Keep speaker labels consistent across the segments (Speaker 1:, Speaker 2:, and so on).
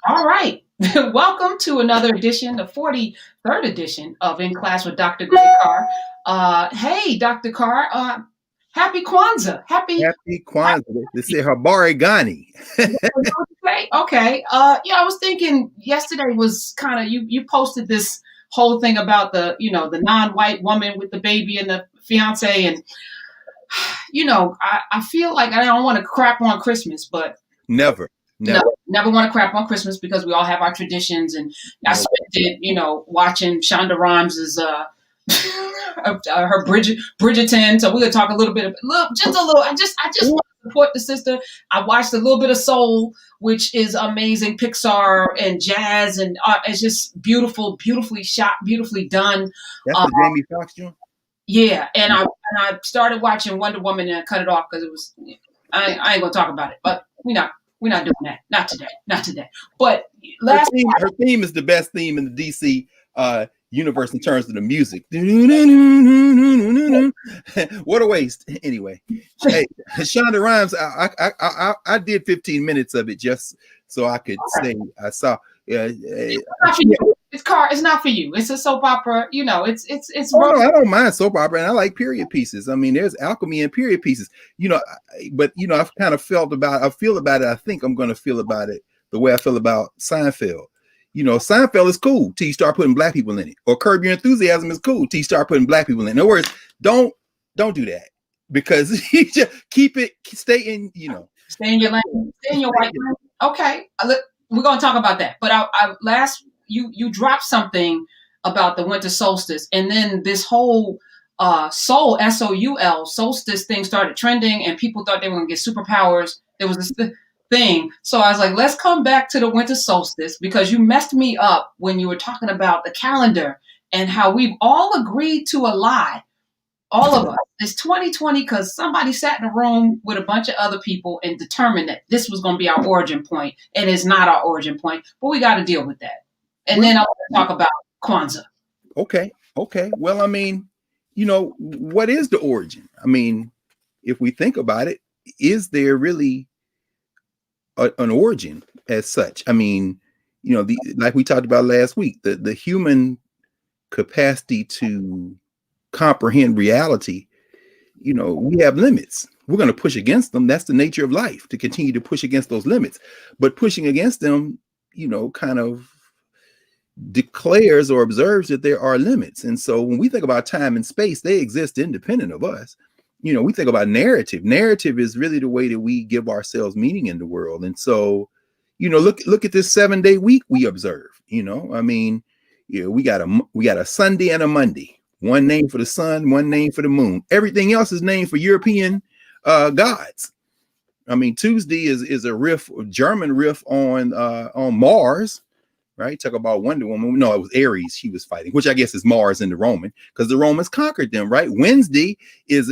Speaker 1: All right. Welcome to another edition, the 43rd edition of In Class with Dr. Gray Carr. Hey, Dr. Carr, happy Kwanzaa.
Speaker 2: Happy Kwanzaa. They say Habari Ghani.
Speaker 1: Okay. Yeah, I was thinking yesterday was kind of you posted this whole thing about the non-white woman with the baby and the fiance, and I feel like I don't want to crap on Christmas, but
Speaker 2: Never.
Speaker 1: no, never want to crap on Christmas because we all have our traditions. And I spent it, watching Shonda Rhimes' her Bridgerton. So we're gonna talk a little bit, just a little. I just want to support the sister. I watched a little bit of Soul, which is amazing, Pixar and jazz, and it's just beautiful, beautifully shot, beautifully done.
Speaker 2: That's the Jamie Foxx joint.
Speaker 1: Yeah, and I started watching Wonder Woman and I cut it off because it was. I ain't gonna talk about it, but we're not doing that. Not today. But
Speaker 2: her theme is the best theme in the DC universe in terms of the music. What a waste. Anyway, hey, Shonda Rhimes, I did 15 minutes of it just so I could say I saw.
Speaker 1: It's not for you. It's a soap opera. It's.
Speaker 2: No, I don't mind soap opera, and I like period pieces. I mean, there's alchemy in period pieces. But I've kind of feel about it. I think I'm going to feel about it the way I feel about Seinfeld. Seinfeld is cool till you start putting black people in it, or Curb Your Enthusiasm is cool till you start putting black people in it. In other words, don't do that, because you just stay in
Speaker 1: your lane, stay in your white lane. Okay, we're going to talk about that. But you dropped something about the winter solstice, and then this whole soul SOUL solstice thing started trending, and people thought they were going to get superpowers. There was this thing, so I was like, let's come back to the winter solstice, because you messed me up when you were talking about the calendar and how we've all agreed to a lie. All of us. It's 2020 because somebody sat in a room with a bunch of other people and determined that this was going to be our origin point, and it's not our origin point, but we got to deal with that. And then I want to talk about Kwanzaa.
Speaker 2: Okay. Well, I mean, what is the origin? I mean, if we think about it, is there really an origin as such? I mean, like we talked about last week, the human capacity to comprehend reality, we have limits. We're going to push against them. That's the nature of life, to continue to push against those limits. But pushing against them, kind of declares or observes that there are limits. And so when we think about time and space, they exist independent of us. We think about narrative. Narrative is really the way that we give ourselves meaning in the world. And so, look at this 7-day week we observe. I mean, we got a Sunday and a Monday. One name for the sun, one name for the moon. Everything else is named for European gods. I mean, Tuesday is a German riff on Mars, right? Talk about Wonder Woman. No, it was Ares she was fighting, which I guess is Mars in the Roman, because the Romans conquered them, right? Wednesday is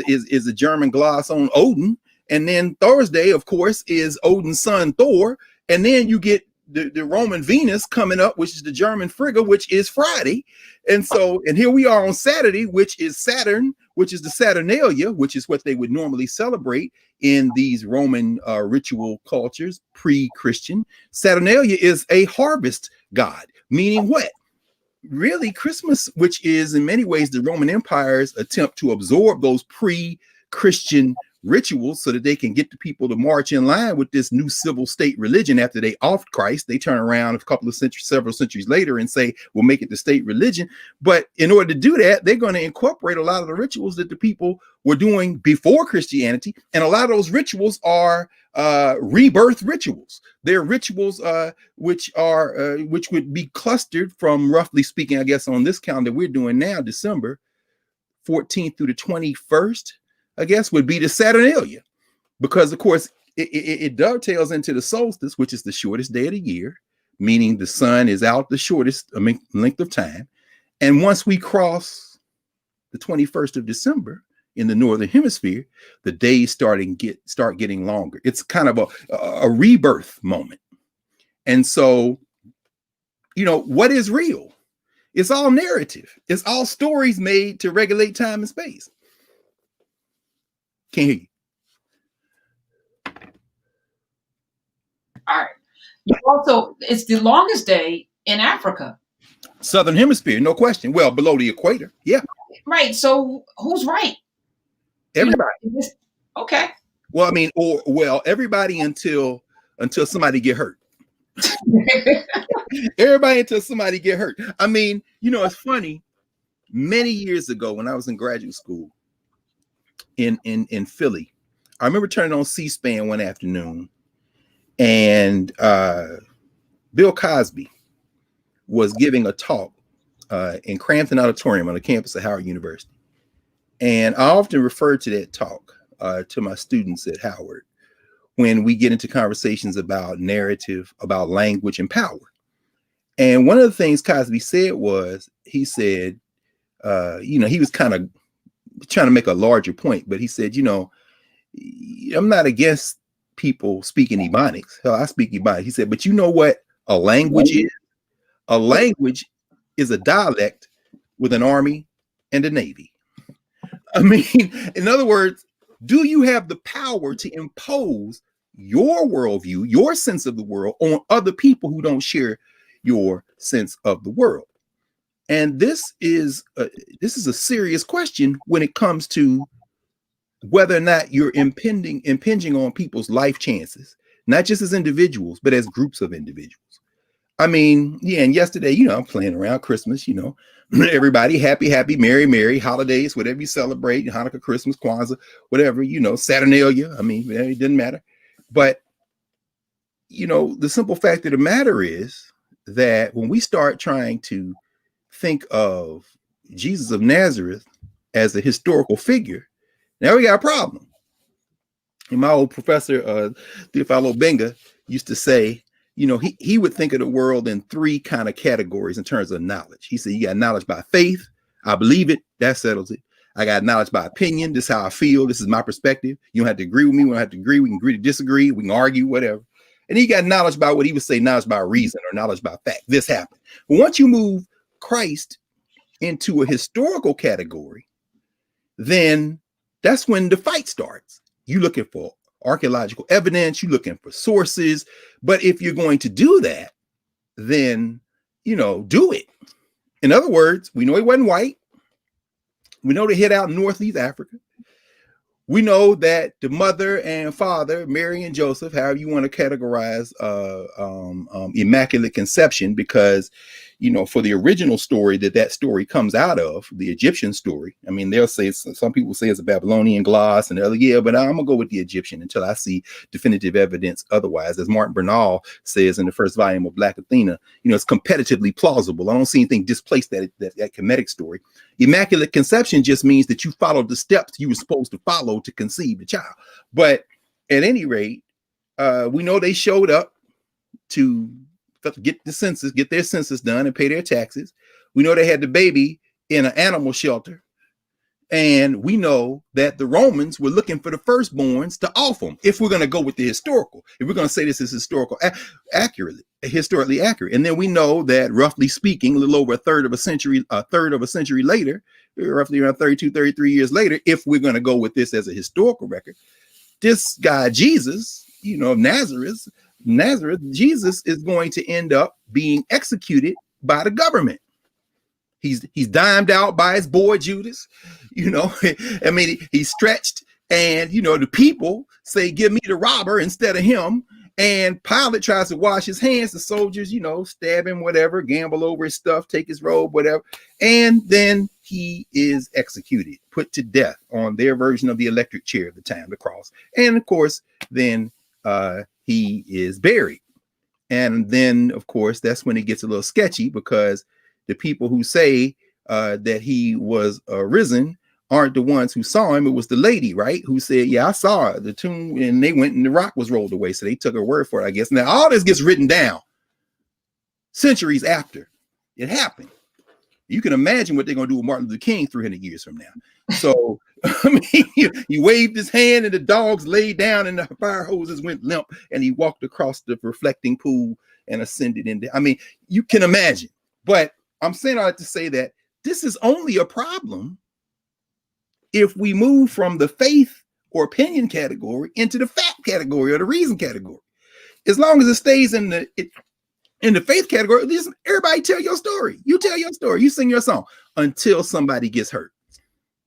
Speaker 2: a German gloss on Odin, and then Thursday, of course, is Odin's son Thor, and then you get the Roman Venus coming up, which is the German Frigga, which is Friday. And here we are on Saturday, which is Saturn, which is the Saturnalia, which is what they would normally celebrate in these Roman ritual cultures, pre-Christian. Saturnalia is a harvest god, meaning what? Really, Christmas, which is in many ways the Roman Empire's attempt to absorb those pre-Christian rituals so that they can get the people to march in line with this new civil state religion. After they offed Christ, they turn around several centuries later and say, we'll make it the state religion. But in order to do that, they're going to incorporate a lot of the rituals that the people were doing before Christianity. And a lot of those rituals are rebirth rituals. They're rituals which would be clustered from, roughly speaking, I guess on this calendar we're doing now, December 14th through the 21st, I guess, would be the Saturnalia, because of course it dovetails into the solstice, which is the shortest day of the year, meaning the sun is out the shortest length of time. And once we cross the 21st of December in the northern hemisphere, the days start getting longer. It's kind of a rebirth moment. And so, what is real? It's all narrative. It's all stories made to regulate time and space. Can't hear you.
Speaker 1: All right. You also, it's the longest day in Africa.
Speaker 2: Southern Hemisphere, no question. Well, below the equator, yeah.
Speaker 1: Right. So who's right?
Speaker 2: Everybody.
Speaker 1: Okay.
Speaker 2: Well, I mean, everybody until somebody get hurt. Everybody until somebody get hurt. I mean, it's funny. Many years ago, when I was in graduate school in Philly, I remember turning on C-SPAN one afternoon, and Bill Cosby was giving a talk in Crampton Auditorium on the campus of Howard University. And I often refer to that talk to my students at Howard when we get into conversations about narrative, about language and power. And one of the things Cosby said was, he said, he was kind of trying to make a larger point, but he said, I'm not against people speaking Ebonics. Hell, I speak Ebonics. He said, but you know what a language is? A language is a dialect with an army and a navy. I mean, in other words, do you have the power to impose your worldview, your sense of the world on other people who don't share your sense of the world? And this is a serious question when it comes to whether or not you're impinging on people's life chances, not just as individuals, but as groups of individuals. I mean, yeah, and yesterday, I'm playing around Christmas, everybody happy, merry holidays, whatever you celebrate, Hanukkah, Christmas, Kwanzaa, whatever, Saturnalia. I mean, it didn't matter. But, the simple fact of the matter is that when we start trying to think of Jesus of Nazareth as a historical figure, now we got a problem. And my old professor, Theophilo Benga, used to say, he would think of the world in three kind of categories in terms of knowledge. He said, you got knowledge by faith. I believe it. That settles it. I got knowledge by opinion. This is how I feel. This is my perspective. You don't have to agree with me. We don't have to agree. We can agree to disagree. We can argue, whatever. And he got knowledge by what he would say, knowledge by reason or knowledge by fact. This happened. But once you move Christ into a historical category, then that's when the fight starts. You're looking for archaeological evidence, you're looking for sources. But if you're going to do that, then, do it. In other words, we know he wasn't white. We know they hid out in Northeast Africa. We know that the mother and father, Mary and Joseph, however you want to categorize Immaculate Conception, because, for the original story that story comes out of, the Egyptian story. I mean, they'll say, some people say it's a Babylonian gloss and other, but I'm gonna go with the Egyptian until I see definitive evidence otherwise. As Martin Bernal says in the first volume of Black Athena, it's competitively plausible. I don't see anything displace that Kemetic story. Immaculate Conception just means that you followed the steps you were supposed to follow to conceive the child. But at any rate, we know they showed up to get their census done and pay their taxes. We know they had the baby in an animal shelter. And we know that the Romans were looking for the firstborns to offer them. If we're going to go with the historical, if we're going to say this is historically accurate. And then we know that, roughly speaking, a little over a third of a century later, roughly around 32, 33 years later, if we're going to go with this as a historical record, this guy, Jesus, of Nazareth, Jesus is going to end up being executed by the government. He's dimed out by his boy Judas. I mean, he's stretched, and the people say, give me the robber instead of him. And Pilate tries to wash his hands. The soldiers, stab him, whatever, gamble over his stuff, take his robe, whatever. And then he is executed, put to death on their version of the electric chair at the time, the cross. And of course, then he is buried. And then, of course, that's when it gets a little sketchy, because the people who say that he was risen aren't the ones who saw him. It was the lady, right, who said, yeah, I saw the tomb, and they went and the rock was rolled away. So they took her word for it, I guess. Now, all this gets written down centuries after it happened. You can imagine what they're going to do with Martin Luther King 300 years from now. So, I mean, he waved his hand and the dogs laid down and the fire hoses went limp, and he walked across the reflecting pool and ascended into, I mean, you can imagine. But I'm saying all that to say that this is only a problem if we move from the faith or opinion category into the fact category or the reason category. As long as it stays in the faith category, listen, everybody tell your story. You tell your story. You sing your song until somebody gets hurt.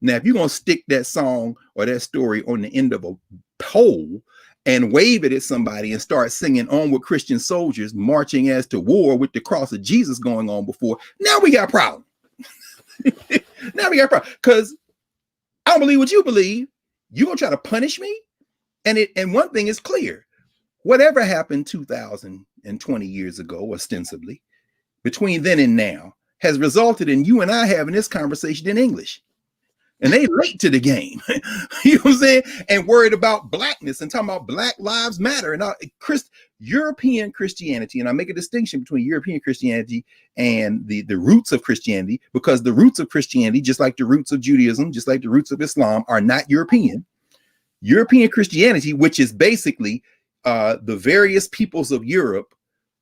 Speaker 2: Now, if you're going to stick that song or that story on the end of a pole and wave it at somebody and start singing Onward Christian Soldiers marching as to war with the cross of Jesus going on before, now we got a problem. Now we got a problem. Because I don't believe what you believe. You're going to try to punish me? And one thing is clear. Whatever happened 2020 years ago, ostensibly, between then and now, has resulted in you and I having this conversation in English. And they late to the game. You know what I'm saying? And worried about blackness and talking about Black Lives Matter and all. European Christianity, and I make a distinction between European Christianity and the roots of Christianity, because the roots of Christianity, just like the roots of Judaism, just like the roots of Islam, are not European. European Christianity, which is basically the various peoples of Europe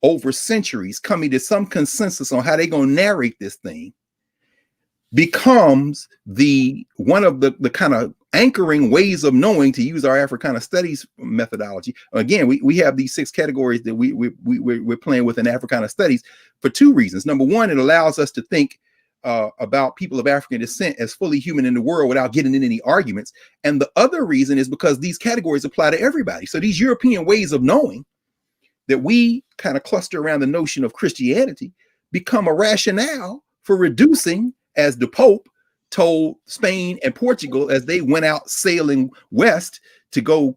Speaker 2: over centuries coming to some consensus on how they're going to narrate this thing, becomes one of the kind of anchoring ways of knowing, to use our Africana studies methodology. Again, we have these 6 categories that we're playing with in Africana studies for 2 reasons. Number one, it allows us to think about people of African descent as fully human in the world without getting in any arguments. And the other reason is because these categories apply to everybody. So these European ways of knowing that we kind of cluster around the notion of Christianity become a rationale for reducing, as the Pope told Spain and Portugal as they went out sailing west to go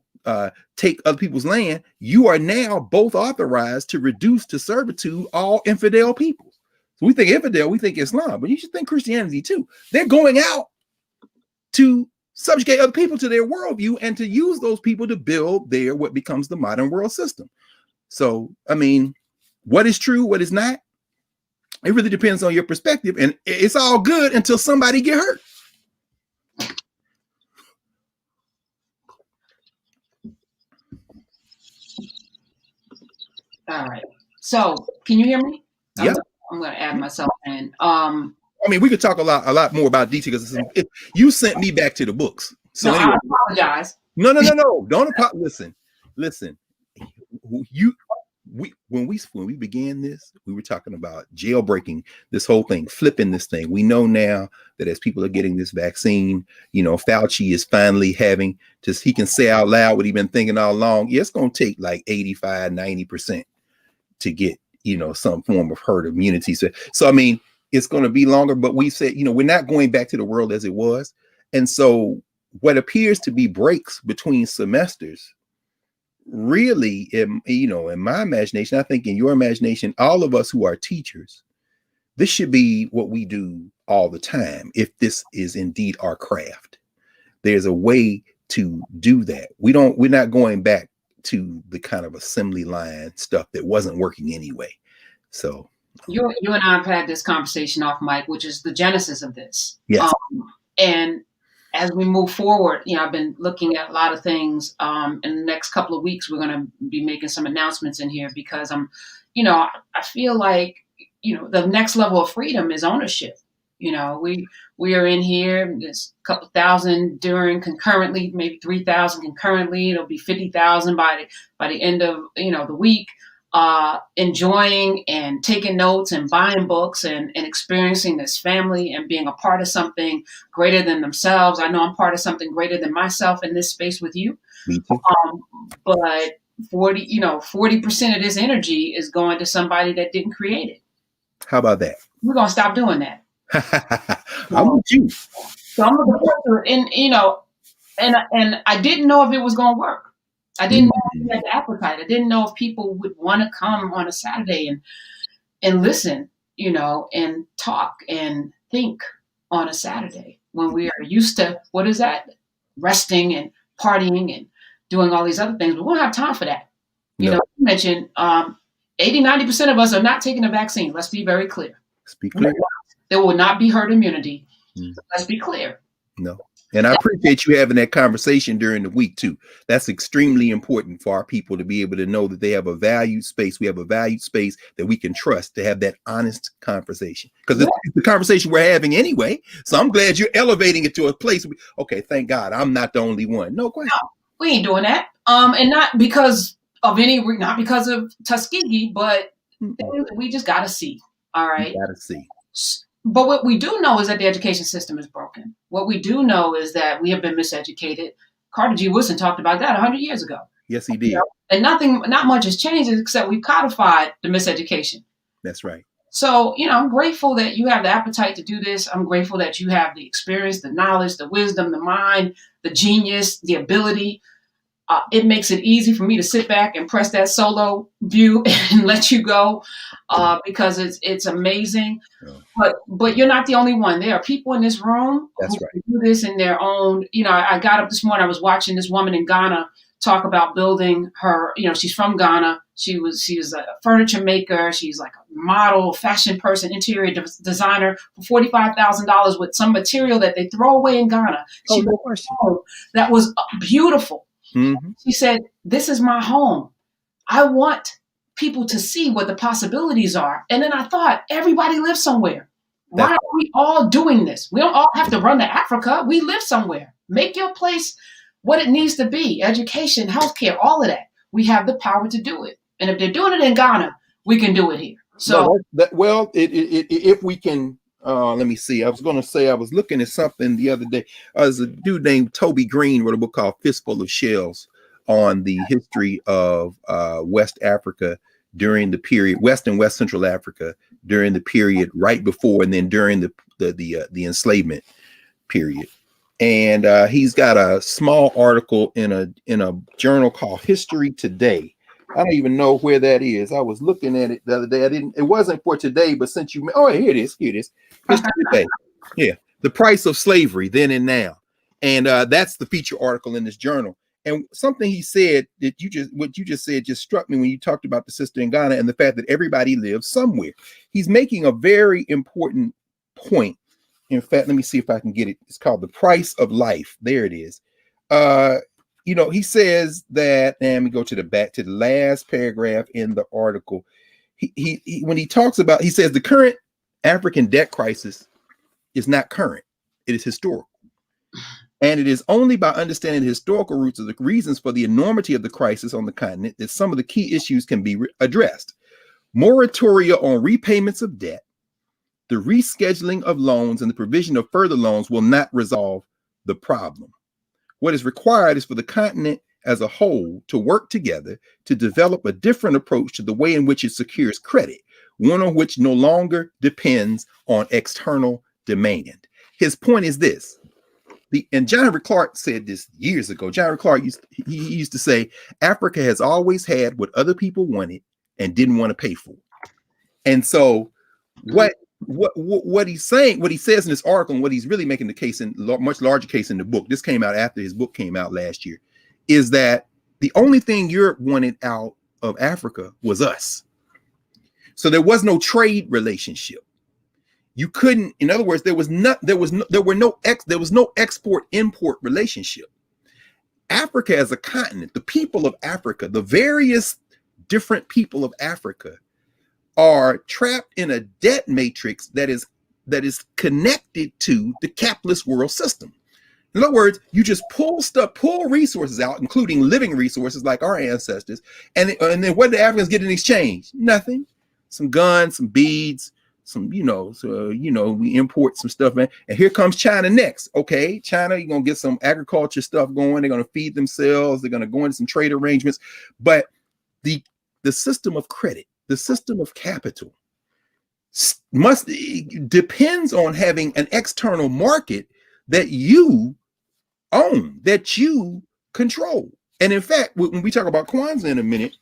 Speaker 2: take other people's land, you are now both authorized to reduce to servitude all infidel people. So we think infidel, we think Islam, but you should think Christianity too. They're going out to subjugate other people to their worldview and to use those people to build what becomes the modern world system. So, I mean, what is true, what is not? It really depends on your perspective, and it's all good until somebody get hurt.
Speaker 1: All right. So, can you hear me?
Speaker 2: Yeah.
Speaker 1: I'm going to add myself in.
Speaker 2: I mean, we could talk a lot more about details. Because you sent me back to the books. So
Speaker 1: no,
Speaker 2: anyway,
Speaker 1: I apologize.
Speaker 2: No. Don't apologize. Listen. When we began this, we were talking about jailbreaking this whole thing, flipping this thing. We know now that as people are getting this vaccine, Fauci is finally having he can say out loud what he's been thinking all along. Yeah, it's going to take like 85, 90% to get, some form of herd immunity. So I mean, it's going to be longer, but we said, we're not going back to the world as it was. And so what appears to be breaks between semesters, really, in my imagination, I think in your imagination, all of us who are teachers, this should be what we do all the time. If this is indeed our craft, there's a way to do that. We're not going back to the kind of assembly line stuff that wasn't working anyway. So
Speaker 1: you and I have had this conversation off mic, which is the genesis of this.
Speaker 2: Yes.
Speaker 1: And as we move forward, I've been looking at a lot of things. In the next couple of weeks, we're going to be making some announcements in here because I feel like, the next level of freedom is ownership. We are in here, there's a couple thousand during concurrently, maybe 3,000 concurrently. It'll be 50,000 by the end of, the week, enjoying and taking notes and buying books and experiencing this family and being a part of something greater than themselves. I know I'm part of something greater than myself in this space with you.
Speaker 2: Me too.
Speaker 1: But 40% of this energy is going to somebody that didn't create it.
Speaker 2: How about that?
Speaker 1: We're going to stop doing that.
Speaker 2: I'm with you.
Speaker 1: So I'm looking forward to it. And I didn't know if it was going to work. I didn't know if we had the appetite. I didn't know if people would want to come on a Saturday and listen, and talk and think on a Saturday when we are used to, what is that? Resting and partying and doing all these other things. We won't have time for that. You mentioned 80-90% of us are not taking the vaccine. Let's be very clear.
Speaker 2: Speak clear.
Speaker 1: There will not be herd immunity. Let's be clear.
Speaker 2: No. And I appreciate you having that conversation during the week too. That's extremely important for our people to be able to know that they have a valued space. We have a valued space that we can trust to have that honest conversation, because it's the conversation we're having anyway. So I'm glad you're elevating it to a place. Okay, thank God I'm not the only one. No question.
Speaker 1: No, we ain't doing that. And not because of any, not because of Tuskegee, but
Speaker 2: Mm-mm.
Speaker 1: we just got to see. All
Speaker 2: You
Speaker 1: right.
Speaker 2: gotta see.
Speaker 1: But what we do know is that the education system is broken. What we do know is that we have been miseducated. Carter G. Woodson talked about that 100 years ago.
Speaker 2: Yes, he
Speaker 1: You know,
Speaker 2: did.
Speaker 1: and not much has changed except we've codified the miseducation.
Speaker 2: That's right.
Speaker 1: So, I'm grateful that you have the appetite to do this. I'm grateful that you have the experience, the knowledge, the wisdom, the mind, the genius, the ability. It makes it easy for me to sit back and press that solo view and let you go because it's amazing.
Speaker 2: Yeah.
Speaker 1: But you're not the only one. There are people in this room who
Speaker 2: That's right.
Speaker 1: can do this in their own. I got up this morning. I was watching this woman in Ghana talk about building her. She's from Ghana. She was a furniture maker. She's like a model, fashion person, interior designer for $45,000 with some material that they throw away in Ghana.
Speaker 2: Oh,
Speaker 1: She
Speaker 2: no question.
Speaker 1: that was beautiful.
Speaker 2: Mm-hmm.
Speaker 1: She said, "This is my home. I want people to see what the possibilities are." And then I thought, everybody lives somewhere. Why are we all doing this? We don't all have to run to Africa. We live somewhere. Make your place what it needs to be. Education, healthcare, all of that. We have the power to do it. And if they're doing it in Ghana, we can do it here. So,
Speaker 2: if we can, let me see. I was going to say, I was looking at something the other day. There's a dude named Toby Green wrote a book called Fistful of Shells on the history of West Africa during the period, West and West Central Africa during the period right before and then during the enslavement period. And he's got a small article in a journal called History Today. I don't even know where that is. I was looking at it the other day. It wasn't for today, but since here it is. History Today. Yeah. The Price of Slavery Then and Now. And that's the feature article in this journal. And something he said that what you just said just struck me when you talked about the sister in Ghana and the fact that everybody lives somewhere. He's making a very important point. In fact, let me see if I can get it. It's called The Price of Life. There it is. He says that, and we go to the last paragraph in the article. When he talks about, he says the current African debt crisis is not current. It is historical. And it is only by understanding the historical roots of the reasons for the enormity of the crisis on the continent that some of the key issues can be addressed. Moratoria on repayments of debt, the rescheduling of loans, and the provision of further loans will not resolve the problem. What is required is for the continent as a whole to work together to develop a different approach to the way in which it secures credit, one on which no longer depends on external demand. His point is this. And John Henrik Clarke said this years ago. John Henrik Clarke used to say, Africa has always had what other people wanted and didn't want to pay for. And so what he's saying, what he says in this article, and what he's really making the case in much larger case in the book, this came out after his book came out last year, is that the only thing Europe wanted out of Africa was us. So there was no trade relationship. You couldn't, in other words, there was no export-import relationship. Africa as a continent, the people of Africa, the various different people of Africa are trapped in a debt matrix that is connected to the capitalist world system. In other words, you just pull resources out, including living resources like our ancestors, and then what do the Africans get in exchange? Nothing. Some guns, some beads, we import some stuff, man. And here comes China next. Okay, China, you're gonna get some agriculture stuff going. They're gonna feed themselves. They're gonna go into some trade arrangements. But the system of credit, the system of capital, depends on having an external market that you own, that you control. And in fact, when we talk about Kwanzaa in a minute,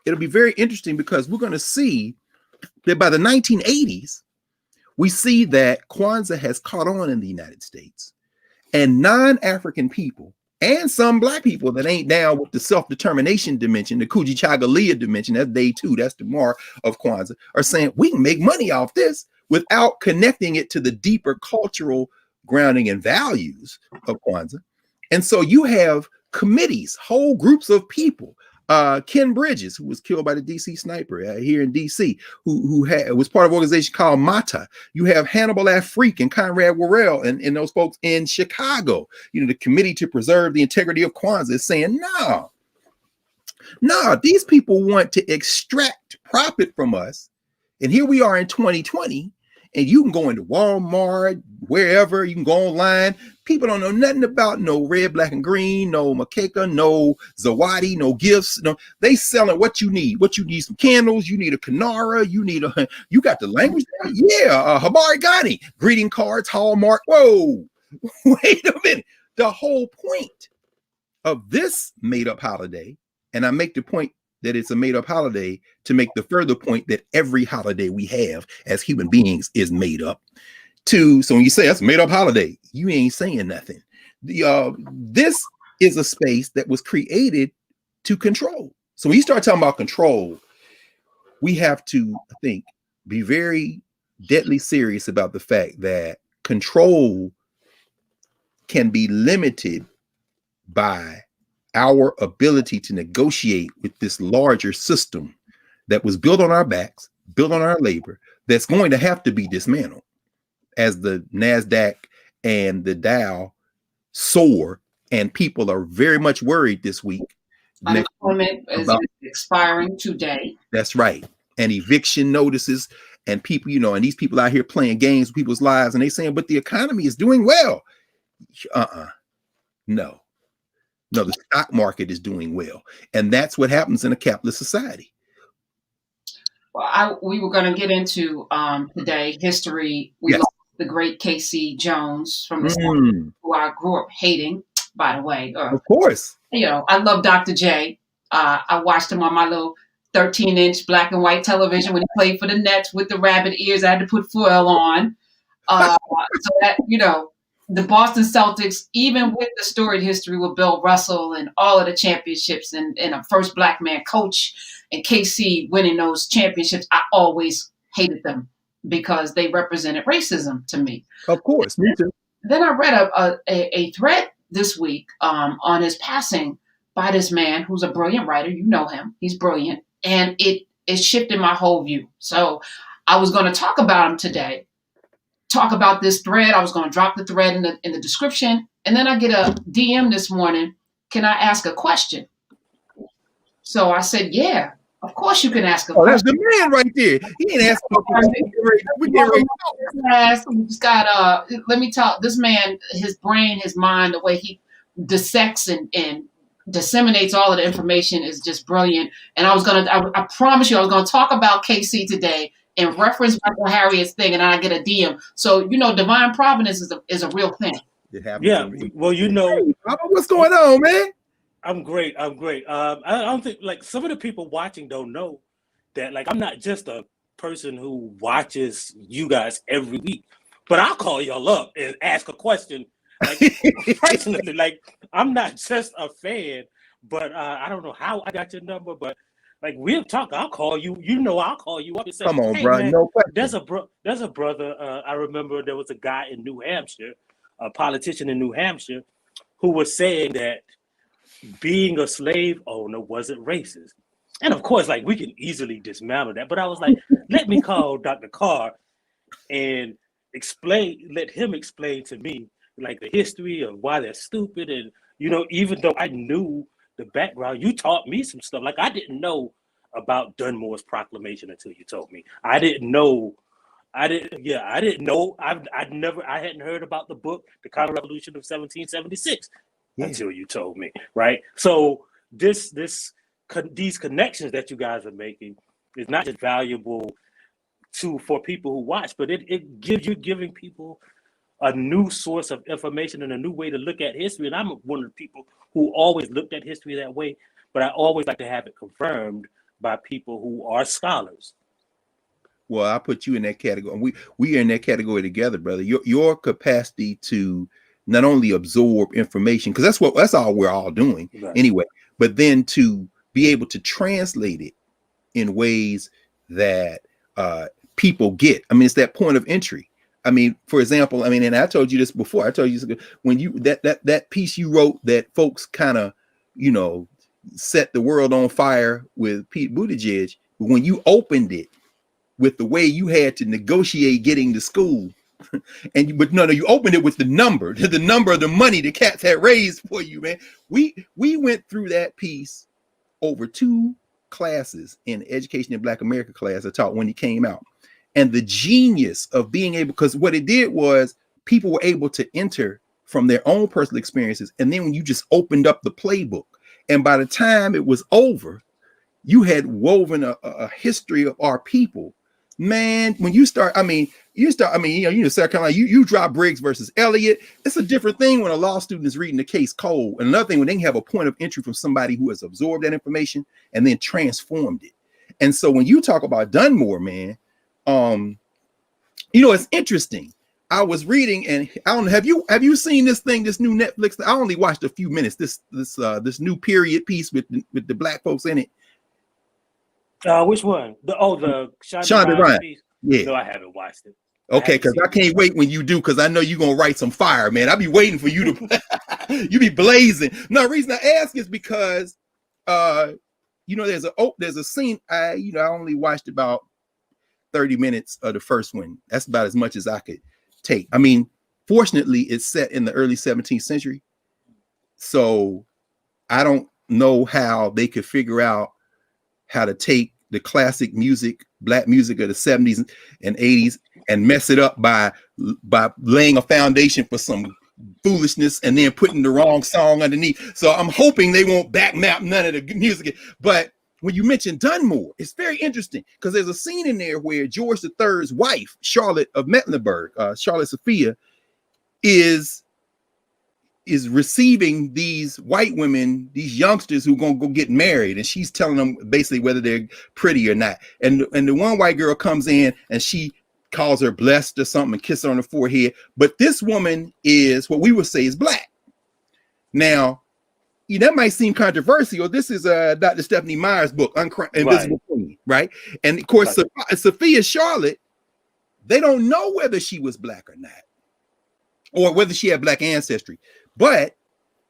Speaker 2: it'll be very interesting because we're going to see that by the 1980s, we see that Kwanzaa has caught on in the United States, and non-African people and some Black people that ain't down with the self-determination dimension, the Kujichagulia dimension, that's day 2, that's tomorrow of Kwanzaa, are saying we can make money off this without connecting it to the deeper cultural grounding and values of Kwanzaa. And so you have committees, whole groups of people. Ken Bridges, who was killed by the DC sniper here in DC, who was part of an organization called MATA. You have Hannibal Afrique and Conrad Worrell and those folks in Chicago. The Committee to Preserve the Integrity of Kwanzaa is saying, no, No, these people want to extract profit from us. And here we are in 2020, and you can go into Walmart, wherever, you can go online. People don't know nothing about no red, black, and green, no Makeka, no Zawadi, no gifts. No, they selling what you need. What you need, some candles, you need a Kanara, you got the language there? Yeah, Habari Ghani, greeting cards, Hallmark. Whoa, wait a minute. The whole point of this made-up holiday, and I make the point that it's a made-up holiday to make the further point that every holiday we have as human beings is made up. So when you say that's a made-up holiday, you ain't saying nothing. This is a space that was created to control. So when you start talking about control, we have to, I think, be very deadly serious about the fact that control can be limited by our ability to negotiate with this larger system that was built on our backs, built on our labor, that's going to have to be dismantled as the NASDAQ and the Dow soar, and people are very much worried this week.
Speaker 1: Unemployment is expiring today.
Speaker 2: That's right. And eviction notices, and people, and these people out here playing games with people's lives, and they saying, but the economy is doing well. No, the stock market is doing well. And that's what happens in a capitalist society.
Speaker 1: Well, we were going to get into today history. We lost the great K.C. Jones from the South, who I grew up hating, by the way.
Speaker 2: Of course.
Speaker 1: I love Dr. J. I watched him on my little 13-inch black and white television when he played for the Nets with the rabbit ears. I had to put foil on. So that, the Boston Celtics, even with the storied history with Bill Russell and all of the championships and a first black man coach and KC winning those championships, I always hated them because they represented racism to me.
Speaker 2: Of course, me too.
Speaker 1: Then I read a thread this week on his passing by this man who's a brilliant writer. You know him. He's brilliant. And it shifted my whole view. So I was going to talk about him today. Talk about this thread. I was going to drop the thread in the description. And then I get a DM this morning. Can I ask a question? So I said, yeah, of course you can ask a question.
Speaker 2: That's the man right there. He ain't asking a question.
Speaker 1: We just got, let me talk. This man, his brain, his mind, the way he dissects and disseminates all of the information is just brilliant. And I promise you, I was going to talk about KC today and reference Michael Harriet's thing, and I get a DM. So, divine providence is a real thing.
Speaker 2: It happens.
Speaker 3: Yeah. Well,
Speaker 2: Hey, what's going on, man?
Speaker 3: I'm great. I don't think, some of the people watching don't know that, I'm not just a person who watches you guys every week, but I'll call y'all up and ask a question. Personally, I'm not just a fan, but I don't know how I got your number, but we'll talk. I'll call you. I'll call you up and say,
Speaker 2: "Come on,
Speaker 3: hey,
Speaker 2: bro.
Speaker 3: Man,
Speaker 2: no question."
Speaker 3: There's a brother. I remember there was a guy in New Hampshire, a politician in New Hampshire, who was saying that being a slave owner wasn't racist. And of course, we can easily dismantle that. But I was like, let me call Dr. Carr and let him explain to me the history of why they're stupid. And even though I knew the background, you taught me some stuff. I didn't know about Dunmore's proclamation until you told me. I hadn't heard about the book, The Counter Revolution of 1776, until you told me, right? So these connections that you guys are making is not just valuable for people who watch, but it giving people a new source of information and a new way to look at history. And I'm one of the people who always looked at history that way, but I always like to have it confirmed by people who are scholars.
Speaker 2: Well, I put you in that category. We are in that category together, brother. Your capacity to not only absorb information, because that's all we're all doing anyway, but then to be able to translate it in ways that people get. I mean, it's that point of entry. I mean, for example, and I told you this before. I told you when you that piece you wrote that folks kind of, set the world on fire with Pete Buttigieg. When you opened it with the way you had to negotiate getting to school, you opened it with the number of the money the cats had raised for you, man. We went through that piece over 2 classes in education in Black America class I taught when he came out. And the genius of being able, because what it did was people were able to enter from their own personal experiences. And then when you just opened up the playbook, and by the time it was over, you had woven a history of our people. Man, when you start, South Carolina, you drop Briggs versus Elliott. It's a different thing when a law student is reading the case cold. And another thing, when they have a point of entry from somebody who has absorbed that information and then transformed it. And so when you talk about Dunmore, man, it's interesting. I was reading, and I don't know, have you seen this new Netflix? I only watched a few minutes. This new period piece with the Black folks in it.
Speaker 3: Which one? The
Speaker 2: Shonda Rhimes piece? Yeah.
Speaker 3: No, I haven't watched it.
Speaker 2: Okay, because I can't wait when you do, because I know you're gonna write some fire, man. I'll be waiting for you to you be blazing. No, the reason I ask is because there's a scene. I only watched about 30 minutes of the first one. That's about as much as I could take. I mean, fortunately, it's set in the early 17th century. So I don't know how they could figure out how to take the classic music, Black music of the 70s and 80s, and mess it up by laying a foundation for some foolishness and then putting the wrong song underneath. So I'm hoping they won't back map none of the music. But when you mention Dunmore, it's very interesting because there's a scene in there where George III's wife, Charlotte of Mecklenburg, Charlotte Sophia, is receiving these white women, these youngsters who are going to go get married. And she's telling them basically whether they're pretty or not. And the one white girl comes in and she calls her blessed or something and kisses her on the forehead. But this woman is what we would say is Black. Now, that might seem controversial. This is Dr. Stephanie Meyer's book, Invisible Queen, right? And of course, Sophia Charlotte, they don't know whether she was Black or not, or whether she had Black ancestry. But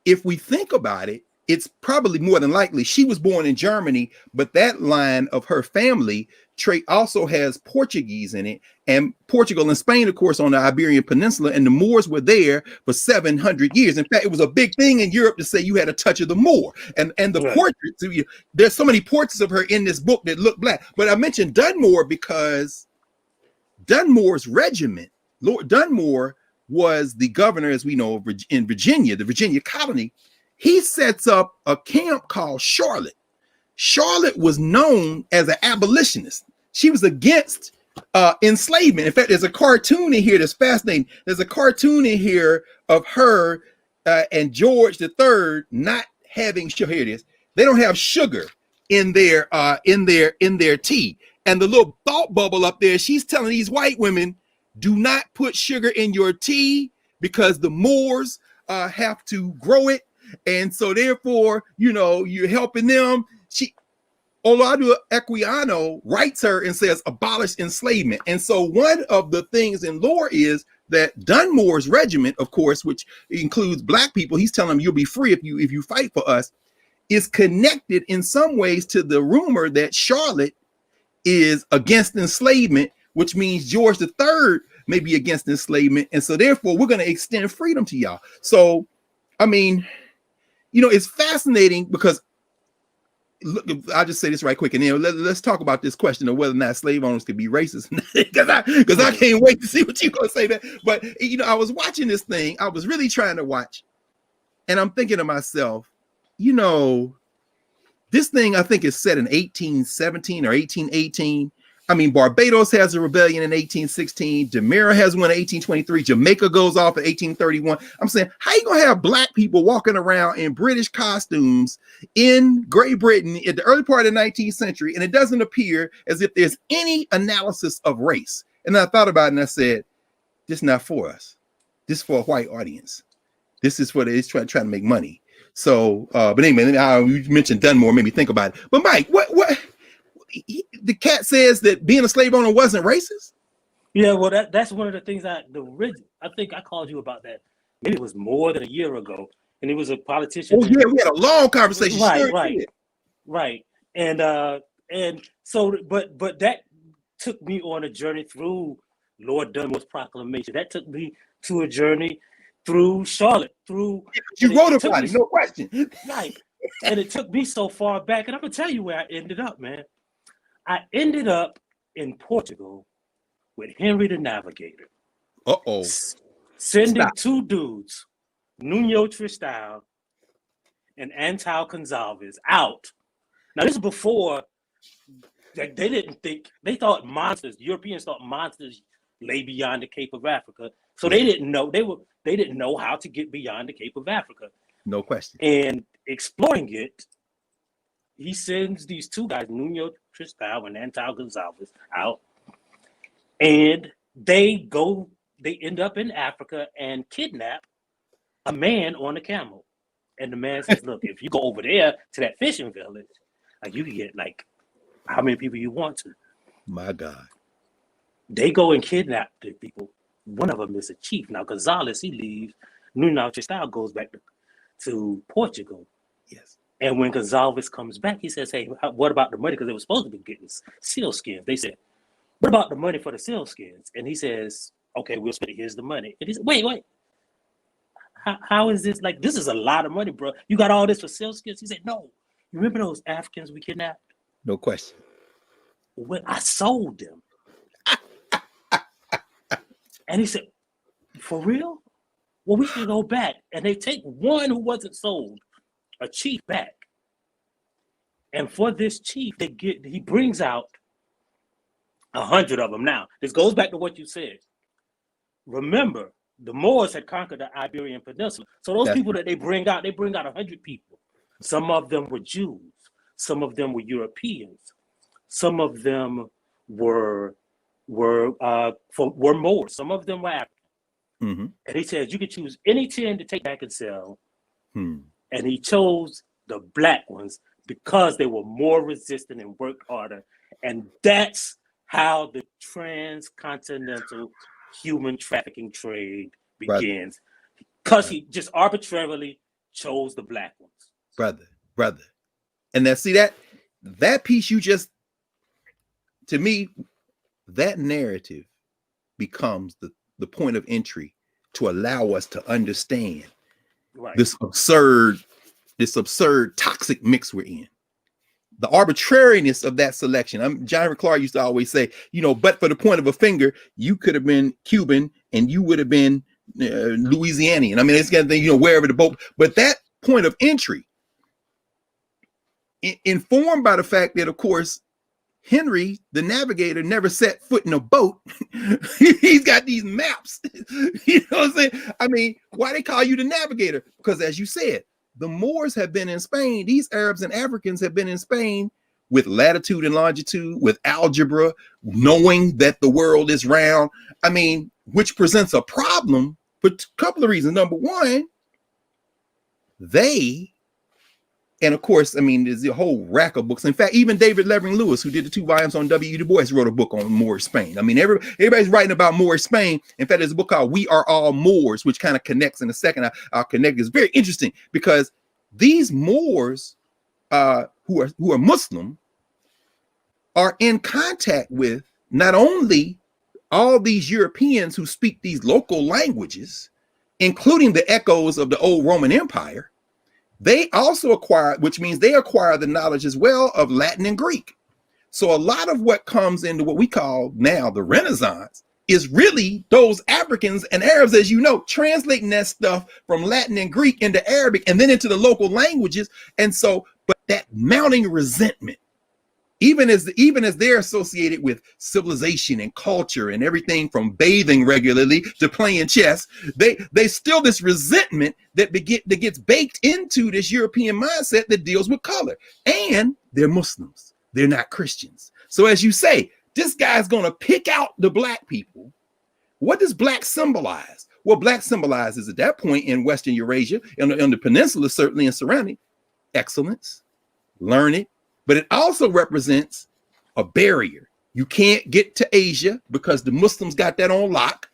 Speaker 2: if we think about it, it's probably more than likely she was born in Germany, but that line of her family trait also has Portuguese in it, and Portugal and Spain, of course, on the Iberian Peninsula, and the Moors were there for 700 years. In fact, it was a big thing in Europe to say you had a touch of the Moor, and the portraits. There's so many portraits of her in this book that look Black. But I mentioned Dunmore because Dunmore's regiment, Lord Dunmore, was the governor, as we know, in Virginia, the Virginia colony. He sets up a camp called Charlotte. Charlotte was known as an abolitionist. She was against enslavement. In fact, there's a cartoon in here that's fascinating. There's a cartoon in here of her and George III not having sugar. Here it is. They don't have sugar in their tea. And the little thought bubble up there, she's telling these white women, do not put sugar in your tea because the Moors have to grow it. And so therefore, you're helping them. Oladu Equiano writes her and says, abolish enslavement. And so one of the things in lore is that Dunmore's regiment, of course, which includes Black people, he's telling them you'll be free if you fight for us, is connected in some ways to the rumor that Charlotte is against enslavement, which means George III may be against enslavement. And so therefore, we're going to extend freedom to y'all. So, I mean, it's fascinating because, look, I'll just say this right quick, and then let's talk about this question of whether or not slave owners could be racist. Because I can't wait to see what you're going to say. But, I was watching this thing. I was really trying to watch. And I'm thinking to myself, this thing, I think, is set in 1817 or 1818. I mean, Barbados has a rebellion in 1816. Jamaica has one in 1823. Jamaica goes off in 1831. I'm saying, how you gonna have Black people walking around in British costumes in Great Britain at the early part of the 19th century, and it doesn't appear as if there's any analysis of race? And I thought about it and I said, this is not for us. This is for a white audience. This is for it's trying to make money. So, but anyway, you mentioned Dunmore, made me think about it. But Mike, what? The cat says that being a slave owner wasn't racist.
Speaker 3: Yeah, well, that's one of the things I think I called you about that. Maybe it was more than a year ago, and it was a politician.
Speaker 2: Oh yeah, we had a long conversation.
Speaker 3: Right. And so, but that took me on a journey through Lord Dunmore's proclamation. That took me to a journey through Charlotte. You
Speaker 2: wrote about it, no question.
Speaker 3: Right. And it took me so far back. And I'm going to tell you where I ended up, man. I ended up in Portugal with Henry the Navigator.
Speaker 2: Uh-oh.
Speaker 3: Sending two dudes, Nuno Tristão and Antal Gonçalves, out. Now, this is before they didn't think, they thought monsters, Europeans thought monsters lay beyond the Cape of Africa. So they didn't know, they didn't know how to get beyond the Cape of Africa.
Speaker 2: No question.
Speaker 3: And exploring it, he sends these two guys, Nuno Tristão and Antal Gonçalves, out. And they end up in Africa and kidnap a man on a camel. And the man says, look, if you go over there to that fishing village, like you can get like how many people you want to.
Speaker 2: My God.
Speaker 3: They go and kidnap the people. One of them is a chief. Now Gonzalez, he leaves. Nuno Tristão goes back to Portugal.
Speaker 2: Yes.
Speaker 3: And when Gonzalez comes back, he says, hey, what about the money? Because they were supposed to be getting seal skins. They said, what about the money for the seal skins? And he says, okay, we'll spend it. Here's the money. And he said, wait. How is this? Like, this is a lot of money, bro. You got all this for seal skins? He said, no. You remember those Africans we kidnapped?
Speaker 2: No question.
Speaker 3: Well, I sold them. And he said, for real? Well, we should go back. And they take one who wasn't sold, a chief, back. And for this chief, he brings out 100 of them. Now, this goes back to what you said. Remember, the Moors had conquered the Iberian Peninsula. So those people that they bring out 100 people. Some of them were Jews. Some of them were Europeans. Some of them were Moors. Some of them were African.
Speaker 2: Mm-hmm.
Speaker 3: And he says you could choose any 10 to take back and sell.
Speaker 2: Hmm.
Speaker 3: And he chose the black ones because they were more resistant and worked harder. And that's how the transcontinental human trafficking trade begins. Because he just arbitrarily chose the black ones.
Speaker 2: Brother. And then see that piece you just, to me, that narrative becomes the point of entry to allow us to understand this absurd toxic mix we're in. The arbitrariness of that selection. John Clark used to always say, but for the point of a finger, you could have been Cuban and you would have been Louisianian. I mean, it's kind of thing, wherever the boat, but that point of entry, informed by the fact that, of course, Henry, the navigator, never set foot in a boat. He's got these maps. You know what I'm saying? I mean, why they call you the navigator? Because as you said, the Moors have been in Spain. These Arabs and Africans have been in Spain with latitude and longitude, with algebra, knowing that the world is round. I mean, which presents a problem for a couple of reasons. Number one, and of course, I mean, there's a whole rack of books. In fact, even David Levering Lewis, who did the 2 volumes on W. Du Bois, wrote a book on Moorish Spain. I mean, everybody's writing about Moorish Spain. In fact, there's a book called We Are All Moors, which kind of connects in a second. I'll connect. It's very interesting because these Moors who are Muslim are in contact with not only all these Europeans who speak these local languages, including the echoes of the old Roman Empire. They also acquire, which means they acquire the knowledge as well of Latin and Greek. So a lot of what comes into what we call now the Renaissance is really those Africans and Arabs, as you know, translating that stuff from Latin and Greek into Arabic and then into the local languages. And so, but that mounting resentment, even as they're associated with civilization and culture and everything from bathing regularly to playing chess, they still this resentment that gets baked into this European mindset that deals with color. And they're Muslims. They're not Christians. So as you say, this guy's going to pick out the black people. What does black symbolize? Well, black symbolizes at that point in Western Eurasia, on the peninsula, certainly and surrounding, excellence, learning. But it also represents a barrier. You can't get to Asia because the Muslims got that on lock.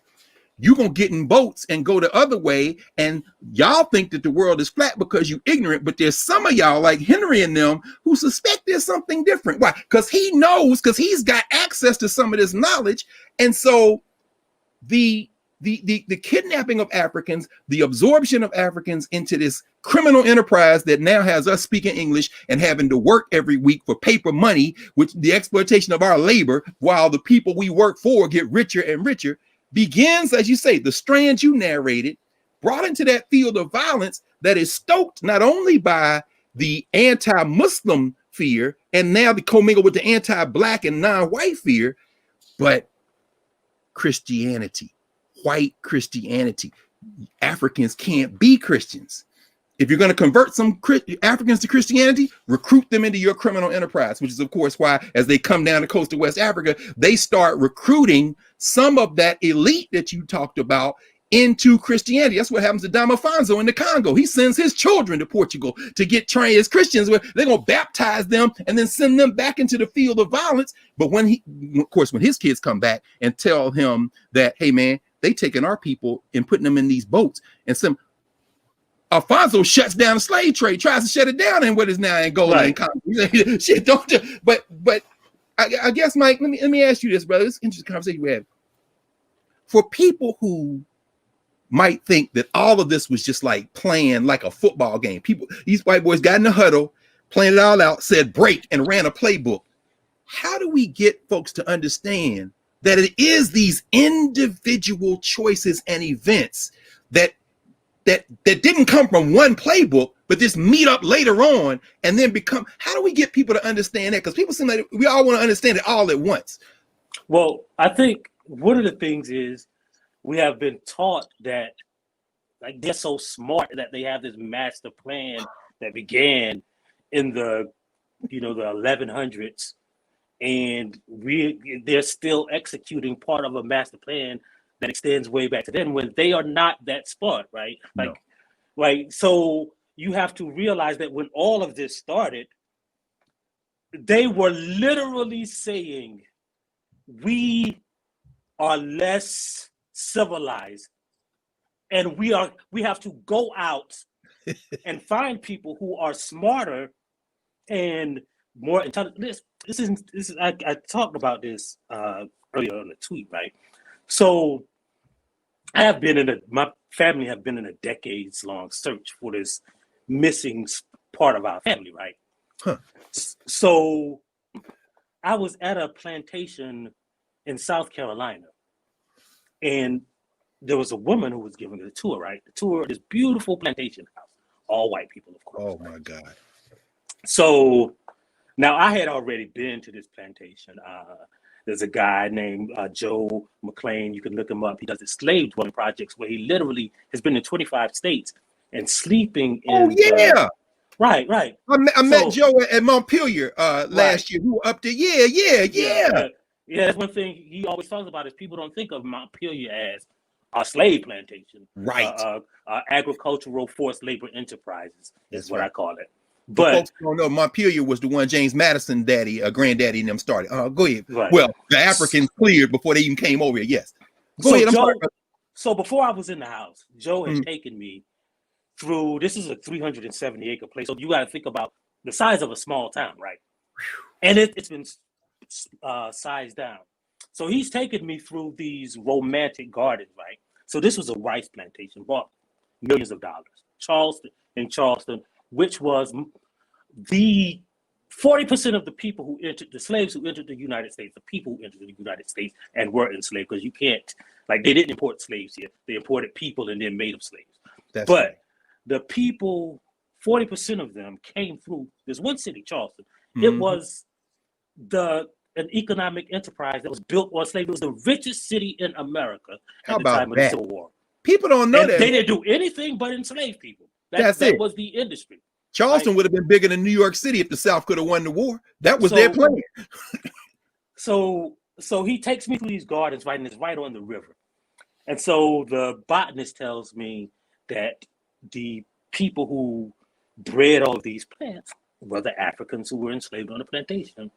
Speaker 2: You're going to get in boats and go the other way. And y'all think that the world is flat because you're ignorant. But there's some of y'all like Henry and them who suspect there's something different. Why? Because he knows, because he's got access to some of this knowledge. And so the the kidnapping of Africans, the absorption of Africans into this criminal enterprise that now has us speaking English and having to work every week for paper money, which the exploitation of our labor while the people we work for get richer and richer, begins, as you say, the strands you narrated, brought into that field of violence that is stoked not only by the anti-Muslim fear and now the commingle with the anti-Black and non-white fear, but Christianity, white Christianity. Africans can't be Christians. If you're going to convert some Africans to Christianity, recruit them into your criminal enterprise, which is, of course, why as they come down the coast of West Africa, they start recruiting some of that elite that you talked about into Christianity. That's what happens to Dom Afonso in the Congo. He sends his children to Portugal to get trained as Christians, where they're going to baptize them and then send them back into the field of violence. But when his kids come back and tell him that, hey, man, they taking our people and putting them in these boats, and Alfonso shuts down the slave trade, tries to shut it down in what is now Angola and Congo. Shit, don't you? But I guess, Mike, let me ask you this, brother. This is an interesting conversation we had. For people who might think that all of this was just like playing like a football game, these white boys got in the huddle, planned it all out, said break, and ran a playbook. How do we get folks to understand that it is these individual choices and events that didn't come from one playbook, but this meet up later on and then become? How do we get people to understand that? Because people seem like we all want to understand it all at once.
Speaker 3: Well, I think one of the things is we have been taught that, like, they're so smart that they have this master plan that began in the 1100s, and they're still executing part of a master plan that extends way back to then, when they are not that smart, right? Like, so you have to realize that when all of this started, they were literally saying, we are less civilized, and we have to go out and find people who are smarter and more intelligent. This is I talked about this earlier on the tweet, right? So my family have been in a decades-long search for this missing part of our family, right?
Speaker 2: Huh.
Speaker 3: So I was at a plantation in South Carolina, and there was a woman who was giving a tour, right? The tour of this beautiful plantation house, all white people, of course.
Speaker 2: Oh my God.
Speaker 3: So now I had already been to this plantation. There's a guy named Joe McLean. You can look him up. He does the slave dwelling projects where he literally has been in 25 states and sleeping in.
Speaker 2: Oh yeah.
Speaker 3: Right.
Speaker 2: I met Joe at Montpelier last year. Who were up there? Yeah.
Speaker 3: Yeah, that's one thing he always talks about is people don't think of Montpelier as a slave plantation.
Speaker 2: Right.
Speaker 3: Agricultural forced labor enterprises is what I call it.
Speaker 2: But folks don't know, Montpelier was the one James Madison granddaddy and them started. Go ahead. Right. Well, the Africans cleared before they even came over here. Yes. Go ahead.
Speaker 3: So before I was in the house, Joe has taken me through, this is a 370 acre place. So you got to think about the size of a small town, right? And it's been sized down. So he's taken me through these romantic gardens, right? So this was a rice plantation, bought millions of dollars. Charleston, which was the 40% of the people who entered, the slaves who entered the United States, the people who entered the United States and were enslaved, because you can't, like, they didn't import slaves here. They imported people and then made them slaves. The people, 40% of them came through this one city, Charleston. Mm-hmm. It was an economic enterprise that was built on slavery. It was the richest city in America at the time of the Civil War.
Speaker 2: People don't know that.
Speaker 3: They didn't do anything but enslave people. That was the industry.
Speaker 2: Charleston would have been bigger than New York City if the South could have won the war. That was their plan.
Speaker 3: So he takes me through these gardens, right, and it's right on the river. And so the botanist tells me that the people who bred all of these plants were the Africans who were enslaved on the plantation.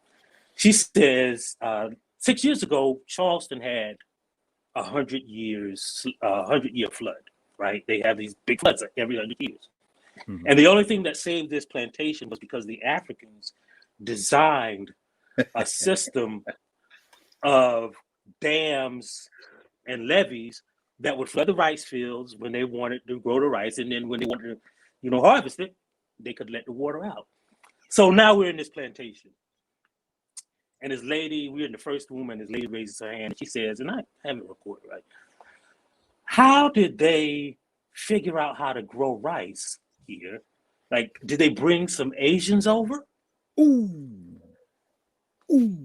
Speaker 3: She says 6 years ago, Charleston had 100-year flood, right? They have these big floods every 100 years. Mm-hmm. And the only thing that saved this plantation was because the Africans designed a system of dams and levees that would flood the rice fields when they wanted to grow the rice, and then when they wanted to, harvest it, they could let the water out. So now we're in this plantation. And this lady, we're in the first room, and this lady raises her hand, and she says, and I haven't recorded, right? How did they figure out how to grow rice here? Like, did they bring some Asians over?
Speaker 2: Ooh.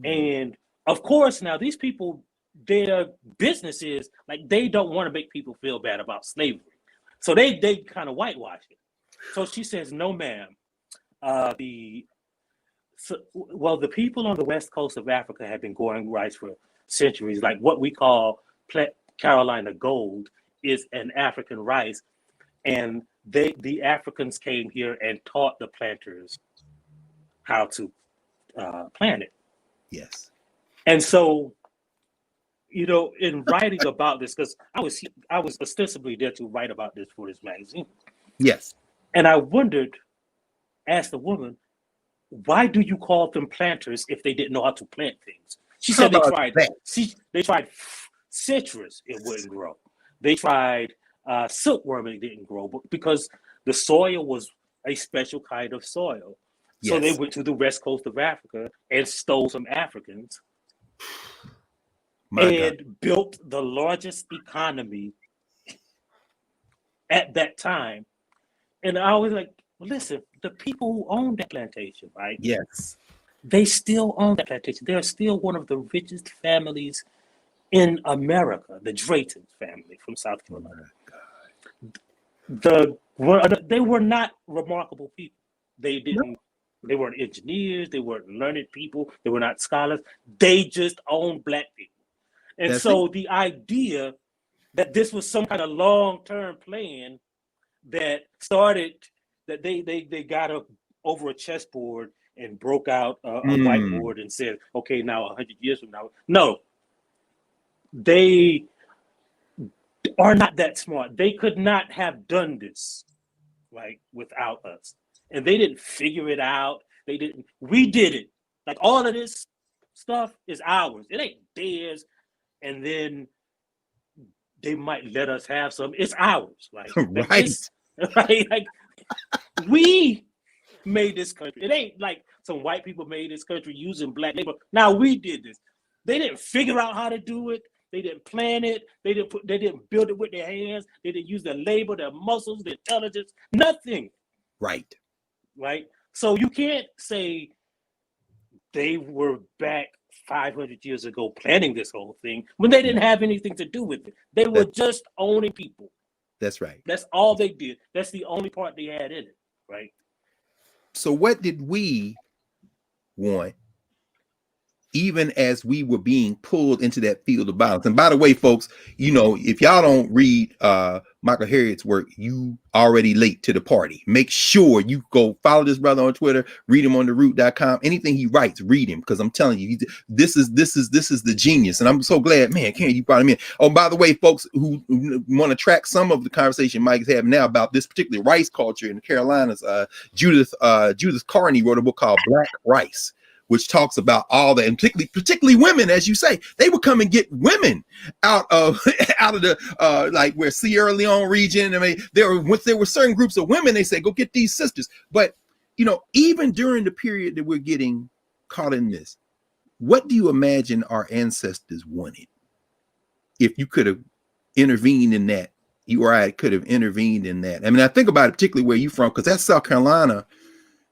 Speaker 3: And of course, now these people, their business is like they don't want to make people feel bad about slavery. So they kind of whitewash it. So she says, no, ma'am. The people on the west coast of Africa have been growing rice for centuries. Like what we call Carolina gold is an African rice. And the Africans came here and taught the planters how to plant it.
Speaker 2: Yes.
Speaker 3: And so, in writing about this, because I was ostensibly there to write about this for this magazine.
Speaker 2: Yes.
Speaker 3: And I asked the woman, why do you call them planters if they didn't know how to plant things? She said they tried citrus, it wouldn't grow. They tried silkworm, it didn't grow, but because the soil was a special kind of soil. So they went to the west coast of Africa and stole some Africans and built the largest economy at that time. And I was like, listen, the people who own that plantation, right?
Speaker 2: Yes.
Speaker 3: They still own that plantation. They're still one of the richest families in America, the Drayton family from South Carolina. They were not remarkable people. They weren't engineers. They weren't learned people. They were not scholars. They just owned Black people. And the idea that this was some kind of long-term plan that started, that they got over a chessboard and broke out a whiteboard and said, okay, now 100 years from now. No, they are not that smart. They could not have done this, right, without us. And they didn't figure it out. We did it. Like all of this stuff is ours. It ain't theirs. And then they might let us have some. It's ours. Right. Right. Like we made this country. It ain't like some white people made this country using Black labor. Now we did this. They didn't figure out how to do it. They didn't plan it. They didn't build it with their hands. They didn't use their labor, their muscles, their intelligence, nothing.
Speaker 2: Right.
Speaker 3: So you can't say they were back 500 years ago planning this whole thing when they didn't have anything to do with it. They were just owning people.
Speaker 2: That's right.
Speaker 3: That's all they did. That's the only part they had in it, right?
Speaker 2: So what did we want, even as we were being pulled into that field of violence? And by the way, folks, if y'all don't read Michael Harriot's work, you already late to the party. Make sure you go follow this brother on Twitter, read him on theroot.com. Anything he writes, read him, because I'm telling you, this is the genius. And I'm so glad, man, Karen, you brought him in. Oh, by the way, folks who want to track some of the conversation Mike is having now about this particular rice culture in the Carolinas, Judith Carney wrote a book called Black Rice, which talks about all that, and particularly women, as you say, they would come and get women out of the like where Sierra Leone region. I mean, there were certain groups of women. They say, go get these sisters. But even during the period that we're getting caught in this, what do you imagine our ancestors wanted? If you could have intervened in that, you or I could have intervened in that. I mean, I think about it, particularly where you from, because that's South Carolina.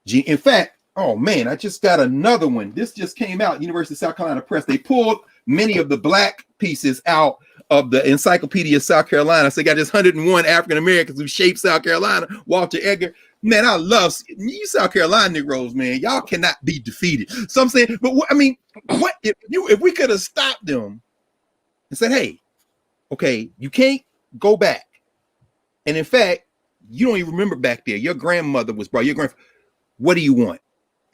Speaker 2: In fact. Oh man, I just got another one. This just came out, University of South Carolina Press. They pulled many of the Black pieces out of the Encyclopedia of South Carolina. So they got this 101 African Americans who shaped South Carolina. Walter Edgar. Man, I love you South Carolina Negroes, man. Y'all cannot be defeated. So I'm saying, but what if we could have stopped them and said, hey, okay, you can't go back. And in fact, you don't even remember back there. Your grandmother was brought, what do you want?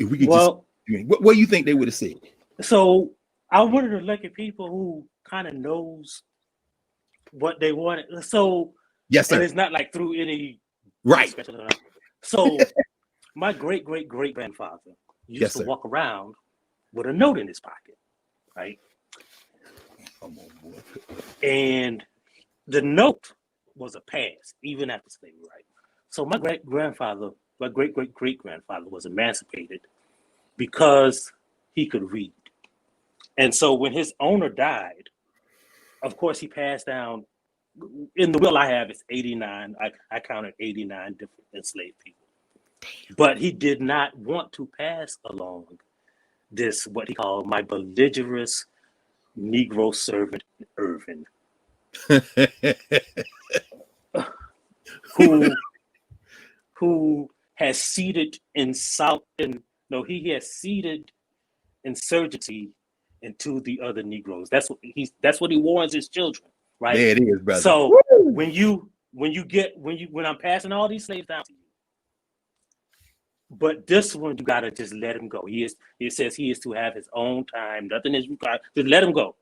Speaker 2: If we could what do you think they would have said? So
Speaker 3: I wanted to look at people who kind of knows what they wanted. So
Speaker 2: yes, sir.
Speaker 3: And it's not like through any
Speaker 2: right.
Speaker 3: So my great grandfather used to walk around with a note in his pocket, right?
Speaker 2: Come on, boy.
Speaker 3: And the note was a pass, even after slavery, right? So my great-grandfather was emancipated because he could read. And so when his owner died, of course, he passed down, in the will I have, it's 89. I counted 89 different enslaved people. But he did not want to pass along this, what he called my belligerous Negro servant, Irvin, who has seeded he has seeded insurgency into the other Negroes. That's what he warns his children, right?
Speaker 2: There it is, brother.
Speaker 3: So when I'm passing all these slaves down to you, but this one you gotta just let him go. It says he is to have his own time. Nothing is required. Just let him go.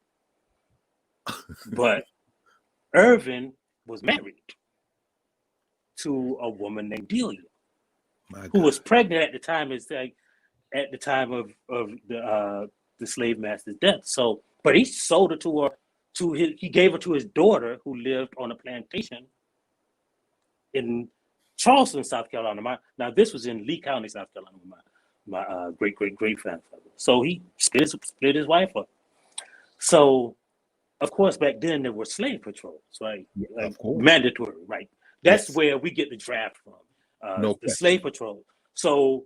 Speaker 3: But Irvin was married to a woman named Delia, who was pregnant at the time. At the time of the slave master's death. So, but he sold her he gave her to his daughter, who lived on a plantation in Charleston, South Carolina. Now this was in Lee County, South Carolina. My great grandfather. So he split his wife up. So, of course, back then there were slave patrols, right?
Speaker 2: Yeah, of course.
Speaker 3: Mandatory, right? That's where we get the draft from. The slave patrol. So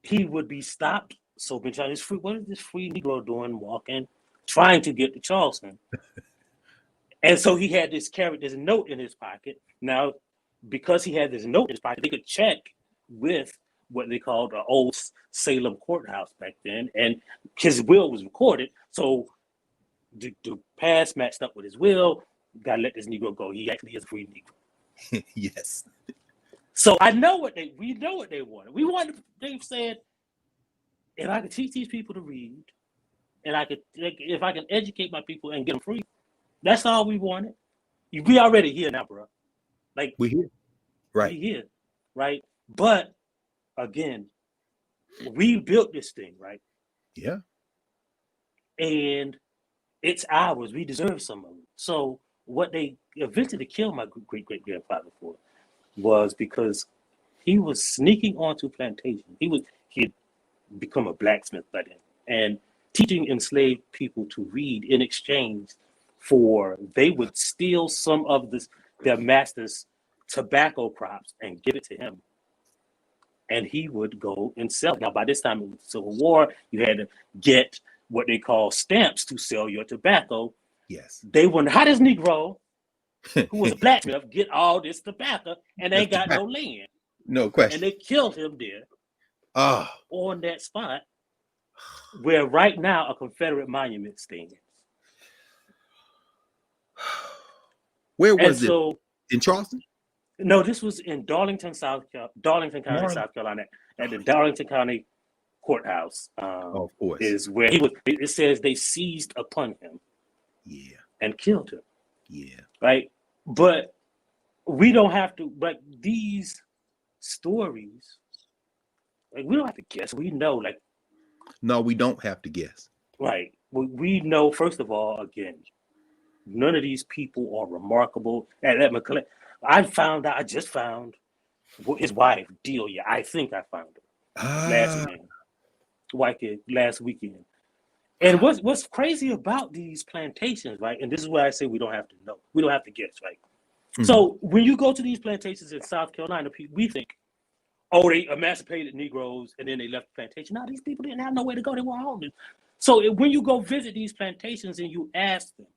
Speaker 3: he would be stopped. So what is this free Negro doing walking, trying to get to Charleston? And so he had this note in his pocket. Now, because he had this note in his pocket, they could check with what they called the old Salem courthouse back then. And his will was recorded. So the past matched up with his will. Gotta let this Negro go. He actually is a free Negro.
Speaker 2: Yes.
Speaker 3: So we know what they wanted. They said, if I could teach these people to read, and if I can educate my people and get them free, that's all we wanted. We already here now, bro. Like
Speaker 2: we here, right?
Speaker 3: We here, right? But again, we built this thing, right?
Speaker 2: Yeah.
Speaker 3: And it's ours. We deserve some of it. So what they eventually killed my great-great-grandfather for was because he was sneaking onto plantations. He'd become a blacksmith by then and teaching enslaved people to read in exchange for they would steal some of their master's tobacco crops and give it to him. And he would go and sell. Now, by this time in the Civil War, you had to get what they call stamps to sell your tobacco.
Speaker 2: Yes.
Speaker 3: They wonder how does Negro, who was a blacksmith, get all this tobacco and they ain't got no land.
Speaker 2: No question.
Speaker 3: And they killed him there on that spot where right now a Confederate monument stands.
Speaker 2: Where was it? In Charleston?
Speaker 3: No, this was in Darlington County, South Carolina, at the Darlington County Courthouse.
Speaker 2: Of course.
Speaker 3: Is where he was. It says they seized upon him.
Speaker 2: Yeah.
Speaker 3: And killed him.
Speaker 2: Yeah.
Speaker 3: Right? But we don't have to, like these stories, like we don't have to guess. We know, like.
Speaker 2: No, we don't have to guess.
Speaker 3: Right. We know, first of all, again, none of these people are remarkable. I just found his wife, Delia. I think I found her last weekend. And what's crazy about these plantations, right? And this is why I say we don't have to know. We don't have to guess, right? Mm-hmm. So when you go to these plantations in South Carolina, we think, oh, they emancipated Negroes and then they left the plantation. No, these people didn't have nowhere to go. They were homeless. So when you go visit these plantations and you ask them,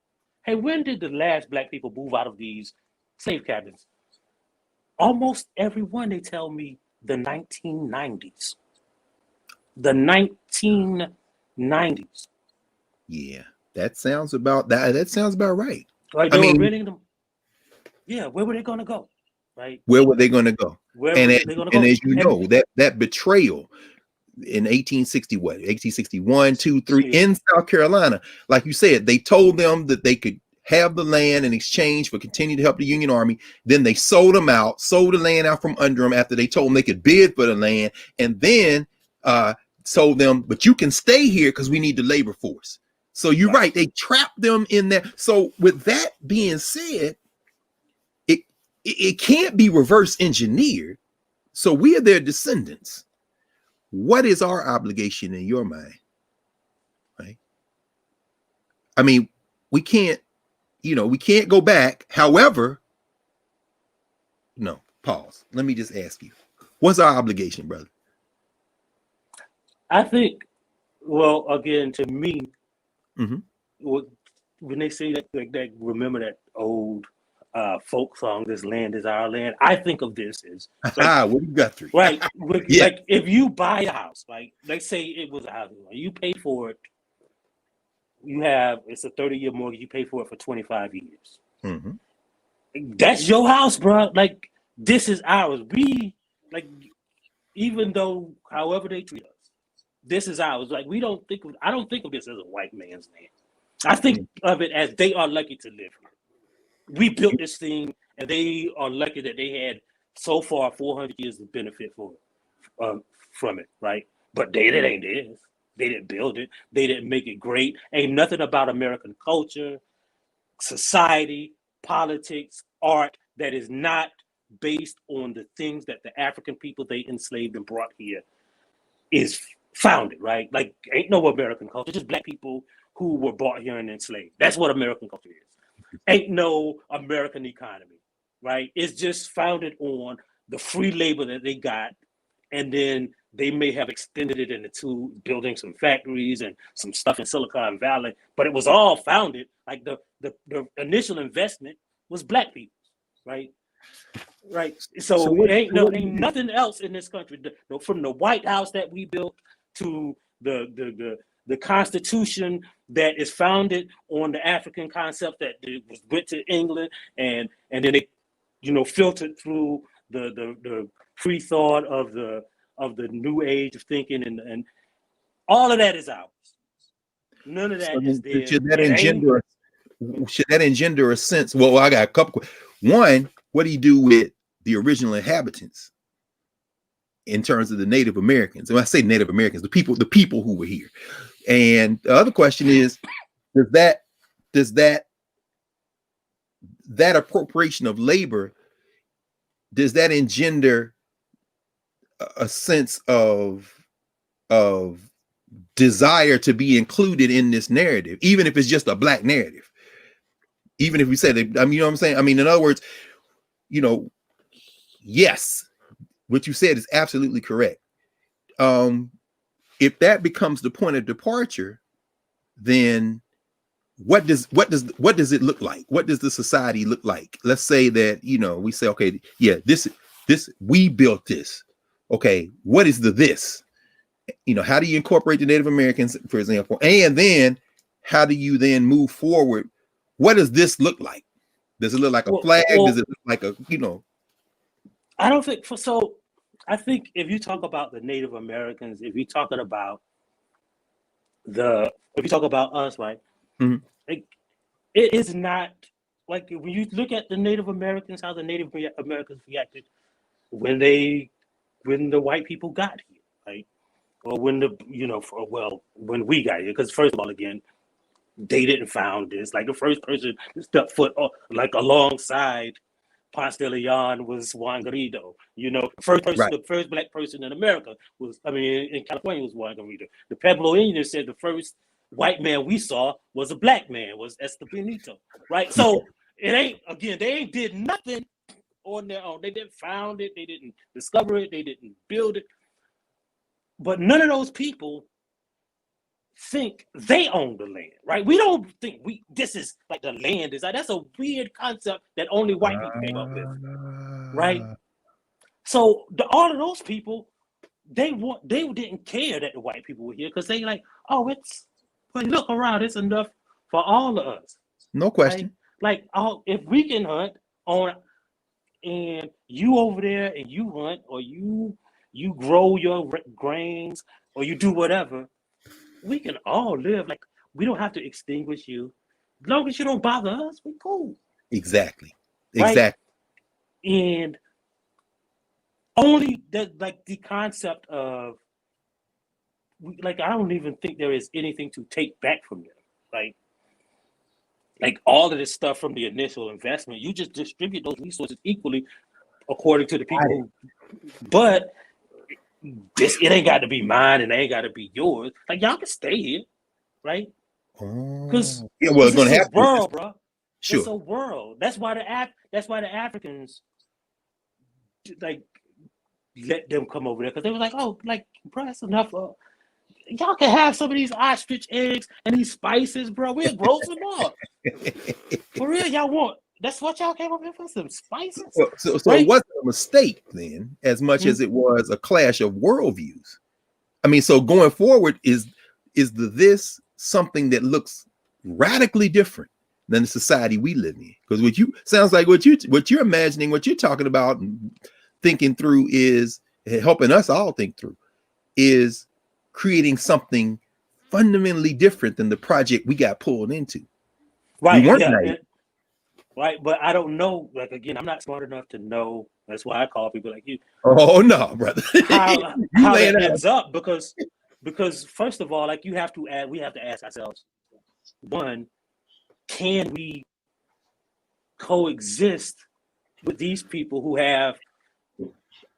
Speaker 3: hey, when did the last Black people move out of these slave cabins? Almost everyone, they tell me the 1990s. The 1990s.
Speaker 2: Yeah, that sounds about right.
Speaker 3: Right, they were renting them. Yeah, where were they going to go? Right.
Speaker 2: Where were they going to go? And as you know, that betrayal in 1861, 2, 3 in South Carolina, like you said, they told them that they could have the land in exchange for continuing to help the Union Army. Then they sold the land out from under them after they told them they could bid for the land, and then told them, but you can stay here because we need the labor force. So you're right. They trapped them in there. So with that being said, it can't be reverse engineered. So we are their descendants. What is our obligation in your mind? Right? I mean, we can't go back. However, no, pause. Let me just ask you, what's our obligation, brother?
Speaker 3: I think, well, again, to me,
Speaker 2: Mm-hmm.
Speaker 3: when they say that, like that, remember that old folk song, "This land is our land." I think of this as like,
Speaker 2: What you got through?
Speaker 3: right,
Speaker 2: Yeah.
Speaker 3: like if you buy a house, like let's say it was a house, you pay for it. It's a 30-year mortgage. You pay for it for 25 years.
Speaker 2: Mm-hmm.
Speaker 3: That's your house, bro. Like, this is ours. Like, even though however they treat us, this is ours. Like, I don't think of this as a white man's land. I think of it as they are lucky to live here. We built this thing, and they are lucky that they had so far 400 years of benefit from it, right? But it ain't theirs. They didn't build it. They didn't make it great. Ain't nothing about American culture, society, politics, art that is not based on the things that the African people they enslaved and brought here is founded, right? Like, ain't no American culture, just black people who were brought here and enslaved. That's what American culture is. Ain't no American economy, right? It's just founded on the free labor that they got, and then they may have extended it into building some factories and some stuff in Silicon Valley, but it was all founded, like the initial investment was black people, right? Right. So ain't nothing else in this country, from the White House that we built to the Constitution that is founded on the African concept that went to England and then it, filtered through the free thought of the new age of thinking, and all of that is ours. None of that is there.
Speaker 2: Should that engender a sense? Well, I got a couple. One, what do you do with the original inhabitants in terms of the Native Americans? And when I say Native Americans, the people who were here. And the other question is, does that appropriation of labor, does that engender a sense of desire to be included in this narrative, even if it's just a black narrative? Even if we say that, I mean, you know what I'm saying? I mean, in other words, yes, what you said is absolutely correct. If that becomes the point of departure, then what does it look like? What does the society look like? Let's say that, we say, okay, yeah, this we built this. Okay, what is this? How do you incorporate the Native Americans, for example? And then how do you then move forward? What does this look like? Does it look like a flag? Does it look like a,
Speaker 3: I don't think so. I think if you talk about the Native Americans, if you're talking about us, right?
Speaker 2: Mm-hmm.
Speaker 3: Like, it is not like when you look at the Native Americans, how the Native Americans reacted when the white people got here, right? Or when when we got here, because first of all, again, they didn't found this. Like, the first person to step foot like alongside Ponce de Leon was Juan Garrido. The first black person in America in California was Juan Garrido. The Pueblo Indians said the first white man we saw was a black man, was Estebanito, right? So they ain't did nothing on their own. They didn't found it, they didn't discover it, they didn't build it. But none of those people think they own the land, right? We don't think this is like the land is. That's a weird concept that only white people came up with, right? So all of those people, they didn't care that the white people were here, because they like, look around, it's enough for all of us.
Speaker 2: No question.
Speaker 3: Right? Like, if we can hunt on, and you over there and you hunt, or you grow your grains, or you do whatever, we can all live. Like, we don't have to extinguish you. As long as you don't bother us, we cool.
Speaker 2: Exactly.
Speaker 3: Right?
Speaker 2: Exactly.
Speaker 3: And only the concept of, like, I don't even think there is anything to take back from them. Like, like all of this stuff from the initial investment, you just distribute those resources equally according to the people who, but it ain't got to be mine and it ain't got to be yours. Like y'all can stay here, right? Because
Speaker 2: yeah, well, it's gonna
Speaker 3: it's
Speaker 2: have
Speaker 3: a world, bro.
Speaker 2: Sure.
Speaker 3: It's a world. That's why the Africans like let them come over there, because they were like, oh, like, bro, that's enough. Y'all can have some of these ostrich eggs and these spices, bro. We'll grow some up. For real, y'all want? That's what y'all came up here for, some spices.
Speaker 2: So
Speaker 3: right?
Speaker 2: It wasn't a mistake then, as much as it was a clash of worldviews. I mean, so going forward, is this something that looks radically different than the society we live in? Because what you're imagining, what you're talking about and thinking through is helping us all think through is creating something fundamentally different than the project we got pulled into.
Speaker 3: Right.
Speaker 2: We weren't
Speaker 3: naive. Right. But I don't know. Like, again, I'm not smart enough to know. That's why I call people like you.
Speaker 2: Oh no, brother.
Speaker 3: How that ends up, because first of all, like we have to ask ourselves, one, can we coexist with these people who have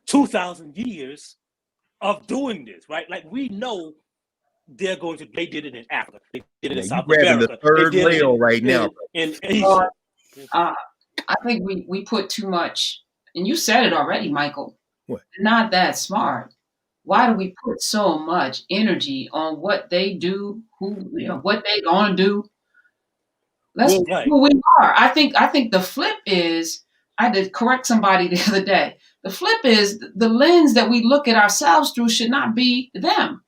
Speaker 3: 2,000 years of doing this, right? Like we know they did it in Africa, they did it in South America,
Speaker 2: the third rail right now
Speaker 3: in Asia.
Speaker 1: I think we put too much, and you said it already, Michael.
Speaker 2: What?
Speaker 1: Not that smart. Why do we put so much energy on what they do, what they gonna do? Let's be who we are. I think the flip is, I had to correct somebody the other day. The flip is the lens that we look at ourselves through should not be them.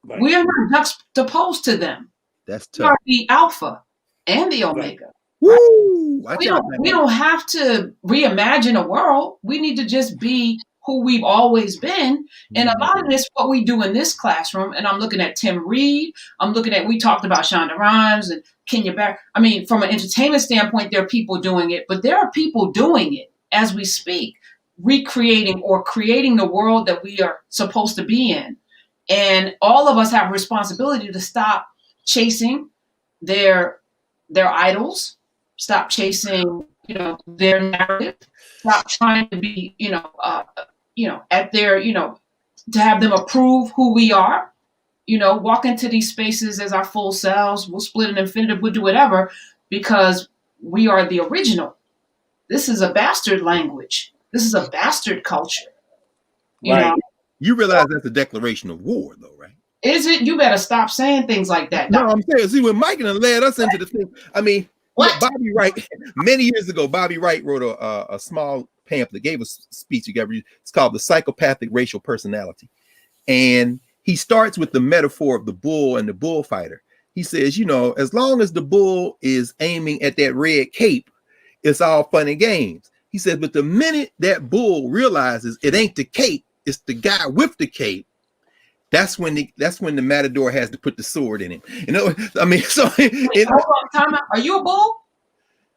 Speaker 1: Right. We are not juxtaposed to them.
Speaker 2: That's tough.
Speaker 1: We are the alpha and the omega. Right.
Speaker 2: Woo!
Speaker 1: We don't have to reimagine a world. We need to just be who we've always been. And a lot of this, what we do in this classroom, and I'm looking at Tim Reed, we talked about Shonda Rhimes and Kenya Barrett. I mean, from an entertainment standpoint, there are people doing it, but there are people doing it as we speak, recreating or creating the world that we are supposed to be in. And all of us have a responsibility to stop chasing their idols, stop chasing, their narrative, stop trying to be, at their, to have them approve who we are, walk into these spaces as our full selves. We'll split an infinitive, we'll do whatever, because we are the original. This is a bastard language. This is a bastard culture.
Speaker 2: You realize that's a declaration of war, though, right?
Speaker 1: Is it? You better stop saying things like that.
Speaker 2: No, I'm saying, see, when Mike led us into the thing, I mean, Bobby Wright, many years ago, Bobby Wright wrote a small pamphlet, gave a speech. It's called The Psychopathic Racial Personality. And he starts with the metaphor of the bull and the bullfighter. He says, as long as the bull is aiming at that red cape, it's all fun and games. He says, but the minute that bull realizes it ain't the cape, it's the guy with the cape, that's when the matador has to put the sword in him. I mean, so
Speaker 1: hold on, time out. Are you a bull,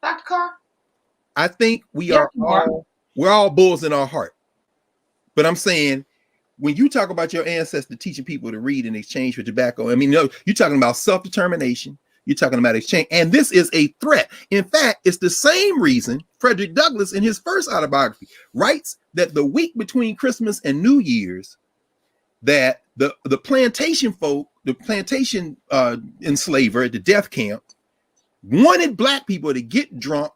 Speaker 1: Dr. Carr?
Speaker 2: I think we're all bulls in our heart. But I'm saying, when you talk about your ancestor teaching people to read in exchange for tobacco, I mean, you're talking about self-determination. You're talking about exchange. And this is a threat. In fact, it's the same reason Frederick Douglass, in his first autobiography, writes that the week between Christmas and New Year's, that the plantation folk, the plantation enslaver at the death camp, wanted black people to get drunk,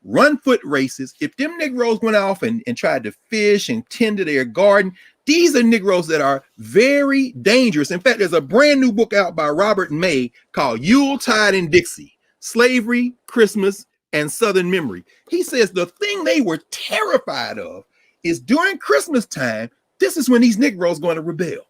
Speaker 2: run foot races. If them Negroes went off and tried to fish and tend to their garden, these are Negroes that are very dangerous. In fact, there's a brand new book out by Robert May called Yuletide in Dixie, Slavery, Christmas, and Southern Memory. He says the thing they were terrified of is during Christmas time, this is when these Negroes going to rebel.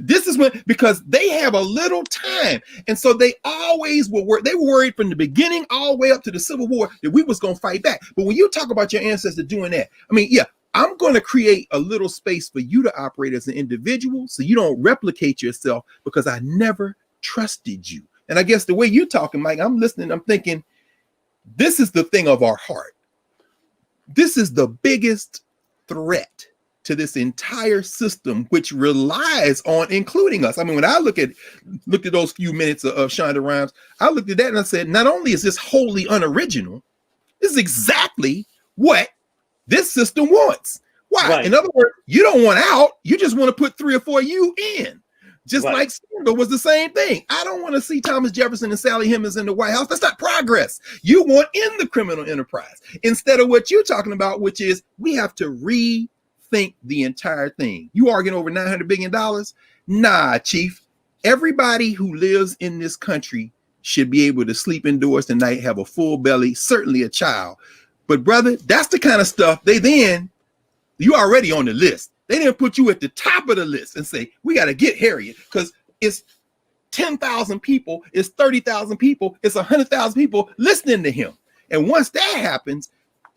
Speaker 2: This is when, because they have a little time. And so they always were worried from the beginning all the way up to the Civil War that we was going to fight back. But when you talk about your ancestors doing that, I mean, yeah, I'm going to create a little space for you to operate as an individual so you don't replicate yourself, because I never trusted you. And I guess the way you're talking, Mike, I'm listening, I'm thinking, this is the thing of our heart. This is the biggest threat to this entire system, which relies on including us. I mean, when I looked at those few minutes of Shonda Rhimes, I looked at that and I said, not only is this wholly unoriginal, this is exactly what this system wants. Why?
Speaker 3: Right.
Speaker 2: In other words, you don't want out. You just want to put 3 or 4 you in. Just
Speaker 3: Right.
Speaker 2: like Sandra was the same thing. I don't want to see Thomas Jefferson and Sally Hemings in the White House. That's not progress. You want in the criminal enterprise instead of what you're talking about, which is we have to rethink the entire thing. You arguing over $900 billion? Nah, Chief. Everybody who lives in this country should be able to sleep indoors tonight, have a full belly, certainly a child. But brother, that's the kind of stuff you already on the list. They didn't put you at the top of the list and say, we got to get Harriet, because it's 10,000 people, it's 30,000 people, it's 100,000 people listening to him. And once that happens,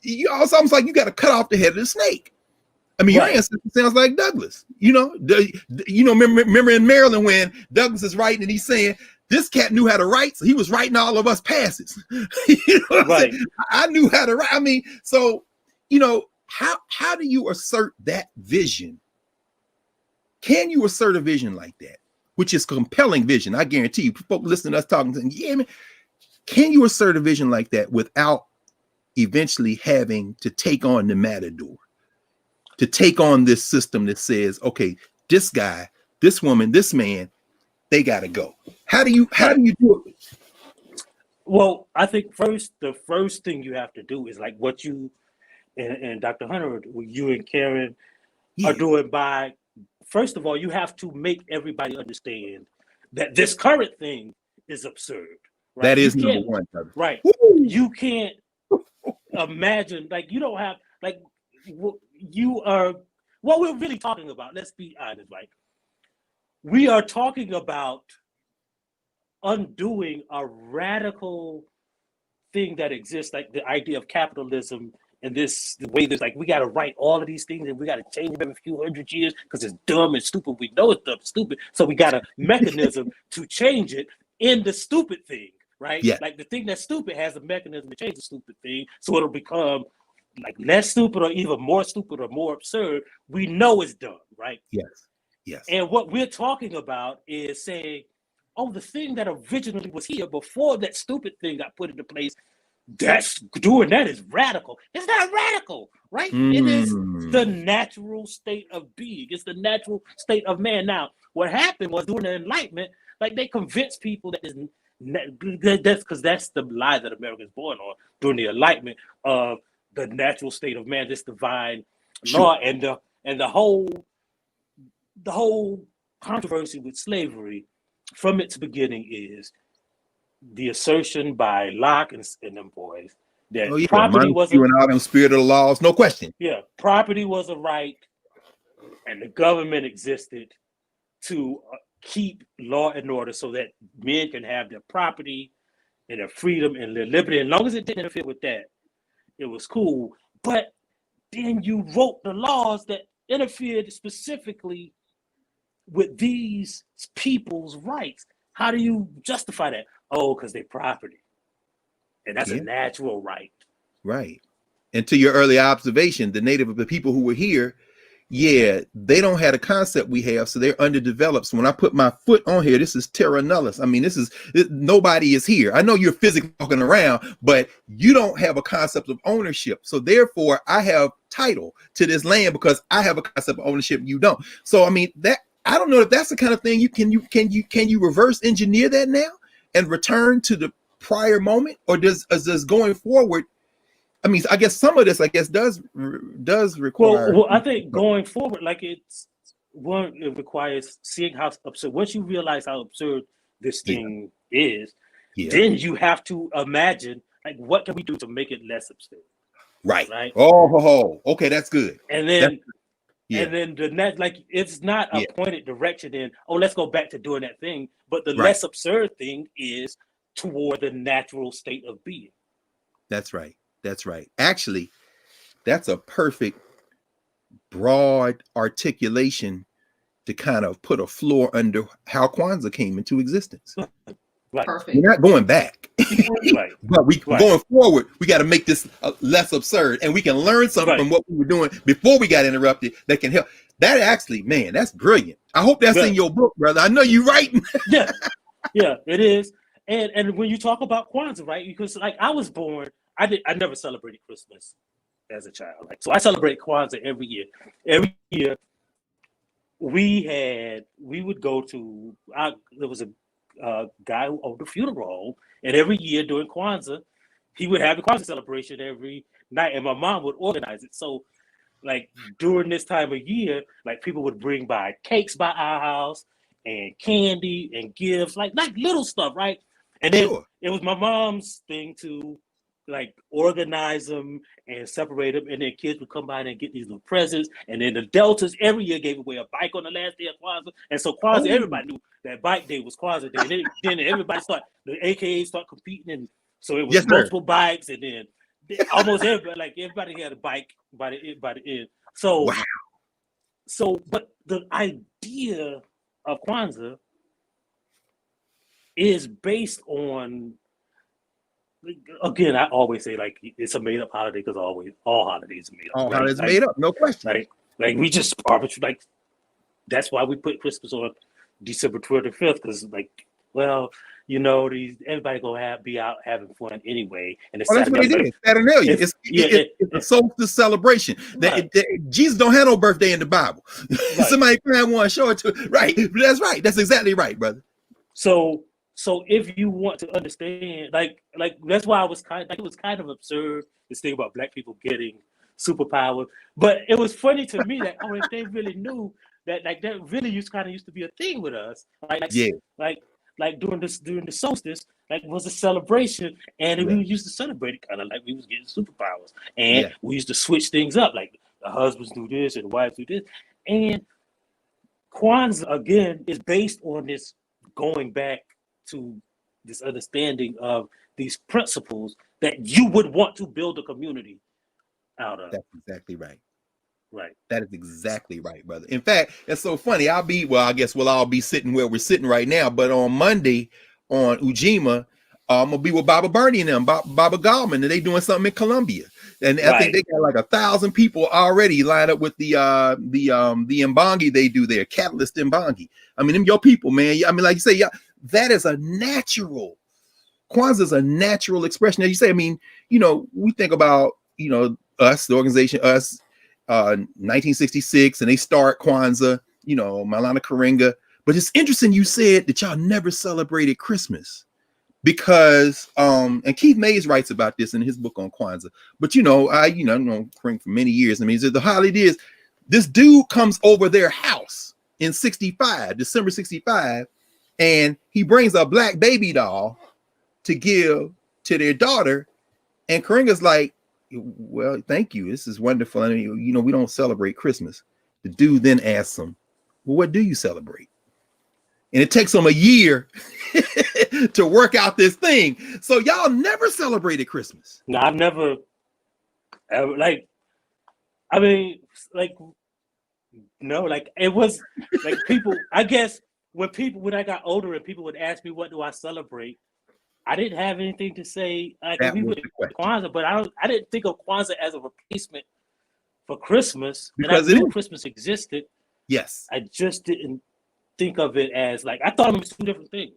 Speaker 2: it's almost like you got to cut off the head of the snake. I mean,
Speaker 3: Right.
Speaker 2: your ancestor sounds like Douglas. Remember in Maryland when Douglas is writing and he's saying, this cat knew how to write, so he was writing all of us passes.
Speaker 3: Right.
Speaker 2: I knew how to write. I mean, so, how do you assert that vision? Can you assert a vision like that, which is compelling vision? I guarantee you, people listening to us talking, saying, yeah, man, can you assert a vision like that without eventually having to take on the matador, to take on this system that says, okay, this guy, this woman, this man, they got to go? How do you do it?
Speaker 3: Well, I think the first thing you have to do is like what you and Dr. Hunter, you and Karen are doing by, first of all, you have to make everybody understand that this current thing is absurd. Right?
Speaker 2: That is number one. Brother.
Speaker 3: Right.
Speaker 2: Woo!
Speaker 3: You can't imagine, like, you don't have, like, you are, what we're really talking about, let's be honest, right? We are talking about undoing a radical thing that exists, like the idea of capitalism. And the way there's like, we got to write all of these things and we got to change them every few hundred years because it's dumb and stupid. We know it's dumb and stupid. So we got a mechanism to change it in the stupid thing, right?
Speaker 2: Yeah.
Speaker 3: Like the thing that's stupid has a mechanism to change the stupid thing. So it'll become like less stupid or even more stupid or more absurd. We know it's dumb, right?
Speaker 2: Yes.
Speaker 3: And what we're talking about is saying, oh, the thing that originally was here before that stupid thing got put into place, doing that is radical. It's not radical, right? It is the natural state of being. It's the natural state of man. Now, what happened was during the Enlightenment, like they convinced people that that's because that's the lie that America is born on during the Enlightenment of the natural state of man, this divine law, and the whole controversy with slavery from its beginning is the assertion by Locke and them boys that property was
Speaker 2: out in spirit of the laws, no question.
Speaker 3: Yeah, property was a right, and the government existed to keep law and order so that men can have their property and their freedom and their liberty. As long as it didn't interfere with that, it was cool. But then you wrote the laws that interfered specifically with these people's rights. How do you justify that? Oh, because they're property. And that's a natural right.
Speaker 2: Right. And to your early observation, the people who were here, they don't have a concept we have, so they're underdeveloped. So when I put my foot on here, this is terra nullius. I mean, nobody is here. I know you're physically walking around, but you don't have a concept of ownership. So therefore, I have title to this land because I have a concept of ownership. You don't. So I mean, that I don't know if that's the kind of thing can you reverse engineer that now and return to the prior moment, or does going forward? I mean, I guess some of this, does require.
Speaker 3: Well, I think going forward, like it requires seeing how absurd. Once you realize how absurd this thing is, then you have to imagine, like, what can we do to make it less absurd?
Speaker 2: Right. Oh, okay, that's good.
Speaker 3: And then, the net, like, it's not a pointed direction in, let's go back to doing that thing. But the less absurd thing is toward the natural state of being.
Speaker 2: That's right. That's right. Actually, that's a perfect broad articulation to kind of put a floor under how Kwanzaa came into existence.
Speaker 1: Right. Perfect.
Speaker 2: We're not going back.
Speaker 3: Right.
Speaker 2: But going forward, we got to make this less absurd, and we can learn something from what we were doing before we got interrupted that can help. That actually, man, that's brilliant. I hope that's in your book, brother. I know you're writing.
Speaker 3: Yeah, it is. And when you talk about Kwanzaa, right? Because like I was born, I never celebrated Christmas as a child. Like, so I celebrate Kwanzaa every year. Every year we would go to, there was a guy who owned a funeral home, and every year during Kwanzaa, he would have a Kwanzaa celebration every night, and my mom would organize it. So like during this time of year, like people would bring by cakes by our house and candy and gifts, like little stuff, right? And then it was my mom's thing to like organize them and separate them, and then kids would come by and get these little presents. And then the Deltas every year gave away a bike on the last day of Kwanzaa, and so Kwanzaa, everybody knew that bike day was Kwanzaa day. And then everybody the AKAs start competing, and so it was multiple bikes, and then almost everybody had a bike by the end. So, but the idea of Kwanzaa is based on, again, I always say like it's a made up holiday because all holidays are made up.
Speaker 2: All holidays made up, no question.
Speaker 3: Like we just arbitrary, like that's why we put Christmas on December 25th, because like, well, you know, everybody gonna be out having fun anyway. And it's
Speaker 2: that's what he did. Saturnalia. It's a solstice celebration. Jesus don't have no birthday in the Bible. Somebody want to show it to right. That's right. That's exactly right, brother.
Speaker 3: So if you want to understand, like that's why it was kind of absurd this thing about Black people getting superpowers. But it was funny to me that if they really knew that, like that really used to be a thing with us. Like during the solstice, like was a celebration, and we used to celebrate it kind of like we was getting superpowers, and we used to switch things up, like the husbands do this and the wives do this, and Kwanzaa again is based on this going back to this understanding of these principles that you would want to build a community out of.
Speaker 2: That's exactly right.
Speaker 3: Right.
Speaker 2: That is exactly right, brother. In fact, it's so funny. I guess we'll all be sitting where we're sitting right now. But on Monday on Ujima, I'm gonna be with Baba Bernie and them, Baba Gallman, and they doing something in Colombia. And I think they got like 1,000 people already lined up with the Mbangi they do there, Catalyst Mbangi. I mean, them your people, man. I mean, like you say, that is a natural. Kwanzaa is a natural expression. As you say, I mean, you know, we think about, you know, us, the organization, 1966, and they start Kwanzaa, you know, Maulana Karenga. But it's interesting you said that y'all never celebrated Christmas because, and Keith Mays writes about this in his book on Kwanzaa. But I know Karenga for many years. I mean, the holiday is this dude comes over their house in December 65, and he brings a black baby doll to give to their daughter, and Karenga's like, well, thank you. This is wonderful. I mean, you know, we don't celebrate Christmas. The dude then asks him, well, what do you celebrate? And it takes them a year to work out this thing. So y'all never celebrated Christmas.
Speaker 3: No, I've never ever, like, I mean, like, no, like it was like people, I guess when I got older and people would ask me, what do I celebrate? I didn't have anything to say. Like we would Kwanzaa, but I didn't think of Kwanzaa as a replacement for Christmas. Because and I knew Christmas existed.
Speaker 2: Yes.
Speaker 3: I just didn't think of it as like, I thought it was two different things,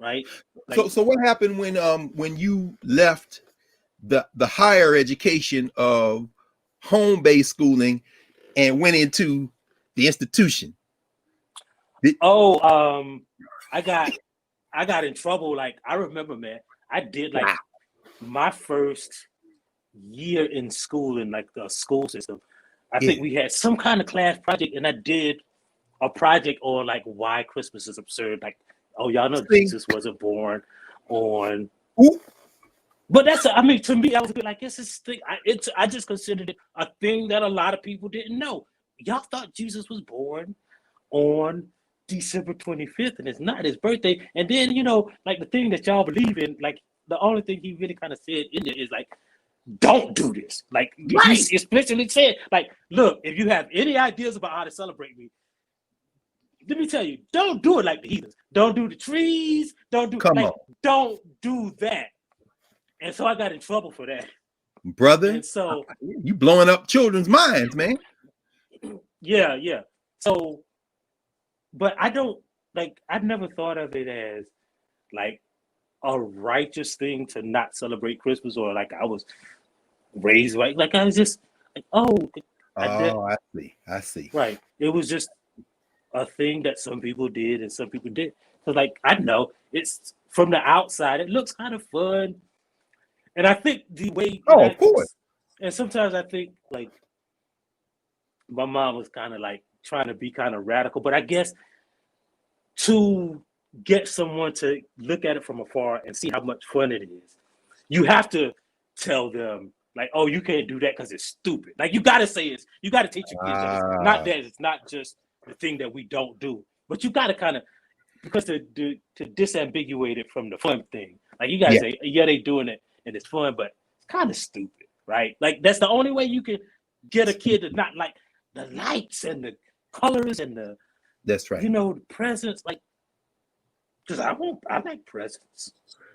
Speaker 3: right? Like,
Speaker 2: so what happened when you left the higher education of home-based schooling and went into the institution?
Speaker 3: I got in trouble. Like, I remember, man, I did like my first year in school in like the school system. I think we had some kind of class project, and I did a project on like why Christmas is absurd. Like, oh, y'all know Jesus wasn't born on. But I mean, to me, I was a bit like, this is thing. I just considered it a thing that a lot of people didn't know. Y'all thought Jesus was born on December 25th, and it's not his birthday. And then, you know, like the thing that y'all believe in, like the only thing he really kind of said in there is like, don't do this. Like he explicitly said, like, look, if you have any ideas about how to celebrate me, let me tell you, don't do it like the heathens. Don't do the trees. Don't do don't do that. And so I got in trouble for that,
Speaker 2: brother.
Speaker 3: And so
Speaker 2: you blowing up children's minds, man.
Speaker 3: Yeah. So, but I don't I've never thought of it as like a righteous thing to not celebrate Christmas, or like I was raised right. Like I was just like,
Speaker 2: I see.
Speaker 3: Right. It was just a thing that some people did and some people did. So like I know it's from the outside, it looks kind of fun. And I think the way
Speaker 2: of course.
Speaker 3: And sometimes I think like my mom was kind of like trying to be kind of radical, but I guess to get someone to look at it from afar and see how much fun it is, you have to tell them like, oh, you can't do that because it's stupid. Like you gotta say you gotta teach your kids that it's not just the thing that we don't do, but you gotta kind of, because to disambiguate it from the fun thing. Like you gotta say, yeah, they doing it and it's fun, but it's kind of stupid, right? Like that's the only way you can get a kid to not like the lights and the colors and the
Speaker 2: that's right.
Speaker 3: The presents, like, because I like presents.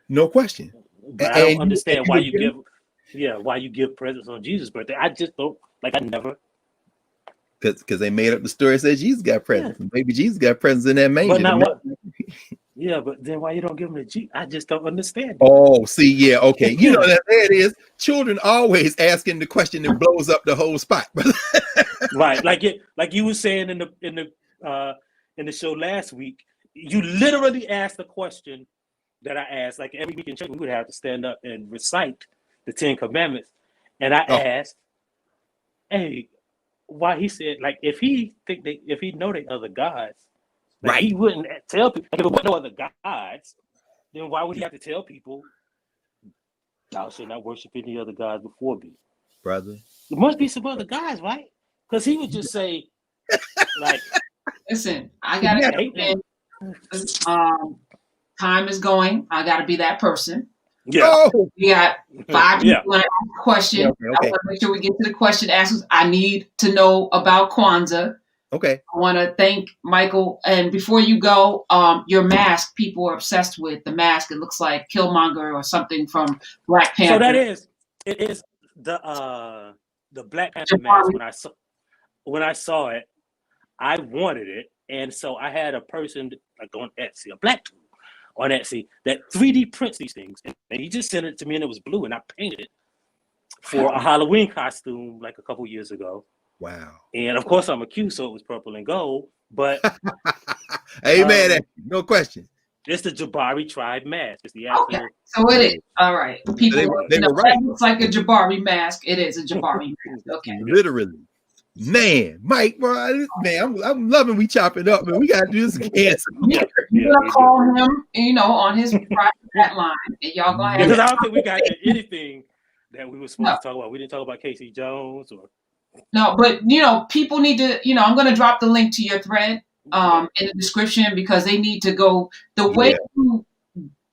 Speaker 2: No question.
Speaker 3: But I don't understand why you give presents on Jesus' birthday. I just don't I never.
Speaker 2: Because they made up the story that says Jesus got presents. Yeah. Maybe Jesus got presents in that manger.
Speaker 3: But not what? Yeah, but then why you don't give them to Jesus? I just don't understand.
Speaker 2: Oh, see, yeah, okay. You know that there it is. Children always asking the question that blows up the whole spot.
Speaker 3: Right, like you were saying in the show last week, you literally asked the question that I asked. Like every week in church, we would have to stand up and recite the 10 Commandments, and I asked, "Hey, why?" He said, "Like if he know they other gods." Right. He wouldn't tell people. If there were no other gods, then why would he have to tell people, thou shalt not worship any other gods before me?
Speaker 2: Brother.
Speaker 3: There must be some other gods, right? Because he would just say, like,
Speaker 1: listen, I got to time is going. I got to be that person.
Speaker 3: Yeah.
Speaker 2: Oh.
Speaker 1: We got 5 people want to ask a question. Okay. I want to make sure we get to the question askers. I need to know about Kwanzaa.
Speaker 2: Okay.
Speaker 1: I want to thank Michael. And before you go, your mask, people are obsessed with the mask. It looks like Killmonger or something from Black Panther.
Speaker 3: So it is the Black Panther mask. When I saw it, I wanted it. And so I had a person like on Etsy, a black dude on Etsy that 3D prints these things. And he just sent it to me and it was blue and I painted it for a Halloween costume like a couple years ago.
Speaker 2: Wow. And
Speaker 3: of course I'm a Q, so it was purple and gold, but
Speaker 2: amen. No question.
Speaker 3: It's the Jabari tribe mask. It's the actual.
Speaker 1: Okay. So it is. All right. People
Speaker 2: they were right.
Speaker 1: It looks like a Jabari mask. It is a Jabari mask. Okay.
Speaker 2: Literally. Man, Mike, bro, man, I'm loving we chop it up, man. We gotta do this again.
Speaker 1: You're gonna call him, on his private line, and y'all gonna have.
Speaker 3: Because I don't think we got anything that we were supposed to talk about. We didn't talk about Casey Jones or.
Speaker 1: No, but people need to. I'm gonna drop the link to your thread in the description because they need to go the way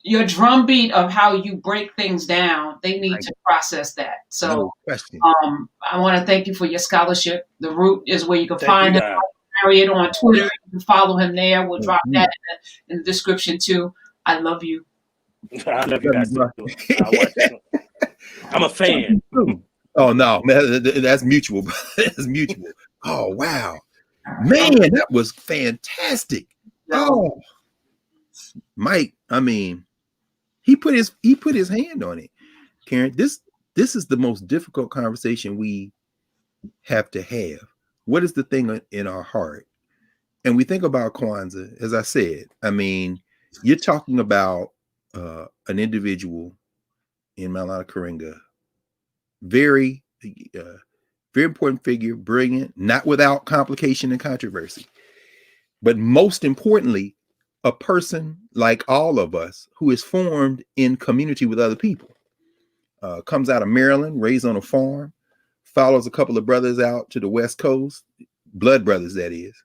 Speaker 1: your drumbeat of how you break things down. They need to process that. So, I want to thank you for your scholarship. The Root is where you can find him. Harriet on Twitter. You can follow him there. We'll drop that in the description too. I love you.
Speaker 3: I love you guys too. I'm a fan.
Speaker 2: Oh no, man, that's mutual. That's mutual. Oh wow, man, that was fantastic. Oh, Mike, I mean, he put his hand on it. Karen, this is the most difficult conversation we have to have. What is the thing in our heart? And we think about Kwanzaa, as I said. I mean, you're talking about an individual in Maulana Karenga. Very important figure, brilliant, not without complication and controversy. But most importantly, a person like all of us who is formed in community with other people. Comes out of Maryland, raised on a farm, follows a couple of brothers out to the West Coast, blood brothers, that is.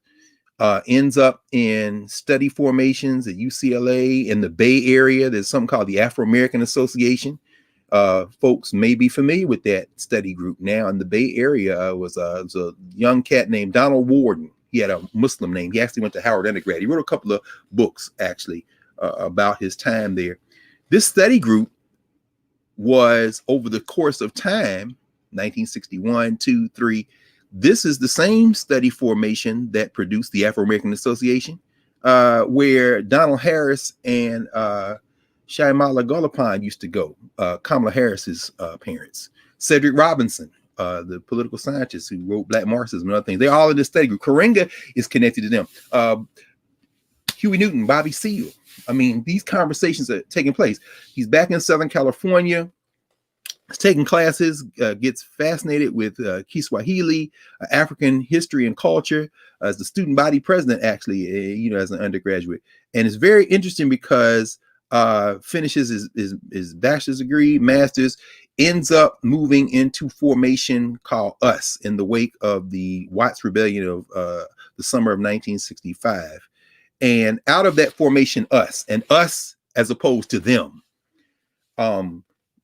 Speaker 2: Ends up in study formations at UCLA in the Bay Area. There's something called the Afro-American Association. Folks may be familiar with that study group now. In the Bay Area was a young cat named Donald Warden. He had a Muslim name. He actually went to Howard undergrad. He wrote a couple of books actually about his time there. This study group was over the course of time, 1961, 2, 3. This is the same study formation that produced the Afro-American Association, where Donald Harris and Shyamala Golappan used to go, Kamala Harris's parents. Cedric Robinson, the political scientist who wrote Black Marxism and other things. They're all in this study group. Karenga is connected to them. Huey Newton, Bobby Seale. I mean, these conversations are taking place. He's back in Southern California. He's taking classes, gets fascinated with Kiswahili, African history and culture, as the student body president, actually, as an undergraduate. And it's very interesting because finishes his bachelor's degree, master's, ends up moving into formation called US in the wake of the Watts Rebellion of the summer of 1965. And out of that formation, us as opposed to them,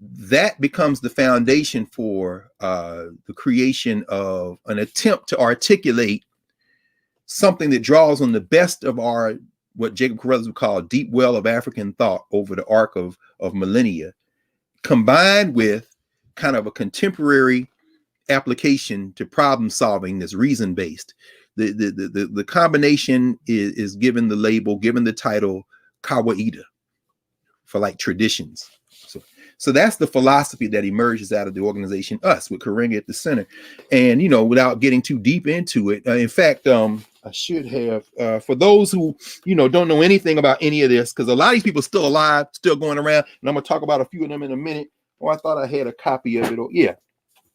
Speaker 2: that becomes the foundation for the creation of an attempt to articulate something that draws on the best of our, what Jacob Carruthers would call, deep well of African thought over the arc of millennia, combined with kind of a contemporary application to problem solving that's reason based. The combination is given the label, given the title Kawaida, for like traditions. So that's the philosophy that emerges out of the organization US, with Karenga at the center. And without getting too deep into it, in fact, I should have, for those who don't know anything about any of this, because a lot of these people are still alive, still going around, and I'm gonna talk about a few of them in a minute. Oh, I thought I had a copy of it. Oh, yeah,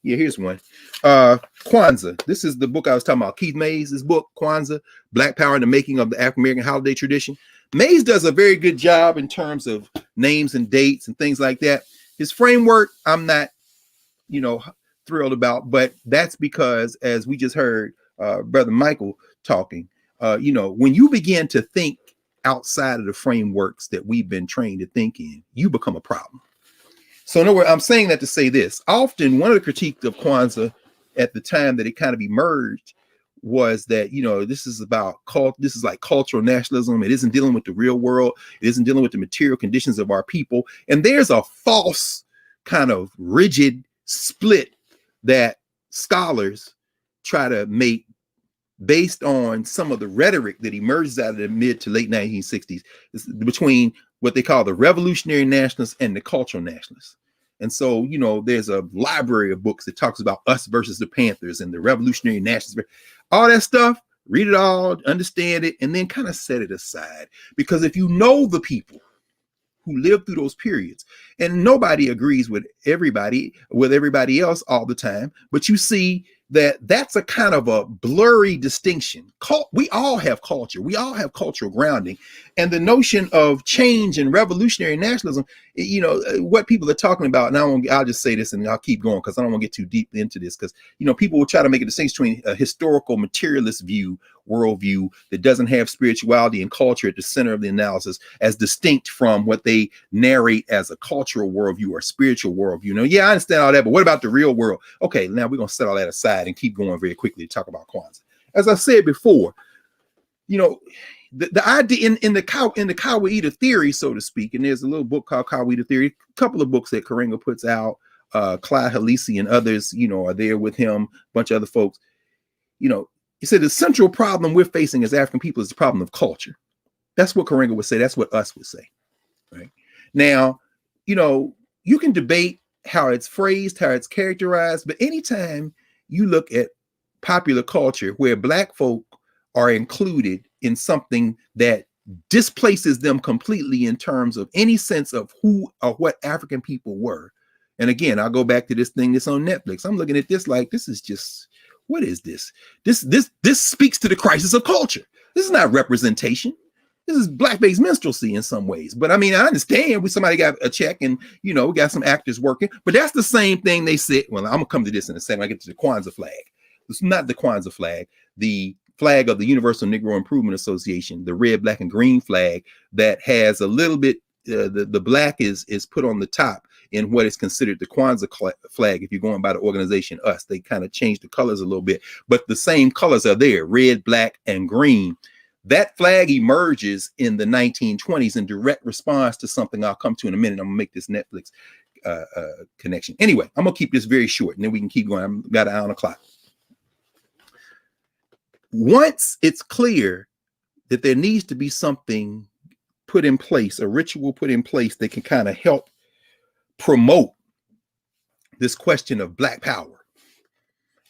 Speaker 2: here's one. Kwanzaa. This is the book I was talking about. Keith Mays' book, Kwanzaa, Black Power in the Making of the African American Holiday Tradition. Mays does a very good job in terms of names and dates and things like that. His framework, I'm not, thrilled about, but that's because, as we just heard Brother Michael talking, when you begin to think outside of the frameworks that we've been trained to think in, you become a problem. So in other words, I'm saying that to say this. Often one of the critiques of Kwanzaa at the time that it kind of emerged was that, this is about this is like cultural nationalism. It isn't dealing with the real world. It isn't dealing with the material conditions of our people. And there's a false kind of rigid split that scholars try to make based on some of the rhetoric that emerges out of the mid to late 1960s between what they call the revolutionary nationalists and the cultural nationalists. And so, there's a library of books that talks about us versus the Panthers and the revolutionary nationalists, all that stuff. Read it all, understand it, and then kind of set it aside. Because if you know the people who lived through those periods, and nobody agrees with everybody else all the time, but you see that that's a kind of a blurry distinction. We all have culture. We all have cultural grounding. And the notion of change and revolutionary nationalism, what people are talking about, and I'll just say this and I'll keep going because I don't want to get too deep into this, because, people will try to make a distinction between a historical materialist worldview that doesn't have spirituality and culture at the center of the analysis, as distinct from what they narrate as a cultural worldview or spiritual worldview. Yeah, I understand all that, but what about the real world? Okay, now we're going to set all that aside and keep going very quickly to talk about Kwanzaa. As I said before, the idea in the Kawaida theory, so to speak, and there's a little book called Kawaida Theory, a couple of books that Karenga puts out, Clyde Halisi and others, are there with him, a bunch of other folks. He said the central problem we're facing as African people is the problem of culture. That's what Karenga would say. That's what us would say. Right now, you can debate how it's phrased, how it's characterized, but anytime you look at popular culture where Black folk are included in something that displaces them completely in terms of any sense of who or what African people were. And again, I'll go back to this thing that's on Netflix. I'm looking at this like, this is just, what is this? This speaks to the crisis of culture. This is not representation. This is black-based minstrelsy in some ways. But I mean, I understand somebody got a check and, we got some actors working, but that's the same thing they said. Well, I'm gonna come to this in a second. I get to the Kwanzaa flag. It's not the Kwanzaa flag, the flag of the Universal Negro Improvement Association, the red, black, and green flag that has a little bit, the black is put on the top in what is considered the Kwanzaa flag. If you're going by the organization US, they kind of changed the colors a little bit, but the same colors are there: red, black, and green. That flag emerges in the 1920s in direct response to something I'll come to in a minute. I'm gonna make this Netflix connection. Anyway, I'm gonna keep this very short, and then we can keep going. I've got an hour on the clock. Once it's clear that there needs to be something put in place, a ritual put in place that can kind of help promote this question of Black power.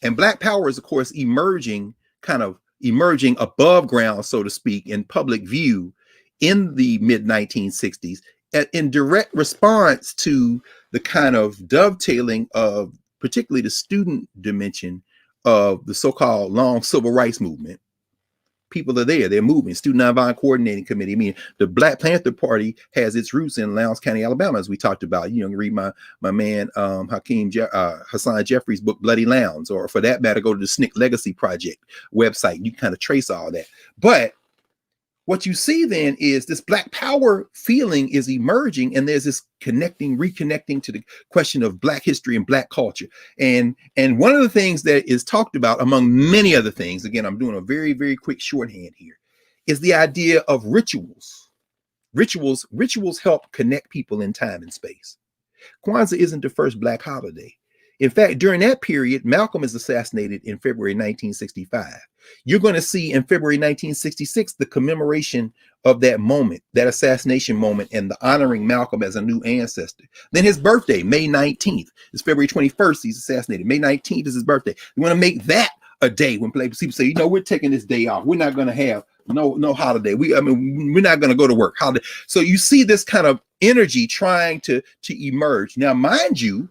Speaker 2: And Black power is, of course, emerging above ground, so to speak, in public view in the mid 1960s, in direct response to the kind of dovetailing of particularly the student dimension of the so-called long civil rights movement. People are there, they're moving. Student Nonviolent Coordinating Committee. I mean, the Black Panther Party has its roots in Lowndes County, Alabama, as we talked about. You know, read my man Hassan Jeffries' book, Bloody Lowndes, or for that matter, go to the SNCC Legacy Project website. You kind of trace all that. But what you see then is this Black power feeling is emerging, and there's this reconnecting to the question of Black history and Black culture. And one of the things that is talked about, among many other things, again, I'm doing a very, very quick shorthand here, is the idea of rituals. Rituals help connect people in time and space. Kwanzaa isn't the first Black holiday. In fact, during that period, Malcolm is assassinated in February 1965. You're going to see in February 1966 the commemoration of that moment, that assassination moment, and the honoring Malcolm as a new ancestor. Then his birthday, May 19th, is February 21st. He's assassinated. May 19th is his birthday. You want to make that a day when people say, you know, we're taking this day off. We're not going to have no holiday. We're not going to go to work. Holiday. So you see this kind of energy trying to emerge. Now, mind you,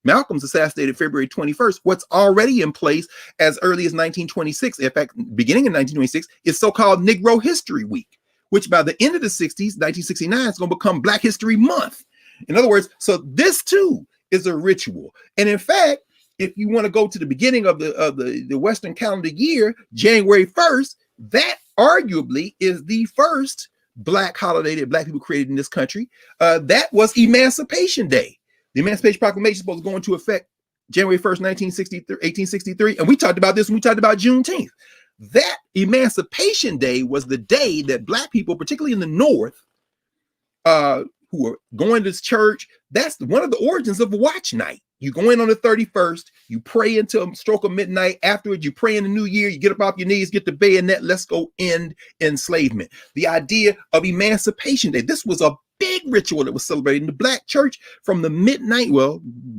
Speaker 2: Malcolm's assassinated February 21st. What's already in place as early as 1926, in fact, beginning in 1926, is so-called Negro History Week, which by the end of the 60s, 1969, is going to become Black History Month. In other words, so this too is a ritual. And in fact, if you want to go to the beginning of the Western calendar year, January 1st, that arguably is the first Black holiday that Black people created in this country. That was Emancipation Day. The Emancipation Proclamation is supposed to go into effect January 1st, 1863. And we talked about this when we talked about Juneteenth. That Emancipation Day was the day that Black people, particularly in the North, who are going to church, that's one of the origins of watch night. You go in on the 31st, you pray until stroke of midnight. Afterwards, you pray in the new year, you get up off your knees, get the bayonet, let's go end enslavement. The idea of Emancipation Day, this was a big ritual that was celebrated in the Black church from the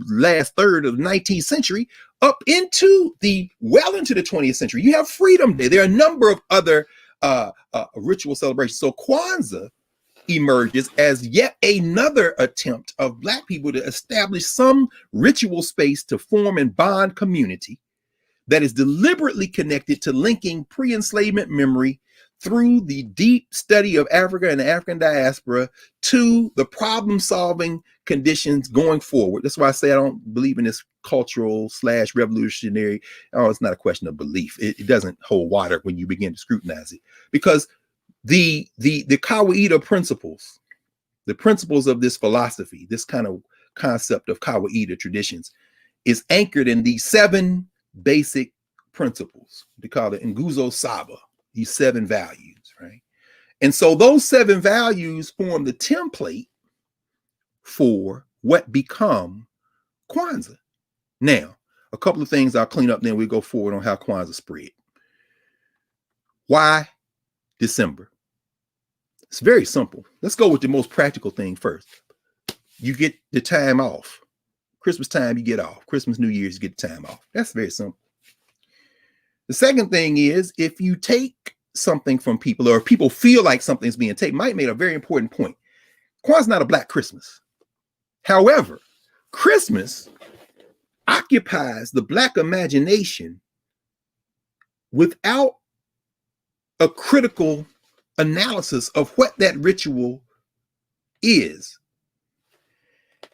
Speaker 2: last third of the 19th century up into the 20th century. You have Freedom Day. There are a number of other ritual celebrations. So Kwanzaa emerges as yet another attempt of Black people to establish some ritual space to form and bond community that is deliberately connected to linking pre-enslavement memory through the deep study of Africa and the African diaspora to the problem-solving conditions going forward. That's why I say I don't believe in this cultural/revolutionary. Oh, it's not a question of belief. It doesn't hold water when you begin to scrutinize it, because the Kawaida principles, the principles of this philosophy, this kind of concept of Kawaida traditions, is anchored in these 7 basic principles. They call it Nguzo Saba, these 7 values, right? And so those 7 values form the template for what become Kwanzaa. Now, a couple of things I'll clean up, then we go forward on how Kwanzaa spread. Why December? It's very simple. Let's go with the most practical thing first. You get the time off. Christmas time, you get off. Christmas, New Year's, you get the time off. That's very simple. The second thing is, if you take something from people, or if people feel like something's being taken, Mike made a very important point. Kwanzaa's not a Black Christmas. However, Christmas occupies the Black imagination without a critical analysis of what that ritual is.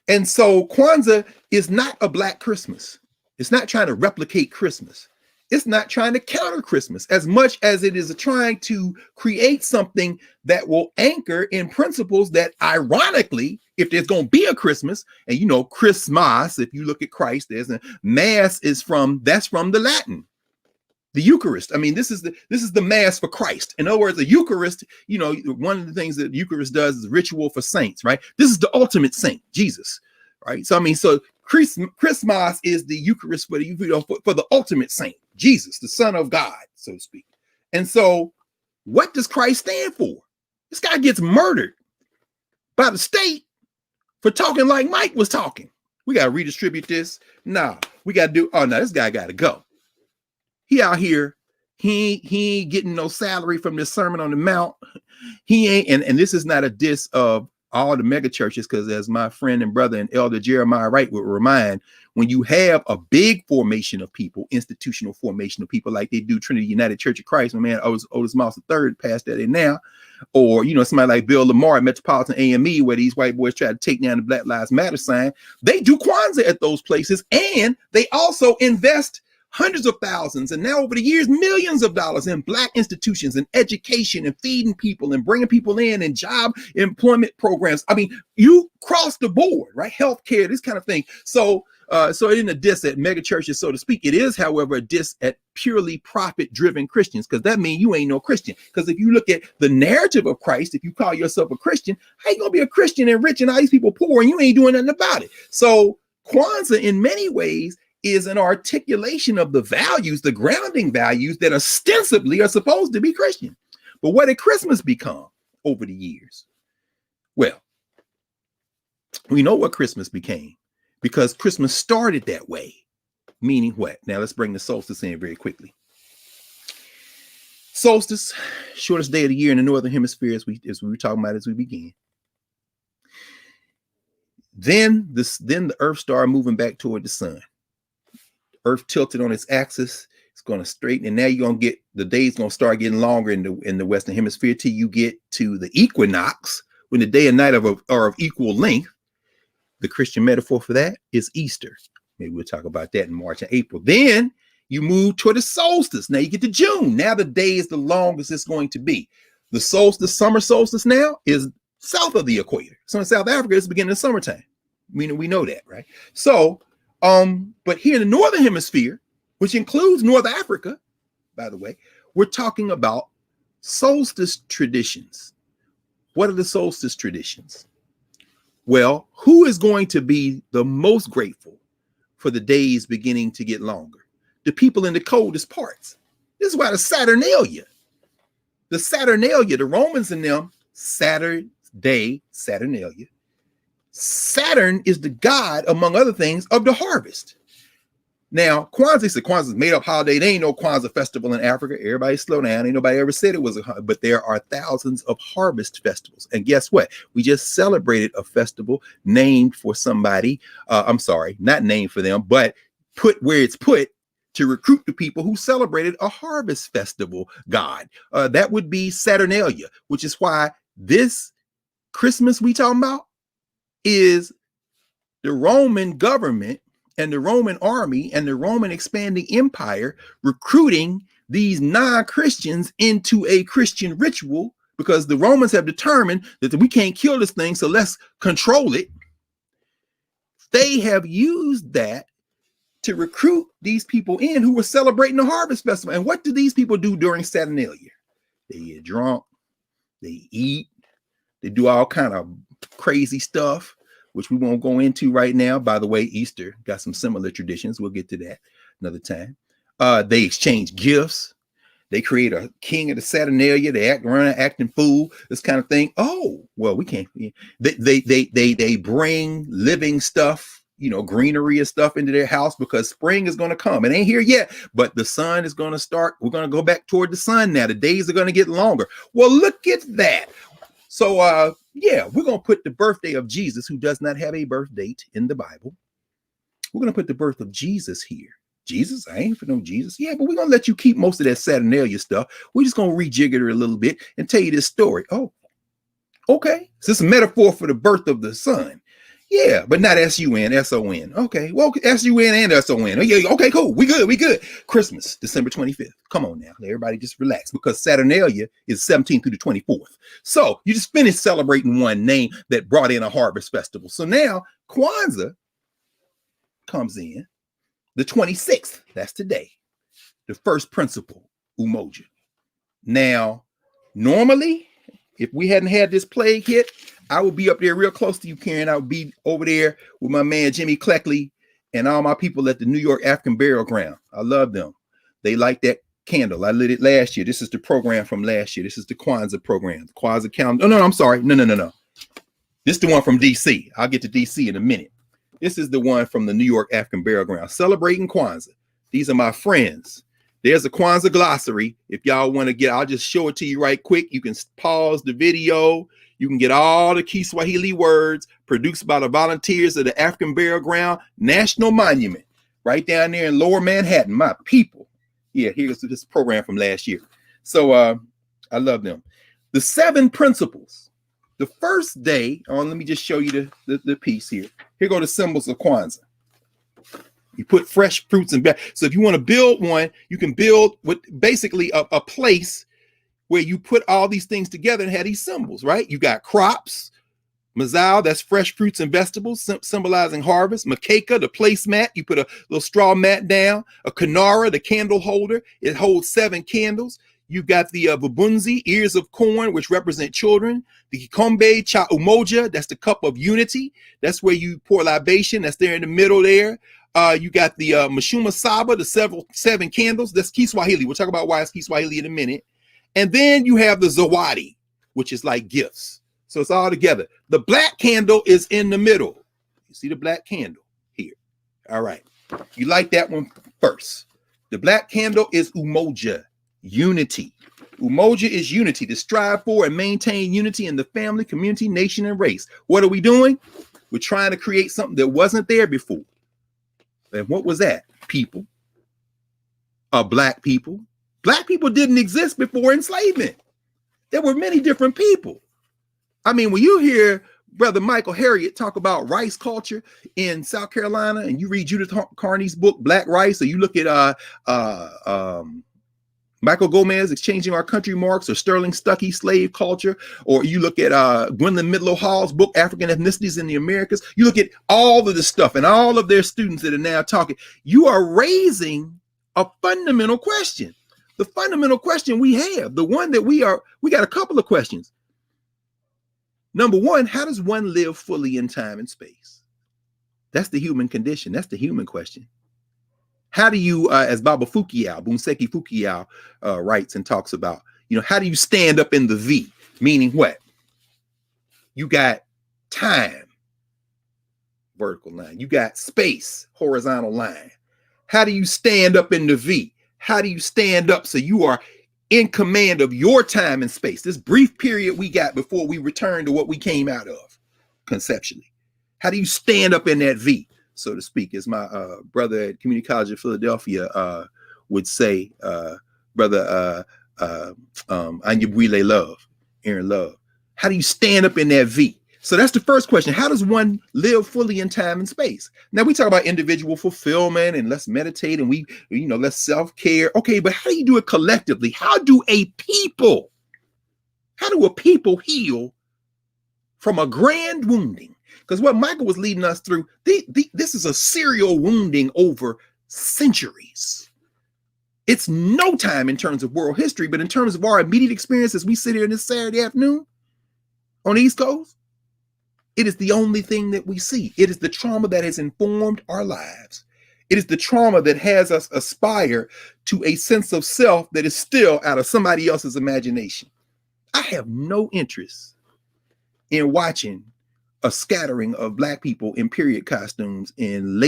Speaker 2: And so Kwanzaa is not a Black Christmas. It's not trying to replicate Christmas. It's not trying to counter Christmas as much as it is trying to create something that will anchor in principles that, ironically, if there's going to be a Christmas, and you know, Christmas, if you look at Christ, there's a mass that's from the Latin, the Eucharist. I mean, this is the mass for Christ. In other words, the Eucharist, you know, one of the things that the Eucharist does is ritual for saints, right? This is the ultimate saint, Jesus, right? So I mean, so Christmas is the Eucharist for the ultimate saint, Jesus, the Son of God, so to speak. And so what does Christ stand for? This guy gets murdered by the state for talking like Mike was talking. We got to redistribute this. Nah, we got to do, oh no, this guy got to go. He out here, he ain't getting no salary from this Sermon on the Mount. He ain't, and this is not a diss of all the mega churches, because as my friend and brother and elder Jeremiah Wright would remind, when you have a big formation of people, institutional formation of people like they do Trinity United Church of Christ, my man Otis Moss III passed that in now, or you know, somebody like Bill Lamar at Metropolitan AME, where these white boys try to take down the Black Lives Matter sign, they do Kwanzaa at those places, and they also invest hundreds of thousands and now over the years millions of dollars in Black institutions and education and feeding people and bringing people in and job employment programs. I mean, you cross the board, right? Healthcare, this kind of thing. So it isn't a diss at mega churches, so to speak. It is, however, a diss at purely profit-driven Christians, because that means you ain't no Christian. Because if you look at the narrative of Christ, if you call yourself a Christian, how you gonna be a Christian and rich and all these people poor and you ain't doing nothing about it? So Kwanzaa, in many ways, is an articulation of the values, the grounding values that ostensibly are supposed to be Christian. But what did Christmas become over the years? Well, we know what Christmas became, because Christmas started that way. Meaning what? Now let's bring the solstice in very quickly. Solstice, shortest day of the year in the Northern Hemisphere, as we were talking about as we began. Then the Earth started moving back toward the sun. Earth tilted on its axis, it's going to straighten, and now you're going to get, the days going to start getting longer in the Western Hemisphere till you get to the equinox, when the day and night are of equal length. The Christian metaphor for that is Easter. Maybe we'll talk about that in March and April. Then you move toward the solstice. Now you get to June. Now the day is the longest it's going to be. The solstice, summer solstice now, is south of the equator. So in South Africa, it's beginning of summertime. We know that, right? So but here in the Northern Hemisphere, which includes North Africa, by the way, we're talking about solstice traditions. What are the solstice traditions? Well, who is going to be the most grateful for the days beginning to get longer? The people in the coldest parts. This is why the Saturnalia, the Romans and them, Saturnalia. Saturn is the god, among other things, of the harvest. Now, Kwanzaa is made up holiday. There ain't no Kwanzaa festival in Africa. Everybody slow down. Ain't nobody ever said it was but there are thousands of harvest festivals. And guess what? We just celebrated a festival named for somebody. I'm sorry, not named for them, but put where it's put to recruit the people who celebrated a harvest festival god. That would be Saturnalia, which is why this Christmas we talking about is the Roman government and the Roman army and the Roman expanding empire recruiting these non-Christians into a Christian ritual, because the Romans have determined that we can't kill this thing, so let's control it. They have used that to recruit these people in who were celebrating the harvest festival. And what do these people do during Saturnalia? They get drunk, they eat, they do all kind of crazy stuff, which we won't go into right now. By the way, Easter got some similar traditions. We'll get to that another time. They exchange gifts. They create a king of the Saturnalia. They act around acting fool, this kind of thing. Oh, well, we can't. They bring living stuff, you know, greenery and stuff into their house, because spring is going to come. It ain't here yet, but the sun is going to start. We're going to go back toward the sun now. The days are going to get longer. Well, look at that. So, yeah, we're going to put the birthday of Jesus, who does not have a birth date in the Bible. We're going to put the birth of Jesus here. Jesus, I ain't for no Jesus. Yeah, but we're going to let you keep most of that Saturnalia stuff. We're just going to rejigger it a little bit and tell you this story. Oh, okay. So it's a metaphor for the birth of the sun. Yeah, but not S-U-N, S-O-N. Okay, well, S-U-N and S-O-N. Yeah, okay, cool. We good. Christmas, December 25th. Come on now. Everybody just relax because Saturnalia is 17th through the 24th. So you just finished celebrating one name that brought in a harvest festival. So now Kwanzaa comes in the 26th. That's today. The first principle, Umoja. Now, normally, if we hadn't had this plague hit, I would be up there real close to you, Karen. I would be over there with my man, Jimmy Cleckley, and all my people at the New York African Burial Ground. I love them. They like that candle. I lit it last year. This is the program from last year. This is the Kwanzaa program, the Kwanzaa calendar. No, I'm sorry. No. This is the one from DC. I'll get to DC in a minute. This is the one from the New York African Burial Ground, celebrating Kwanzaa. These are my friends. There's a Kwanzaa glossary. If y'all want to get, I'll just show it to you right quick. You can pause the video. You can get all the Kiswahili words produced by the volunteers of the African Burial Ground National Monument right down there in Lower Manhattan. My people. Yeah, here's this program from last year. So I love them. The 7 principles. The first day, let me just show you the piece here. Here go the symbols of Kwanzaa. You put fresh fruits and vegetables. So if you want to build one, you can build with basically a place where you put all these things together and have these symbols, right? You got crops, mazal, that's fresh fruits and vegetables, symbolizing harvest. Makeka, the placemat, you put a little straw mat down. A kanara, the candle holder, it holds 7 candles. You got the vabunzi, ears of corn, which represent children. The kikombe cha umoja, that's the cup of unity. That's where you pour libation. That's there in the middle there. You got the mashuma saba, the 7 candles. That's Kiswahili. We'll talk about why it's Kiswahili in a minute. And then you have the zawadi, which is like gifts. So it's all together. The black candle is in the middle. You see the black candle here. All right. You like that one first. The black candle is umoja, unity. Umoja is unity, to strive for and maintain unity in the family, community, nation, and race. What are we doing? We're trying to create something that wasn't there before. And what was that? People. Black people. Black people didn't exist before enslavement. There were many different people. I mean, when you hear Brother Michael Harriot talk about rice culture in South Carolina, and you read Judith Carney's book, Black Rice, or you look at Michael Gomez, Exchanging Our Country Marks, or Sterling Stuckey, Slave Culture, or you look at Gwendolyn Midlow Hall's book, African Ethnicities in the Americas, you look at all of this stuff and all of their students that are now talking, you are raising a fundamental question. The fundamental question we have, the one that we got a couple of questions. Number one, how does one live fully in time and space? That's the human condition. That's the human question. How do you, as Baba Fukiao, Bunseki Fukiao writes and talks about, how do you stand up in the V? Meaning what? You got time, vertical line. You got space, horizontal line. How do you stand up in the V? How do you stand up so you are in command of your time and space? This brief period we got before we return to what we came out of conceptually. How do you stand up in that V, so to speak, as my brother at Community College of Philadelphia would say, brother Anyabwile Love, Aaron Love. How do you stand up in that V? So that's the first question. How does one live fully in time and space? Now we talk about individual fulfillment and let's meditate and let's self-care. Okay, but how do you do it collectively? How do a people heal from a grand wounding? Because what Michael was leading us through, this is a serial wounding over centuries. It's no time in terms of world history, but in terms of our immediate experience as we sit here this Saturday afternoon on the East Coast, it is the only thing that we see. It is the trauma that has informed our lives. It is the trauma that has us aspire to a sense of self that is still out of somebody else's imagination. I have no interest in watching a scattering of Black people in period costumes in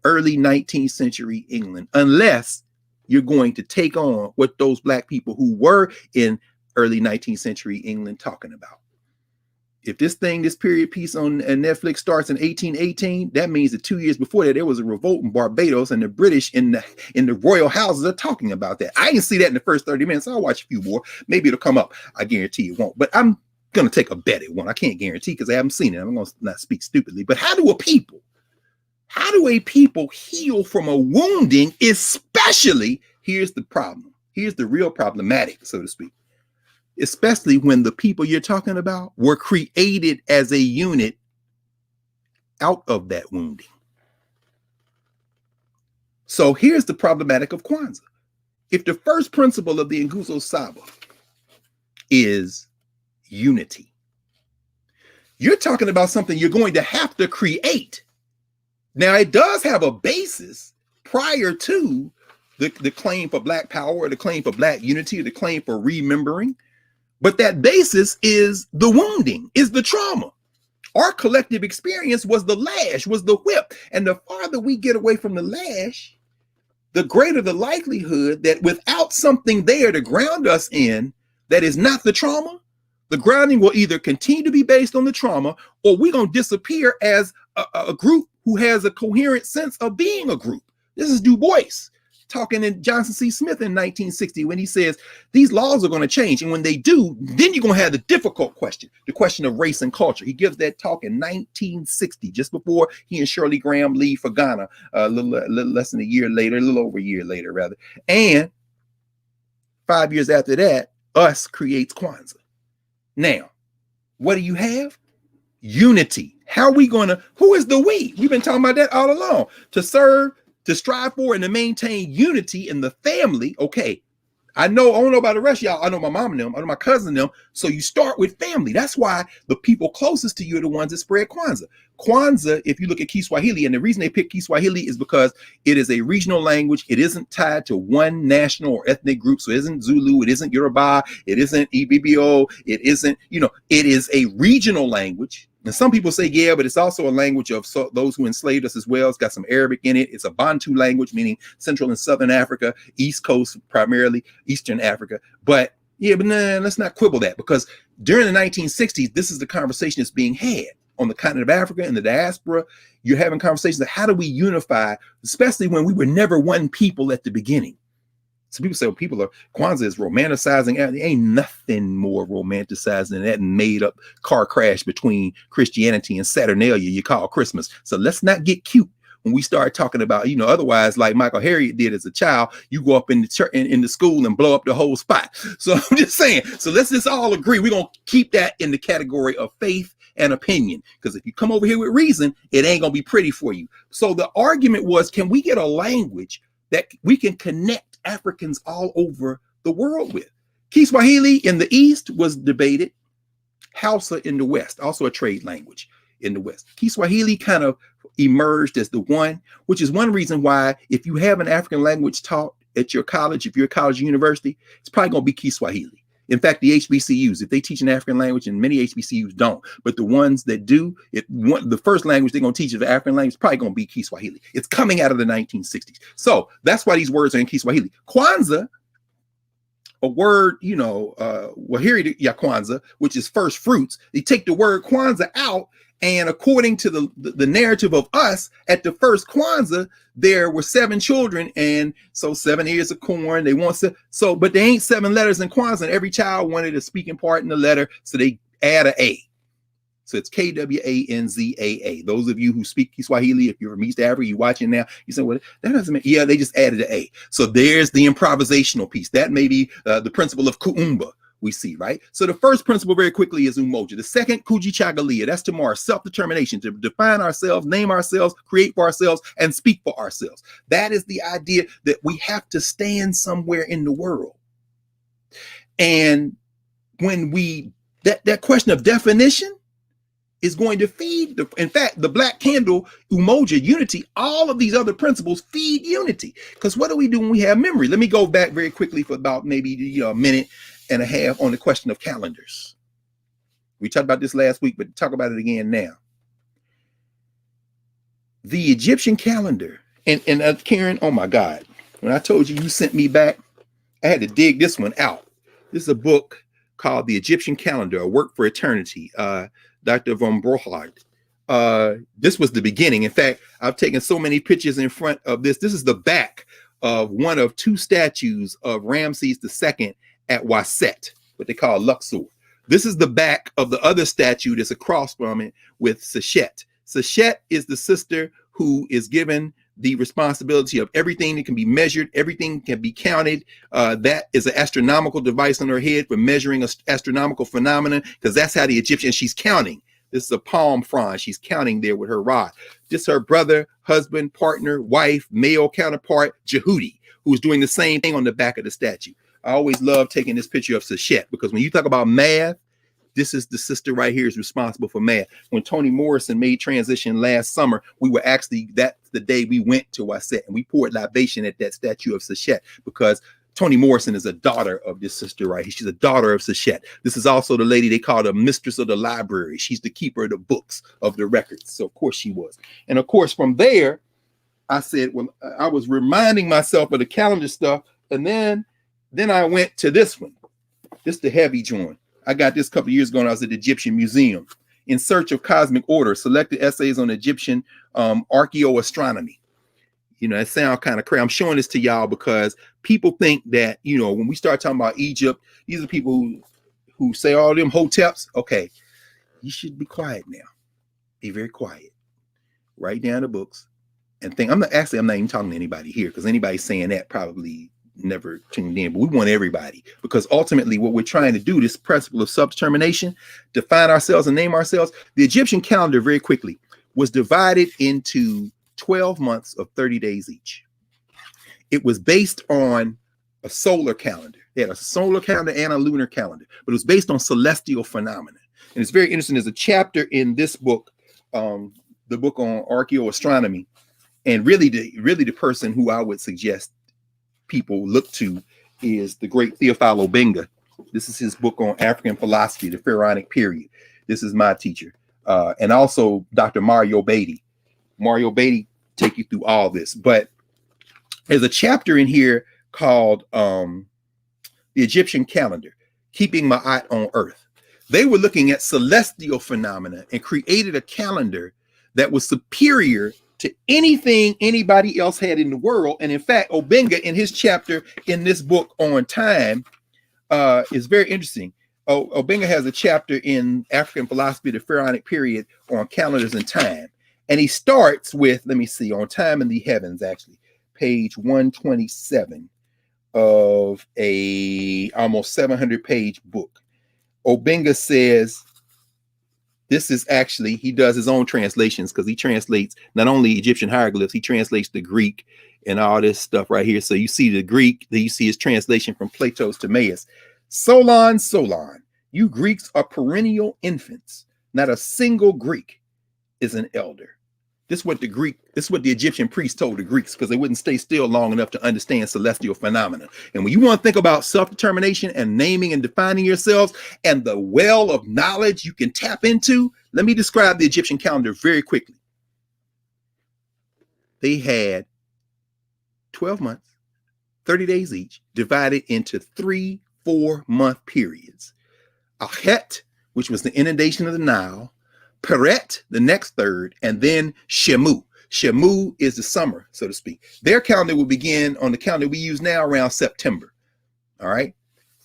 Speaker 2: early 19th century England, unless you're going to take on what those Black people who were in early 19th century England talking about. If this period piece on Netflix starts in 1818, that means that 2 years before that, there was a revolt in Barbados, and the British in the royal houses are talking about that. I didn't see that in the first 30 minutes. I'll watch a few more. Maybe it'll come up. I guarantee it won't. But I'm going to take a bet at one. I can't guarantee because I haven't seen it. I'm going to not speak stupidly. But how do a people heal from a wounding, especially, here's the problem. Here's the real problematic, so to speak. Especially when the people you're talking about were created as a unit out of that wounding. So here's the problematic of Kwanzaa. If the first principle of the Nguzo Saba is unity, you're talking about something you're going to have to create. Now, it does have a basis prior to the claim for Black power, or the claim for Black unity, or the claim for remembering. But that basis is the wounding, is the trauma. Our collective experience was the lash, was the whip. And the farther we get away from the lash, the greater the likelihood that without something there to ground us in that is not the trauma, the grounding will either continue to be based on the trauma, or we're going to disappear as a group who has a coherent sense of being a group. This is Du Bois talking in Johnson C. Smith in 1960 when he says these laws are going to change. And when they do, then you're going to have the difficult question, the question of race and culture. He gives that talk in 1960, just before he and Shirley Graham leave for Ghana, a little less than a year later, a little over a year later, rather. And 5 years after that, US creates Kwanzaa. Now, what do you have? Unity. How are we going to, who is the we? We've been talking about that all along. To serve, to strive for, and to maintain unity in the family. Okay, I don't know about the rest of y'all. I know my mom and them, I know my cousin and them. So you start with family. That's why the people closest to you are the ones that spread Kwanzaa. Kwanzaa, if you look at Kiswahili, and the reason they pick Kiswahili is because it is a regional language. It isn't tied to one national or ethnic group. So it isn't Zulu, it isn't Yoruba, it isn't Ibibio, it isn't, it is a regional language. And some people say, yeah, but it's also a language of those who enslaved us as well. It's got some Arabic in it. It's a Bantu language, meaning Central and Southern Africa, East Coast, primarily Eastern Africa. But yeah, but let's not quibble that, because during the 1960s, this is the conversation that's being had on the continent of Africa and the diaspora. You're having conversations of how do we unify, especially when we were never one people at the beginning. So people say, well, Kwanzaa is romanticizing. There ain't nothing more romanticizing than that made up car crash between Christianity and Saturnalia you call Christmas. So let's not get cute when we start talking about, otherwise, like Michael Harriot did as a child, you go up in the church, in the school and blow up the whole spot. So I'm just saying, so let's just all agree we're going to keep that in the category of faith and opinion, because if you come over here with reason, it ain't going to be pretty for you. So the argument was, can we get a language that we can connect Africans all over the world with? Kiswahili in the East was debated. Hausa in the West, also a trade language in the West. Kiswahili kind of emerged as the one, which is one reason why if you have an African language taught at your college, if you're a college or university, it's probably going to be Kiswahili. In fact, the HBCUs, if they teach an African language, and many HBCUs don't, but the ones that do, the first language they're going to teach is the African language, is probably going to be Kiswahili. It's coming out of the 1960s. So that's why these words are in Kiswahili. Kwanzaa, a word, Wahiri ya Kwanzaa, which is first fruits. They take the word Kwanzaa out, and according to the narrative of us, at the first Kwanzaa, there were 7 children, and so 7 ears of corn. They want so, but they ain't 7 letters in Kwanzaa, and every child wanted a speaking part in the letter, so they add an A. So it's Kwanzaa. Those of you who speak Kiswahili, if you're from East Africa, you're watching now, you say, well, that doesn't mean, yeah, they just added an A. So there's the improvisational piece. That may be the principle of Kuumba. We see, right? So the first principle very quickly is umoja. The second, kujichagulia, that's tomorrow, self-determination, to define ourselves, name ourselves, create for ourselves, and speak for ourselves. That is the idea that we have to stand somewhere in the world. And when that question of definition is going to feed, in fact, the black candle, umoja, unity, all of these other principles feed unity. Because what do we do when we have memory? Let me go back very quickly for about maybe a minute and a half on the question of calendars. We talked about this last week, but talk about it again now. The Egyptian calendar, and Karen, oh my God, when I told you sent me back, I had to dig this one out. This is a book called The Egyptian Calendar, A Work for Eternity, Dr. von Brohard. This was the beginning. In fact, I've taken so many pictures in front of this. This is the back of one of 2 statues of Ramses II at Waset, what they call Luxor. This is the back of the other statue that's across from it with Sachet. Sachet is the sister who is given the responsibility of everything that can be measured, everything can be counted. That is an astronomical device on her head for measuring astronomical phenomena, because that's how the Egyptian, she's counting. This is a palm frond. She's counting there with her rod. This is her brother, husband, partner, wife, male counterpart, Jehudi, who's doing the same thing on the back of the statue. I always love taking this picture of Sachet, because when you talk about math, this is the sister right here is responsible for math. When Toni Morrison made transition last summer, we were actually, that's the day we went to Waset, and we poured libation at that statue of Sachet, because Toni Morrison is a daughter of this sister right here. She's a daughter of Sachet. This is also the lady they call the mistress of the library. She's the keeper of the books, of the records. So of course she was. And of course from there, I said, well, I was reminding myself of the calendar stuff. And then I went to this one. This is the heavy joint. I got this a couple of years ago when I was at the Egyptian Museum. In Search of Cosmic Order, Selected Essays on Egyptian Archaeoastronomy. You know, it sounds kind of crazy. I'm showing this to y'all because people think that, you know, when we start talking about Egypt, these are people who say all them hoteps. Okay, you should be quiet now. Be very quiet. Write down the books and think. I'm not even talking to anybody here, because anybody saying that probably never tuned in. But we want everybody, because ultimately what we're trying to do, this principle of self-determination, define ourselves and name ourselves. The Egyptian calendar, very quickly, was divided into 12 months of 30 days each. It was based on a solar calendar. They had a solar calendar and a lunar calendar, but it was based on celestial phenomena. And it's very interesting. There's a chapter in this book, the book on archaeoastronomy, and really the person who I would suggest people look to is the great Theophile Obenga. This is his book on African philosophy, the Pharaonic period. This is my teacher. And also Dr. Mario Beatty. Mario Beatty take you through all this, but there's a chapter in here called The Egyptian Calendar, Keeping Ma'at on Earth. They were looking at celestial phenomena and created a calendar that was superior to anything anybody else had in the world. And in fact, Obenga, in his chapter in this book on time, is very interesting. Obenga has a chapter in African philosophy, the Pharaonic period, on calendars and time. And he starts with, let me see, on Time in the Heavens, actually, page 127 of a almost 700-page book. Obenga says, this is actually, he does his own translations, because he translates not only Egyptian hieroglyphs, he translates the Greek and all this stuff right here. So you see the Greek, then you see his translation from Plato's Timaeus. Solon, Solon, you Greeks are perennial infants. Not a single Greek is an elder. This is what the Egyptian priests told the Greeks, because they wouldn't stay still long enough to understand celestial phenomena. And when you want to think about self-determination and naming and defining yourselves and the well of knowledge you can tap into, let me describe the Egyptian calendar very quickly. They had 12 months, 30 days each, divided into 3 4-month periods. Ahet, which was the inundation of the Nile, Peret, the next third, and then Shemu. Shemu is the summer, so to speak. Their calendar will begin on the calendar we use now around September. All right,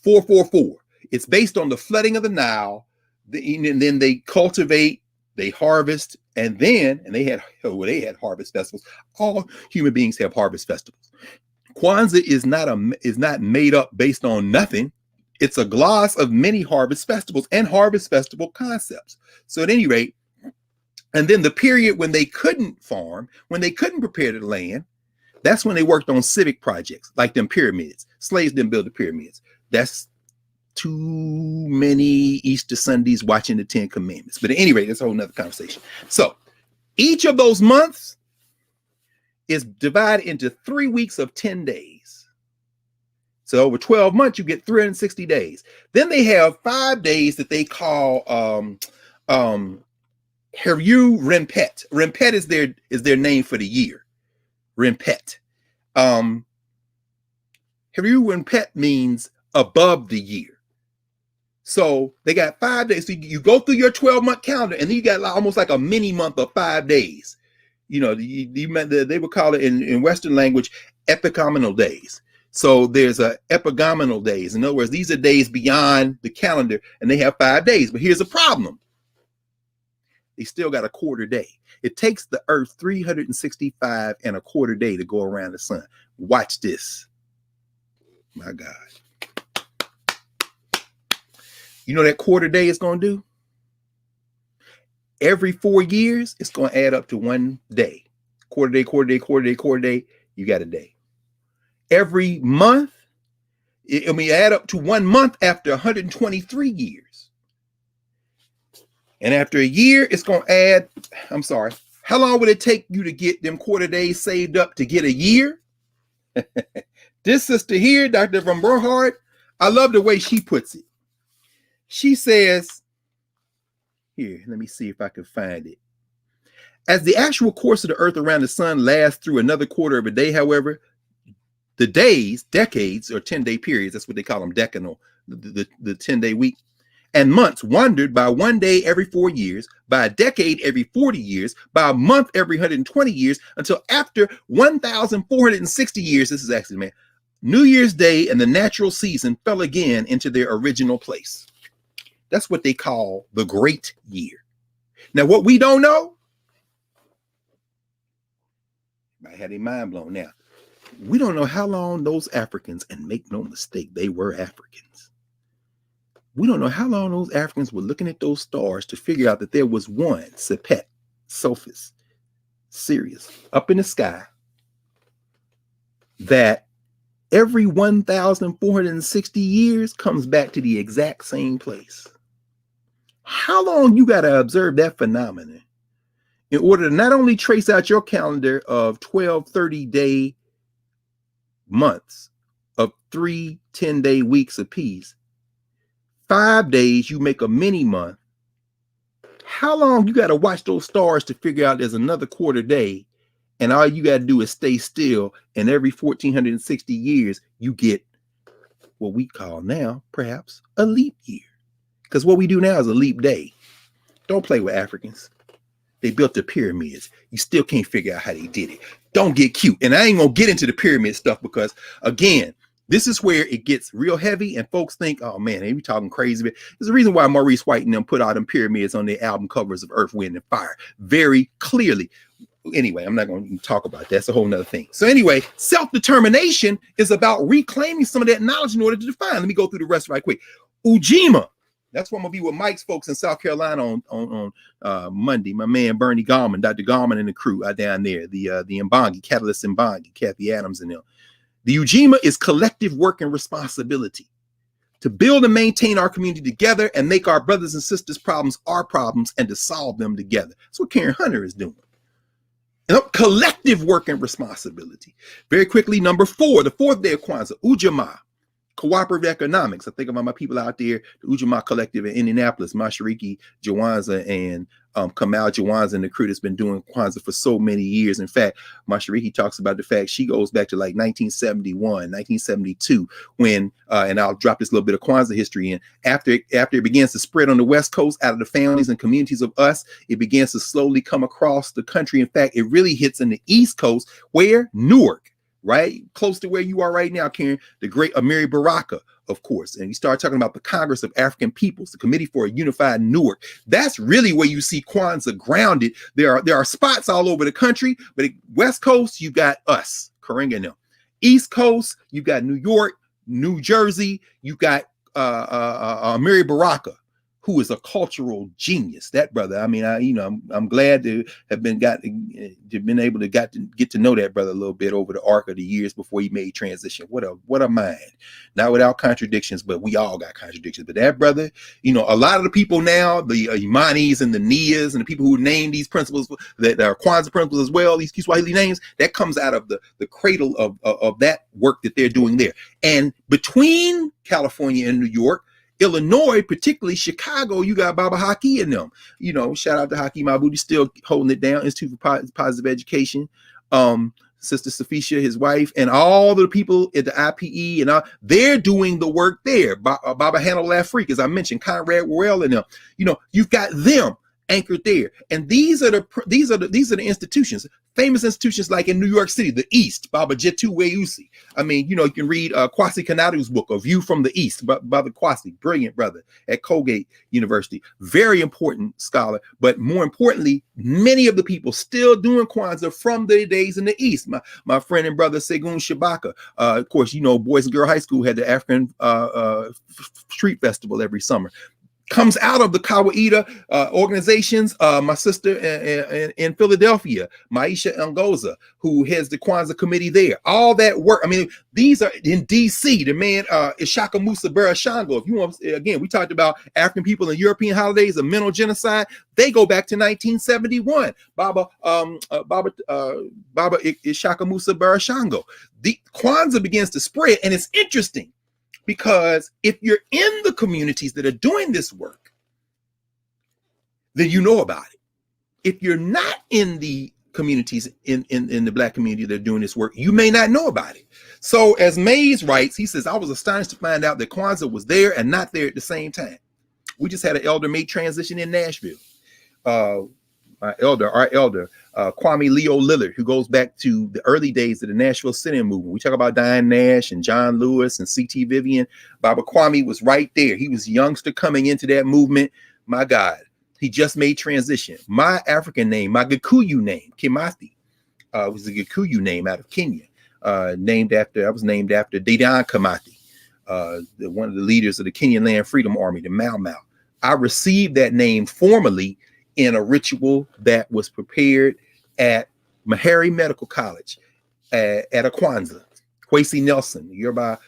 Speaker 2: 444. It's based on the flooding of the Nile. And then they cultivate, they harvest, and they had harvest festivals. All human beings have harvest festivals. Kwanzaa is not made up based on nothing. It's a gloss of many harvest festivals and harvest festival concepts. So at any rate, and then the period when they couldn't farm, when they couldn't prepare the land, that's when they worked on civic projects like them pyramids. Slaves didn't build the pyramids. That's too many Easter Sundays watching the 10 Commandments. But at any rate, that's a whole nother conversation. So each of those months is divided into 3 weeks of 10 days. So over 12 months, you get 360 days. Then they have 5 days that they call Heru Renpet. Renpet is their name for the year. Renpet. Heru Renpet means above the year. So they got 5 days. So you go through your 12-month calendar, and then you got almost like a mini month of 5 days. You know, they would call it in Western language epicominal days. So there's a epigomenal days. In other words, these are days beyond the calendar, and they have 5 days. But here's a problem. They still got a quarter day. It takes the earth 365 and a quarter day to go around the sun. Watch this. My God. You know that quarter day is going to do? Every 4 years, it's going to add up to 1 day. Quarter day, quarter day, quarter day, quarter day. You got a day. Every month, add up to 1 month after 123 years. And after a year, it's going to add, I'm sorry, how long would it take you to get them quarter days saved up to get a year? This sister here, Dr. Van Berhard, I love the way she puts it. She says, here, let me see if I can find it. As the actual course of the earth around the sun lasts through another quarter of a day, however, the days, decades, or 10-day periods, that's what they call them, decanal, the 10-day week, and months wandered by 1 day every 4 years, by a decade every 40 years, by a month every 120 years, until after 1,460 years, this is actually, man, New Year's Day and the natural season fell again into their original place. That's what they call the great year. Now, what we don't know, I had a mind blown now. We don't know how long those Africans, and make no mistake, they were Africans. We don't know how long those Africans were looking at those stars to figure out that there was one, Sepet, Sophis, Sirius, up in the sky, that every 1,460 years comes back to the exact same place. How long you got to observe that phenomenon in order to not only trace out your calendar of 12 30-day months of 3 10-day weeks apiece, 5 days you make a mini month. How long you got to watch those stars to figure out there's another quarter day, and all you got to do is stay still, and every 1,460 years you get what we call now perhaps a leap year, because what we do now is a leap day. Don't play with Africans. They built the pyramids. You still can't figure out how they did it. Don't get cute. And I ain't gonna get into the pyramid stuff because, again, this is where it gets real heavy and folks think, oh man, they be talking crazy. There's a reason why Maurice White and them put all them pyramids on their album covers of Earth, Wind, and Fire very clearly. Anyway, I'm not going to talk about that. That's a whole nother thing. So anyway, self-determination is about reclaiming some of that knowledge in order to define. Let me go through the rest right quick. Ujima. That's what I'm going to be with Mike's folks in South Carolina on Monday. My man, Bernie Gallman, Dr. Gallman and the crew are down there. The Mbangi, Catalyst Mbangi, Kathy Adams and them. The Ujima is collective work and responsibility to build and maintain our community together and make our brothers and sisters' problems our problems and to solve them together. That's what Karen Hunter is doing. Collective work and responsibility. Very quickly, number 4, the 4th day of Kwanzaa, Ujamaa. Cooperative economics. I think about my people out there, the Ujamaa Collective in Indianapolis, Mashariki Jawanza and Kamal Jawanza and the crew that's been doing Kwanzaa for so many years. In fact, Mashariki talks about the fact she goes back to like 1971, 1972, when, and I'll drop this little bit of Kwanzaa history in, after it begins to spread on the West Coast out of the families and communities of us, it begins to slowly come across the country. In fact, it really hits in the East Coast, where Newark, right? Close to where you are right now, Karen, the great Amiri Baraka, of course. And you start talking about the Congress of African Peoples, the Committee for a Unified Newark. That's really where you see Kwanzaa grounded. There are spots all over the country, but West Coast, you got us, Karenga and them. East Coast, you got New York, New Jersey, you got Amiri Baraka, who is a cultural genius. That brother, I mean, I'm glad to have been able to get to know that brother a little bit over the arc of the years before he made transition. What a mind. Not without contradictions, but we all got contradictions. But that brother, a lot of the people now, the Imanis and the Nias and the people who name these principles that are Kwanzaa principles as well, these Kiswahili names, that comes out of the cradle of that work that they're doing there. And between California and New York, Illinois, particularly Chicago, you got Baba Haki and them. Shout out to Haki Mabuti, still holding it down. Institute for Positive Education. Sister Safisha, his wife, and all the people at the IPE, and they're doing the work there. Baba Hannah Lafrique, as I mentioned, Conrad Worrell and them. You've got them. anchored there. And these are the institutions, famous institutions like in New York City, the East, Baba Jitu Weusi. I mean, you can read Kwasi Kanadu's book, A View from the East, Baba Kwasi, brilliant brother at Colgate University, very important scholar. But more importantly, many of the people still doing Kwanzaa from the days in the East. My friend and brother Segun Shabaka, of course, Boys and Girl High School had the African Street Festival every summer. Comes out of the Kawaida organizations. My sister in Philadelphia, Maisha Ngoza, who heads the Kwanzaa committee there. All that work. I mean, these are in DC. The man Ishaka Musa Barashango. If you want, again, we talked about African people and European holidays, a mental genocide. They go back to 1971. Baba Ishaka Musa Barashango. The Kwanzaa begins to spread, and it's interesting. Because if you're in the communities that are doing this work, then you know about it. If you're not in the communities, in the Black community that are doing this work, you may not know about it. So as Mays writes, he says, I was astonished to find out that Kwanzaa was there and not there at the same time. We just had an elder May transition in Nashville. Our elder, Kwame Leo Lillard, who goes back to the early days of the Nashville sit-in movement. We talk about Diane Nash and John Lewis and C.T. Vivian. Baba Kwame was right there. He was a youngster coming into that movement. My God, he just made transition. My African name, my Gikuyu name, Kimathi, was a Gikuyu name out of Kenya. I was named after Dedan Kimathi, one of the leaders of the Kenyan Land Freedom Army, the Mau Mau. I received that name formally in a ritual that was prepared at Meharry Medical College at a Kwanzaa. Kwesi Nelson, the Yoruba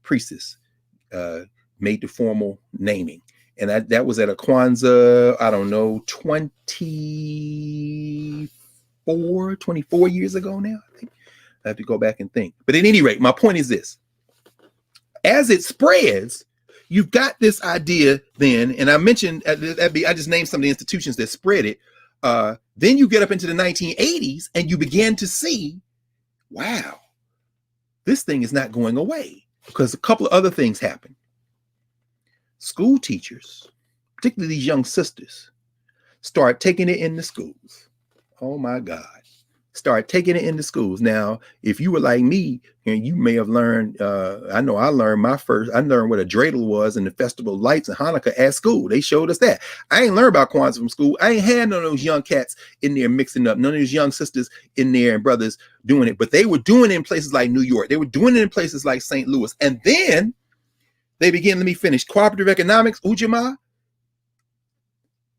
Speaker 2: priestess, made the formal naming. And that was at a Kwanzaa, I don't know, 24 years ago now, I think. I have to go back and think. But at any rate, my point is this. As it spreads, you've got this idea then, and I mentioned, I just named some of the institutions that spread it. Then you get up into the 1980s and you begin to see, wow, this thing is not going away, because a couple of other things happen. School teachers, particularly these young sisters, start taking it into schools. Oh my God. Start taking it into schools. Now, if you were like me, and you may have learned, I know I learned what a dreidel was and the festival lights and Hanukkah at school. They showed us that. I ain't learned about Kwanzaa from school. I ain't had none of those young cats in there mixing up, none of those young sisters in there and brothers doing it, but they were doing it in places like New York. They were doing it in places like St. Louis. And then they begin, let me finish, cooperative economics, Ujamaa.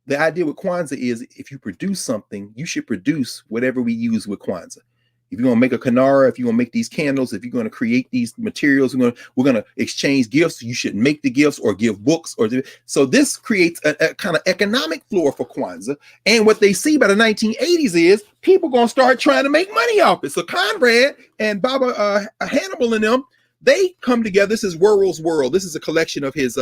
Speaker 2: The idea with Kwanzaa is if you produce something, you should produce whatever we use with Kwanzaa. If you're going to make a kinara, if you're going to make these candles, if you're going to create these materials, we're going to exchange gifts. You should make the gifts or give books. So this creates a kind of economic floor for Kwanzaa. And what they see by the 1980s is people going to start trying to make money off it. So Conrad and Baba Hannibal and them, they come together. This is Worrell's World. This is a collection of his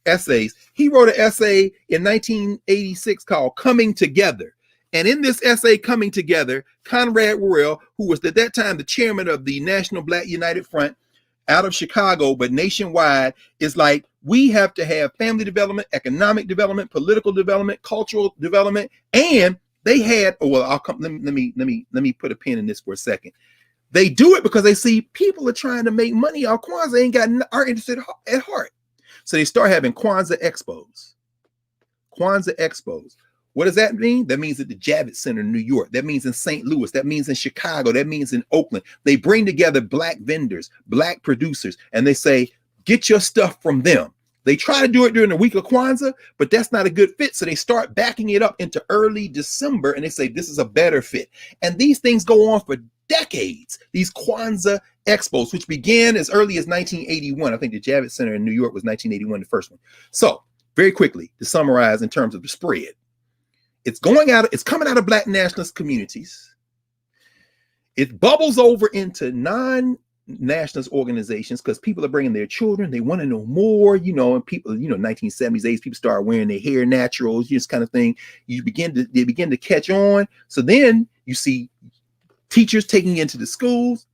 Speaker 2: essays. He wrote an essay in 1986 called Coming Together. And in this essay, Coming Together, Conrad Worrell, who was at that time the chairman of the National Black United Front out of Chicago, but nationwide, is like, we have to have family development, economic development, political development, cultural development. And they had, let me put a pin in this for a second. They do it because they see people are trying to make money off Kwanzaa, ain't got art interested at heart. So they start having Kwanzaa expos. Kwanzaa expos. What does that mean? That means at the Javits Center in New York. That means in St. Louis. That means in Chicago. That means in Oakland. They bring together Black vendors, Black producers, and they say, get your stuff from them. They try to do it during the week of Kwanzaa, but that's not a good fit. So they start backing it up into early December, and they say, this is a better fit. And these things go on for decades. These Kwanzaa expos, which began as early as 1981. I think the Javits Center in New York was 1981, the first one. So very quickly, to summarize in terms of the spread, it's coming out of Black nationalist communities. It bubbles over into non-nationalist organizations because people are bringing their children. They want to know more, and people, 1970s, 80s, people start wearing their hair naturals, this kind of thing. They begin to catch on. So then you see teachers taking into the schools.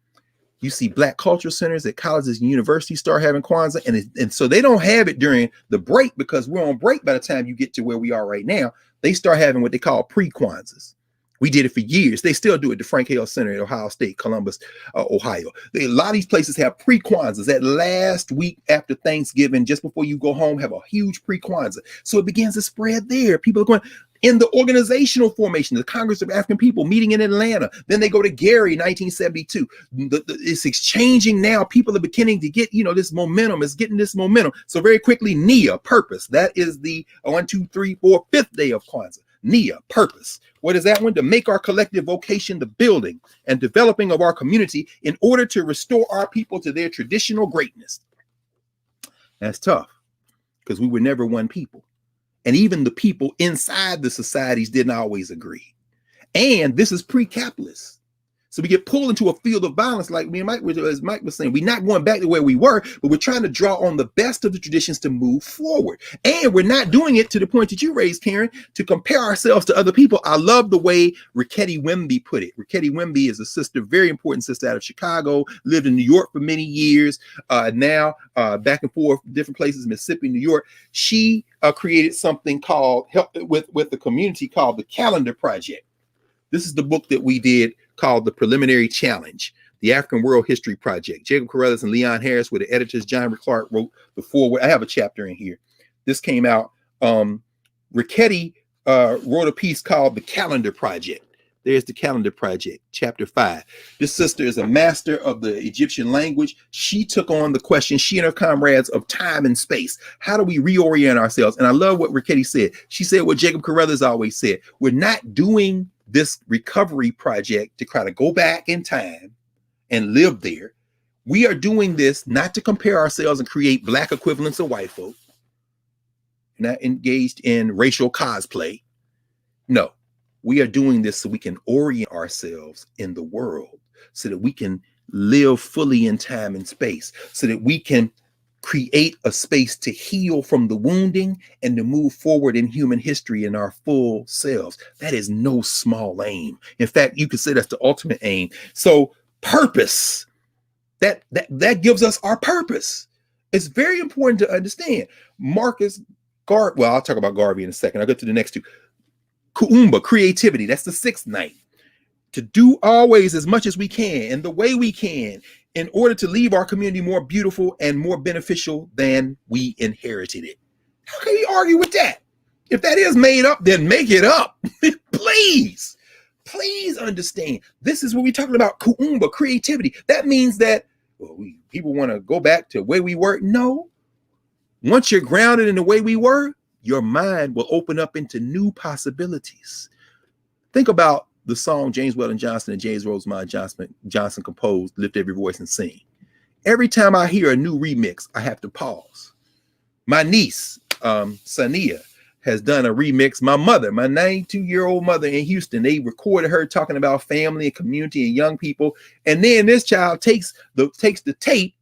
Speaker 2: You see Black cultural centers at colleges and universities start having Kwanzaa, and so they don't have it during the break because we're on break by the time you get to where we are right now. They start having what they call pre-Kwanzaas. We did it for years. They still do it. The Frank Hale Center at Ohio State, Columbus, Ohio. A lot of these places have pre-Kwanzaas. That last week after Thanksgiving, just before you go home, have a huge pre-Kwanzaa. So it begins to spread there. People are going in the organizational formation, the Congress of African People meeting in Atlanta. Then they go to Gary, 1972. It's exchanging now. People are beginning to get, this momentum. It's getting this momentum. So very quickly, Nia, purpose. That is the 1, 2, 3, 4, 5th day of Kwanzaa. Nia, purpose. What is that one? To make our collective vocation the building and developing of our community in order to restore our people to their traditional greatness. That's tough because we were never one people. And even the people inside the societies didn't always agree. And this is pre-capitalist. So we get pulled into a field of violence, like me and Mike, as Mike was saying. We're not going back to where we were, but we're trying to draw on the best of the traditions to move forward. And we're not doing it to the point that you raised, Karen, to compare ourselves to other people. I love the way Rickety Wimby put it. Rickety Wimby is a sister, very important sister out of Chicago, lived in New York for many years, now back and forth, different places, Mississippi, New York. She created something called, with the community called the Calendar Project. This is the book that we did called The Preliminary Challenge, the African World History Project. Jacob Carruthers and Leon Harris were the editors. John Clark wrote the foreword. I have a chapter in here. This came out. Rickety wrote a piece called The Calendar Project. There's the Calendar Project, chapter 5. This sister is a master of the Egyptian language. She took on the question, she and her comrades, of time and space. How do we reorient ourselves? And I love what Rickety said. She said what Jacob Carruthers always said. We're not doing this recovery project to try to go back in time and live there. We are doing this not to compare ourselves and create Black equivalents of white folk, not engaged in racial cosplay. No, we are doing this so we can orient ourselves in the world, so that we can live fully in time and space, so that we can create a space to heal from the wounding and to move forward in human history in our full selves. That is no small aim. In fact, you could say that's the ultimate aim. So purpose, that gives us our purpose. It's very important to understand. Marcus Garvey, well, I'll talk about Garvey in a second. I'll go to the next two. Kuumba, creativity, that's the 6th night. To do always as much as we can and the way we can in order to leave our community more beautiful and more beneficial than we inherited it. How can you argue with that? If that is made up, then make it up. Please understand. This is what we're talking about, Kuumba, creativity. That means that people want to go back to where we were. No. Once you're grounded in the way we were, your mind will open up into new possibilities. Think about the song James Weldon Johnson and James Rosemont Johnson composed, Lift Every Voice and Sing. Every time I hear a new remix, I have to pause. My niece, Sania, has done a remix. My mother, my 92-year-old mother in Houston, they recorded her talking about family and community and young people. And then this child takes the tape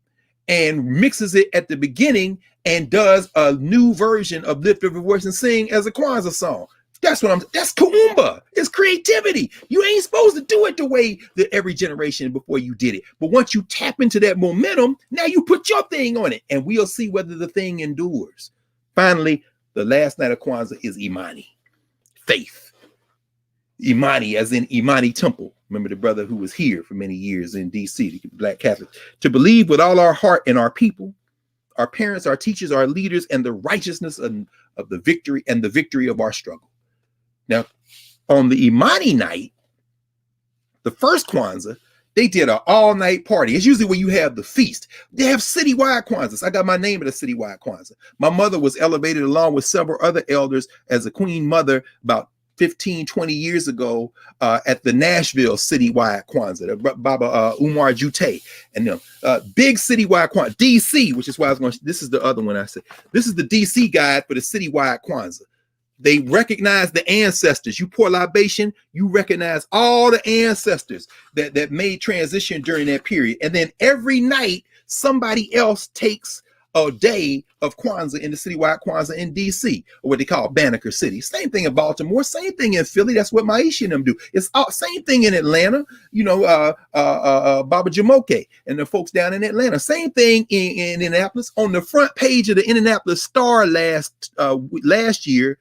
Speaker 2: and mixes it at the beginning and does a new version of Lift Every Voice and Sing as a Kwanzaa song. That's Kuumba. It's creativity. You ain't supposed to do it the way that every generation before you did it. But once you tap into that momentum, now you put your thing on it and we'll see whether the thing endures. Finally, the last night of Kwanzaa is Imani, faith. Imani, as in Imani Temple. Remember the brother who was here for many years in DC, the Black Catholic. To believe with all our heart in our people, our parents, our teachers, our leaders, and the righteousness of the victory and the victory of our struggle. Now, on the Imani night, the first Kwanzaa, they did an all-night party. It's usually where you have the feast. They have citywide Kwanzaas. I got my name at a citywide Kwanzaa. My mother was elevated along with several other elders as a queen mother about 15, 20 years ago at the Nashville citywide Kwanzaa, Baba Umar Jute. And big citywide Kwanzaa, DC, which is why I was going to, this is the other one I said. This is the DC guide for the citywide Kwanzaa. They recognize the ancestors. You pour libation, you recognize all the ancestors that made transition during that period. And then every night, somebody else takes a day of Kwanzaa in the citywide Kwanzaa in DC, or what they call Banneker City. Same thing in Baltimore, same thing in Philly. That's what Maisha and them do. It's all, same thing in Atlanta, Baba Jamoke and the folks down in Atlanta. Same thing in Indianapolis. On the front page of the Indianapolis Star last year,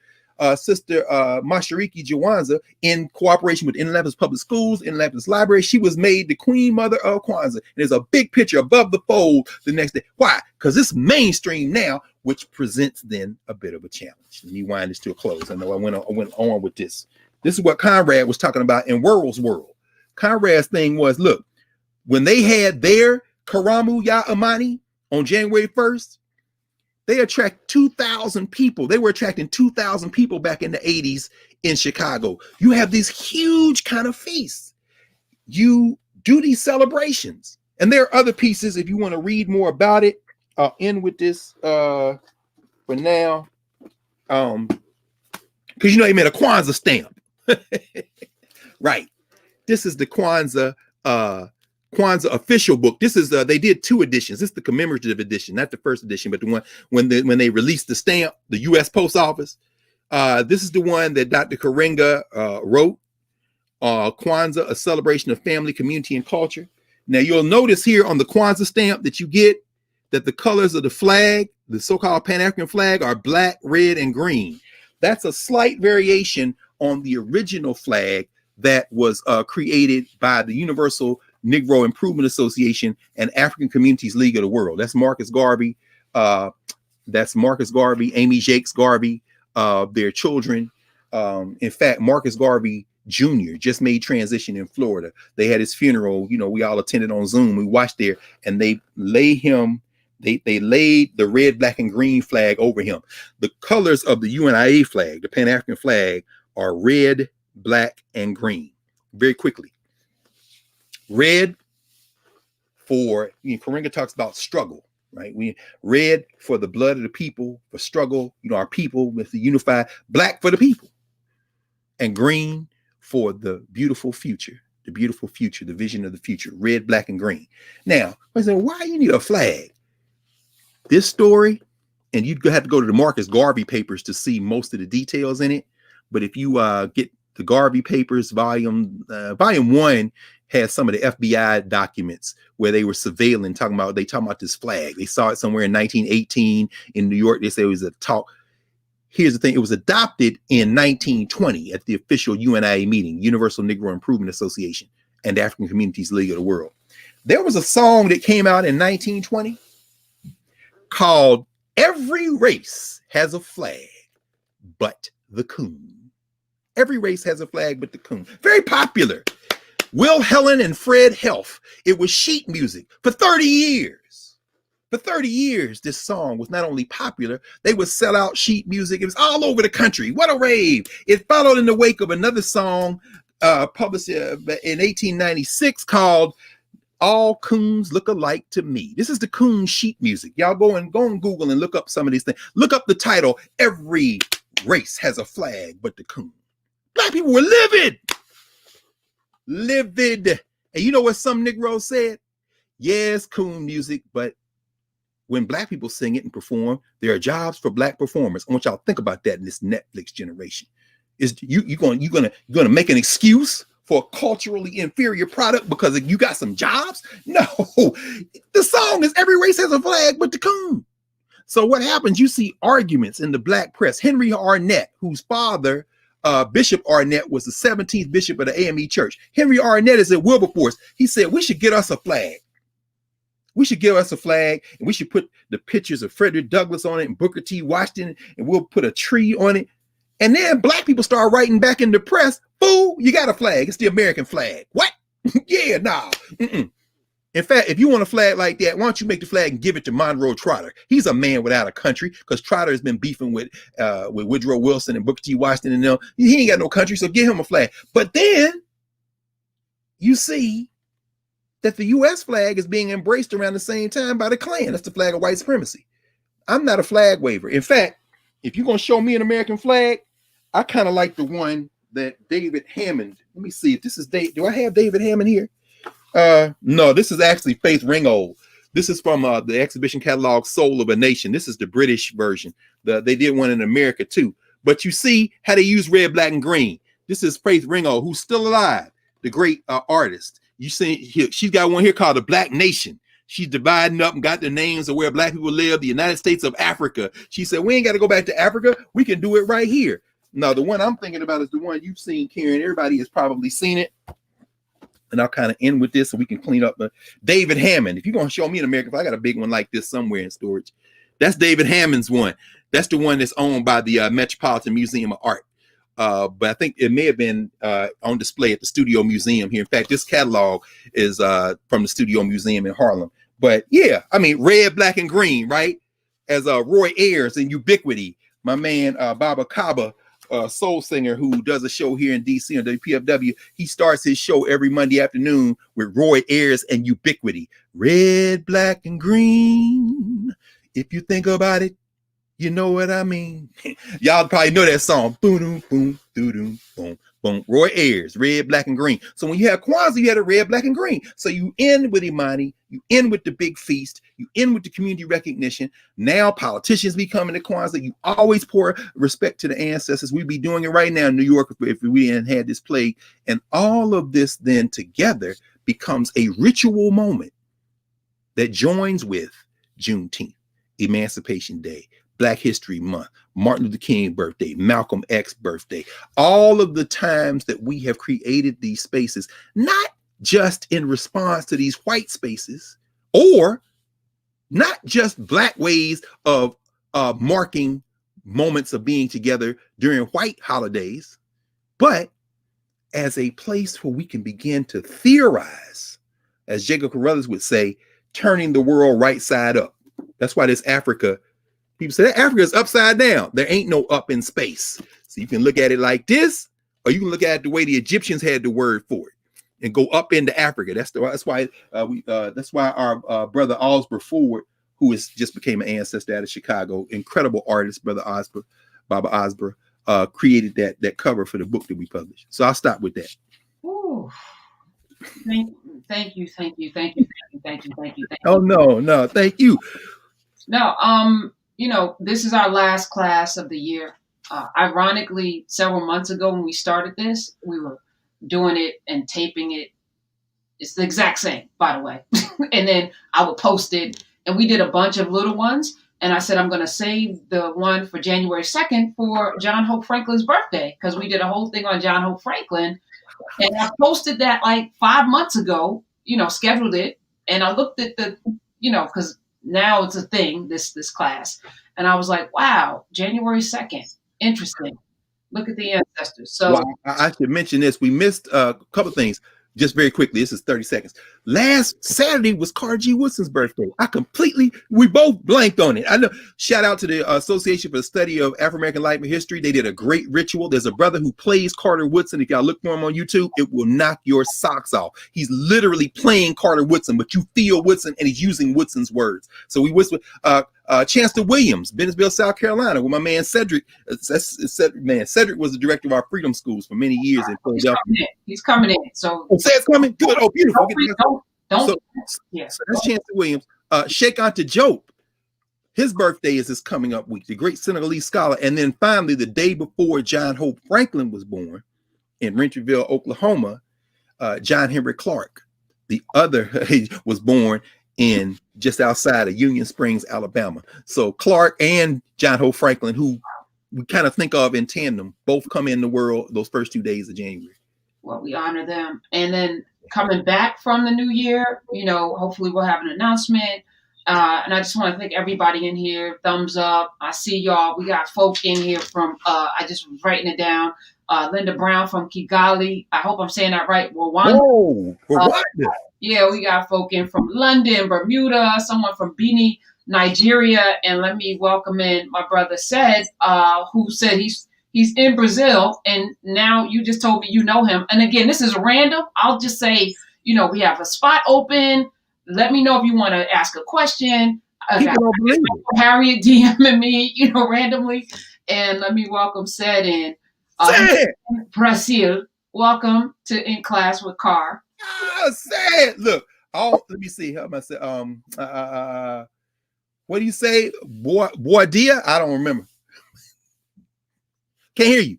Speaker 2: Sister Mashariki Jawanza, in cooperation with Indianapolis Public Schools, Indianapolis Library, she was made the Queen Mother of Kwanzaa. And there's a big picture above the fold the next day. Why? Because it's mainstream now, which presents then a bit of a challenge. Let me wind this to a close. I know I went on with this. This is what Conrad was talking about in World's World. Conrad's thing was, look, when they had their Karamu Ya Amani on January 1st, they attract 2,000 people. They were attracting 2,000 people back in the 80s in Chicago. You have these huge kind of feasts. You do these celebrations. And there are other pieces if you want to read more about it. I'll end with this for now. Because they made a Kwanzaa stamp. Right. This is the Kwanzaa official book. This is they did 2 editions. This is the commemorative edition, not the first edition, but the one when they released the stamp, the U.S. Post Office. This is the one that Dr. Karenga wrote. Kwanzaa, a celebration of family, community, and culture. Now you'll notice here on the Kwanzaa stamp that you get that the colors of the flag, the so-called Pan-African flag, are black, red, and green. That's a slight variation on the original flag that was created by the Universal Negro Improvement Association and African Communities League of the World. That's Marcus Garvey. Amy Jakes Garvey, their children. In fact, Marcus Garvey Jr. just made transition in Florida. They had his funeral. We all attended on Zoom. We watched there, and they laid the red, black, and green flag over him. The colors of the UNIA flag, the Pan-African flag, are red, black, and green. Very quickly. Red for, Karenga talks about struggle, right? Red for the blood of the people, for struggle, our people with the unified, black for the people, and green for the beautiful future, the vision of the future, red, black, and green. Now, I said, why you need a flag? This story, and you'd have to go to the Marcus Garvey papers to see most of the details in it. But if you get the Garvey papers, volume 1 has some of the FBI documents where they were surveilling, talking about this flag. They saw it somewhere in 1918 in New York. They say it was a talk. Here's the thing. It was adopted in 1920 at the official UNIA meeting, Universal Negro Improvement Association and African Communities League of the World. There was a song that came out in 1920 called "Every Race Has a Flag But the Coon." Every race has a flag but the coon. Very popular. Will Helen and Fred Helf. It was sheet music for 30 years. For 30 years, this song was not only popular, they would sell out sheet music. It was all over the country. What a rave. It followed in the wake of another song published in 1896 called "All Coons Look Alike to Me." This is the coon sheet music. Y'all go on Google and look up some of these things. Look up the title, "Every Race Has a Flag But the Coon." Black people were livid. And you know what some Negroes said? Yes, coon music, but when Black people sing it and perform, there are jobs for Black performers. I want y'all to think about that in this Netflix generation. Is you're gonna make an excuse for a culturally inferior product because you got some jobs? No, the song is "Every Race Has a Flag But the Coon." So what happens? You see arguments in the Black press. Henry Arnett, whose father, Bishop Arnett, was the 17th bishop of the AME Church. Henry Arnett is at Wilberforce. He said, we should get us a flag. We should give us a flag, and we should put the pictures of Frederick Douglass on it and Booker T. Washington, and we'll put a tree on it. And then Black people start writing back in the press, "Fool, you got a flag. It's the American flag." What? Yeah, nah. In fact, if you want a flag like that, why don't you make the flag and give it to Monroe Trotter? He's a man without a country, because Trotter has been beefing with Woodrow Wilson and Booker T. Washington and them. He ain't got no country, so give him a flag. But then you see that the U.S. flag is being embraced around the same time by the Klan. That's the flag of white supremacy. I'm not a flag waver. In fact, if you're going to show me an American flag, I kind of like the one that David Hammond. Let me see if this is Dave. Do I have David Hammond here? No, this is actually Faith Ringgold. This is from the exhibition catalog Soul of a Nation. This is the British version. They did one in America too. But you see how they use red, black, and green. This is Faith Ringgold, who's still alive, the great artist. You see, she's got one here called the Black Nation. She's dividing up and got the names of where black people live, the United States of Africa. She said, we ain't got to go back to Africa. We can do it right here. Now, the one I'm thinking about is the one you've seen, Karen. Everybody has probably seen it. And I'll kind of end with this so we can clean up. David Hammond. If you're going to show me an American, I got a big one like this somewhere in storage. That's David Hammond's one. That's the one that's owned by the Metropolitan Museum of Art. But I think it may have been on display at the Studio Museum here. In fact, this catalog is from the Studio Museum in Harlem. But yeah, I mean, red, black, and green, right? As Roy Ayers in Ubiquity, my man Baba Kaba, soul singer who does a show here in DC on WPFW. He starts his show every Monday afternoon with Roy Ayers and Ubiquity. Red, black, and green. If you think about it, you know what I mean. Y'all probably know that song. Boom, boom, boom, boom, boom. Roy Ayers, red, black, and green. So when you have Kwanzaa, you had a red, black, and green. So you end with Imani, you end with the big feast, you end with the community recognition. Now politicians be coming to Kwanzaa. You always pour respect to the ancestors. We'd be doing it right now in New York if we hadn't had this plague. And all of this then together becomes a ritual moment that joins with Juneteenth, Emancipation Day, Black History Month, Martin Luther King birthday, Malcolm X birthday, all of the times that we have created these spaces, not just in response to these white spaces, or not just black ways of marking moments of being together during white holidays, but as a place where we can begin to theorize, as Jacob Carruthers would say, turning the world right side up. That's why this Africa, people say that Africa is upside down. There ain't no up in space. So you can look at it like this, or you can look at it the way the Egyptians had the word for it and go up into Africa. That's why our brother Osbert Ford, who is just became an ancestor out of Chicago, incredible artist, brother Osbert, Baba Osbert, created that cover for the book that we published. So I'll stop with that.
Speaker 1: Ooh. Thank you.
Speaker 2: Oh no, thank you.
Speaker 1: No, this is our last class of the year. Ironically, several months ago when we started this, we were doing it and taping it. It's the exact same, by the way. And then I would post it, and we did a bunch of little ones. And I said, I'm going to save the one for January 2nd for John Hope Franklin's birthday, because we did a whole thing on John Hope Franklin. And I posted that like 5 months ago, scheduled it. And I looked at because now it's a thing, this class. And I was like, wow, January 2nd. Interesting. Look at the ancestors. So
Speaker 2: well, I should mention this. We missed a couple of things. Just very quickly, this is 30 seconds. Last Saturday was Carr G. Woodson's birthday. We both blanked on it. I know. Shout out to the Association for the Study of Afro-American Life and History. They did a great ritual. There's a brother who plays Carter Woodson. If y'all look for him on YouTube, it will knock your socks off. He's literally playing Carter Woodson, but you feel Woodson, and he's using Woodson's words. So we whispered, Chancellor Williams, Bentonville, South Carolina, with my man Cedric. Cedric was the director of our freedom schools for many years in Philadelphia.
Speaker 1: He's coming in. So
Speaker 2: it's coming. Good. Oh, beautiful.
Speaker 1: Don't.
Speaker 2: So that's Chancellor Williams. Sheikh Anta Diop, his birthday is this coming up week, the great Senegalese scholar. And then finally, the day before John Hope Franklin was born in Renterville, Oklahoma, John Henry Clark, the other, was born in just outside of Union Springs, Alabama. So Clark and John Hope Franklin, who we kind of think of in tandem, both come in the world those first 2 days of January.
Speaker 1: Well, we honor them. And then coming back from the new year, hopefully we'll have an announcement. And I just want to thank everybody in here. Thumbs up. I see y'all. We got folk in here from, I just was writing it down. Linda Brown from Kigali. I hope I'm saying that right. Rwanda.
Speaker 2: Oh, Rwanda.
Speaker 1: Yeah, we got folk in from London, Bermuda, someone from Benin, Nigeria. And let me welcome in my brother Sed, who said he's in Brazil. And now you just told me you know him. And again, this is random. I'll just say, we have a spot open. Let me know if you want to ask a question. Harriet DMing me, randomly. And let me welcome Sed in. Brazil. Welcome to In Class with Carr.
Speaker 2: Sad. Look, Let me see. How am I say? What do you say? Boardia? I don't remember. Can't hear you.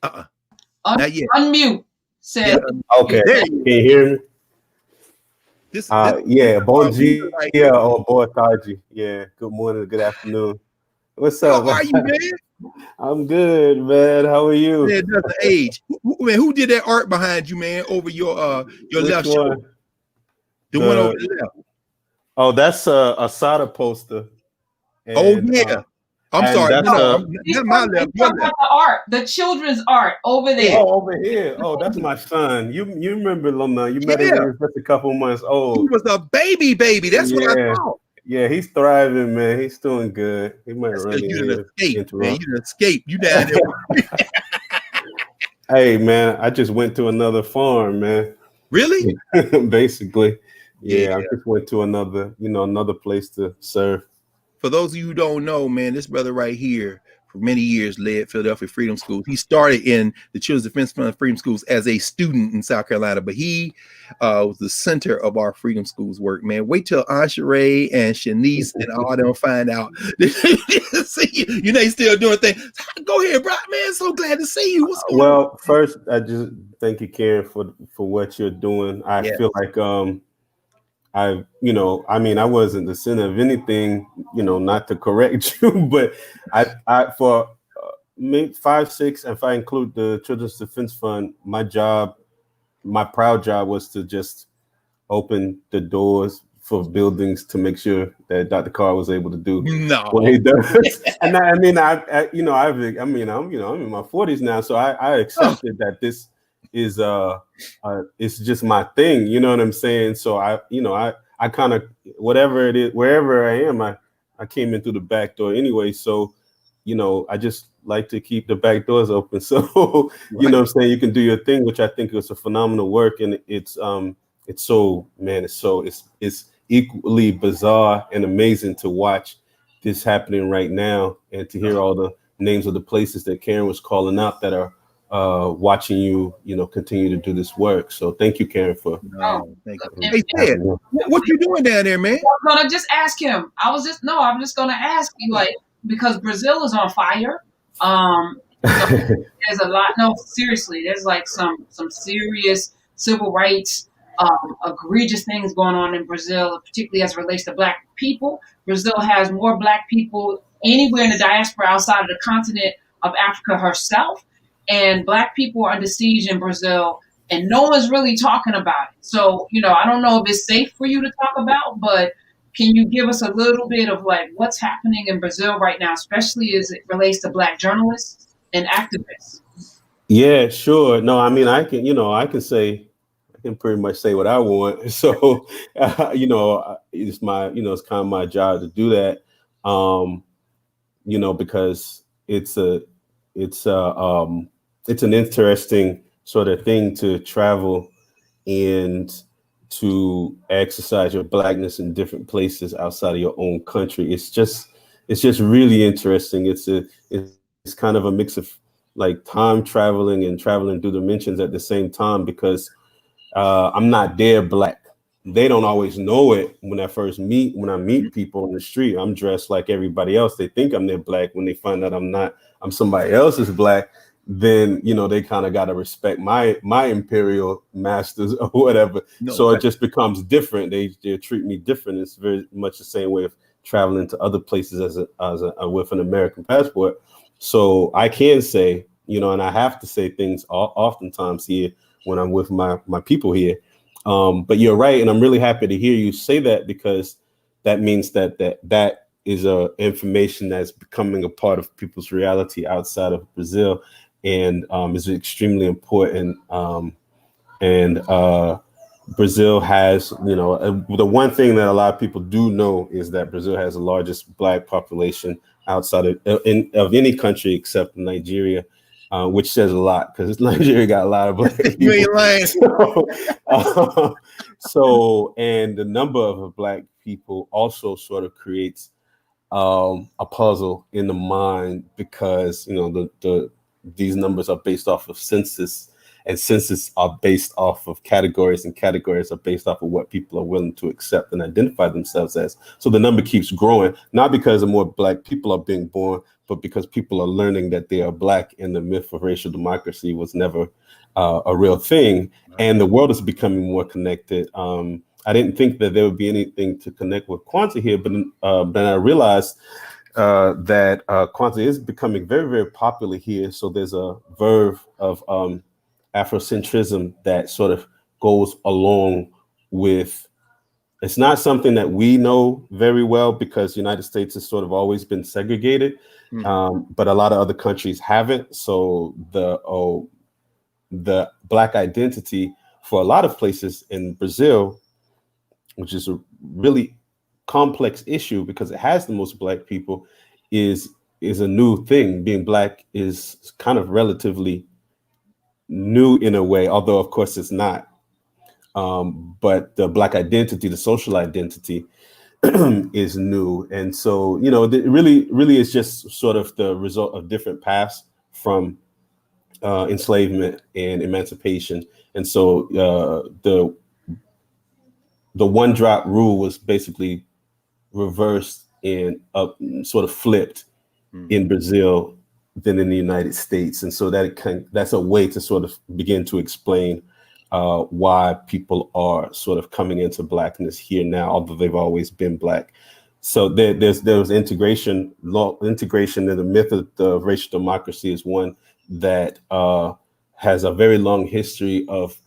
Speaker 2: Not yet.
Speaker 1: Unmute. Said.
Speaker 4: Yeah. Okay. Can you hear me? Yeah. Bon dia or boa tarde. Yeah. Good morning. Good afternoon. What's up?
Speaker 2: How are you, man?
Speaker 4: I'm good, man. How are you?
Speaker 2: Man, that's the age. Man, who did that art behind you, man? Over your left shoulder. The one over the left.
Speaker 4: Oh, that's a Sada poster.
Speaker 2: And, yeah. I'm sorry.
Speaker 4: That's
Speaker 2: not my left. Your left.
Speaker 1: The art, the children's art over there.
Speaker 4: Oh, over here. Oh, that's my son. You remember Loma? You met him when he was just a couple months old.
Speaker 2: He was a baby. That's what I thought.
Speaker 4: Yeah, he's thriving, man. He's doing good. He might run in here.
Speaker 2: Escape, man. You didn't escape. You down there.
Speaker 4: Hey, man, I just went to another farm, man.
Speaker 2: Really?
Speaker 4: Basically. Yeah, I just went to another place to serve.
Speaker 2: For those of you who don't know, man, this brother right here for many years led Philadelphia Freedom Schools. He started in the Children's Defense Fund Freedom Schools as a student in South Carolina, but he was the center of our Freedom Schools work, man. Wait till Anshere and Shanice and all them find out. You know, he's still doing things. Go ahead, bro, man. So glad to see you. What's going on?
Speaker 4: Well, first, I just thank you, Karen, for what you're doing. I feel like I wasn't the center of anything, not to correct you, but I for maybe 5, 6, if I include the Children's Defense Fund, my proud job was to just open the doors for buildings to make sure that Dr. Carr was able to do what he does. And I'm in my 40s now, so I accepted that this is it's just my thing, you know what I'm saying? So I kind of, whatever it is, wherever I am, I came in through the back door anyway. So, I just like to keep the back doors open. So, you know what I'm saying? You can do your thing, which I think is a phenomenal work. And it's equally bizarre and amazing to watch this happening right now and to hear all the names of the places that Karen was calling out that are watching you, continue to do this work. So thank you, Karen, for
Speaker 2: thank you. Hey, Ted, what you doing down there, man?
Speaker 1: I'm gonna just ask him. I'm just gonna ask you, like, because Brazil is on fire. There's a lot. No, seriously, there's like some serious civil rights, egregious things going on in Brazil, particularly as it relates to Black people. Brazil has more Black people anywhere in the diaspora outside of the continent of Africa herself. And Black people are under siege in Brazil, and no one's really talking about it. So, I don't know if it's safe for you to talk about, but can you give us a little bit of like what's happening in Brazil right now, especially as it relates to Black journalists and activists?
Speaker 4: Yeah, sure. No, I mean, I can pretty much say what I want. So, it's it's kind of my job to do that. Because it's an interesting sort of thing to travel and to exercise your Blackness in different places outside of your own country. It's just really interesting. It's kind of a mix of like time traveling and traveling through dimensions at the same time, because I'm not their Black. They don't always know it when I meet people on the street. I'm dressed like everybody else. They think I'm their Black. When they find out I'm not, I'm somebody else's Black, then they kind of got to respect my imperial masters or whatever. It just becomes different. They treat me different. It's very much the same way of traveling to other places as with an American passport. So I can say, and I have to say things oftentimes here when I'm with my people here. But you're right, and I'm really happy to hear you say that, because that means that is information that's becoming a part of people's reality outside of Brazil. And is extremely important. Brazil has, the one thing that a lot of people do know is that Brazil has the largest Black population outside of any country except Nigeria, which says a lot, because Nigeria got a lot of Black people.
Speaker 2: You ain't lying.
Speaker 4: And the number of Black people also sort of creates a puzzle in the mind, because these numbers are based off of census, and census are based off of categories, and categories are based off of what people are willing to accept and identify themselves as. So the number keeps growing, not because more Black people are being born, but because people are learning that they are Black, and the myth of racial democracy was never a real thing. And the world is becoming more connected. I didn't think that there would be anything to connect with Kwanzaa here, but then I realized that Kwanzaa is becoming very, very popular here. So there's a verve of Afrocentrism that sort of goes along with, it's not something that we know very well because the United States has sort of always been segregated, but a lot of other countries haven't. So the Black identity for a lot of places in Brazil, which is a really complex issue because it has the most Black people, is a new thing. Being Black is kind of relatively new in a way, although of course it's not. But the Black identity, the social identity, is new. And so, you know, it really is just sort of the result of different paths from enslavement and emancipation. And so the one drop rule was basically reversed and sort of flipped in Brazil than in the United States. And so that's a way to sort of begin to explain why people are sort of coming into Blackness here now, although they've always been Black. So there was integration in the myth of the racial democracy is one that has a very long history of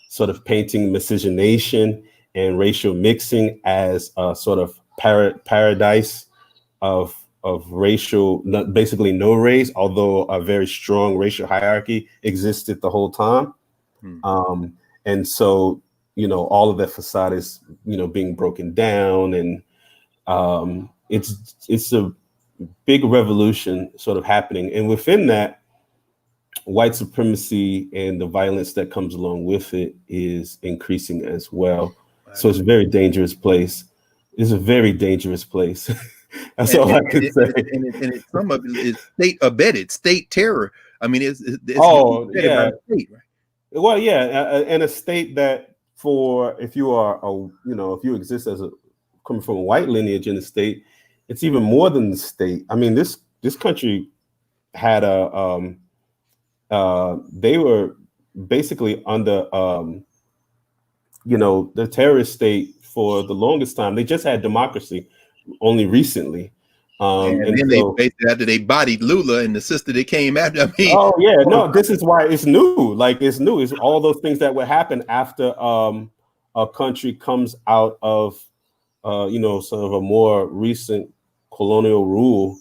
Speaker 4: sort of painting miscegenation and racial mixing as a sort of paradise of racial, basically no race, although a very strong racial hierarchy existed the whole time. And so, you know, all of that facade is, you know, being broken down, and it's a big revolution sort of happening. And within that, white supremacy and the violence that comes along with it is increasing as well. So it's a very dangerous place. It's a very dangerous place. That's all I can say.
Speaker 2: And some of it is state abetted, state terror. I mean, it's
Speaker 4: yeah.
Speaker 2: State, right?
Speaker 4: Well, yeah, and a state that if you exist as coming from a white lineage in the state, it's even more than the state. I mean, this country had they were basically under the terrorist state for the longest time. They just had democracy only recently.
Speaker 2: And then they basically, after they bodied Lula and the sister that came after, I mean,
Speaker 4: oh yeah, no, this is why it's new. Like it's new. It's all those things that would happen after a country comes out of sort of a more recent colonial rule.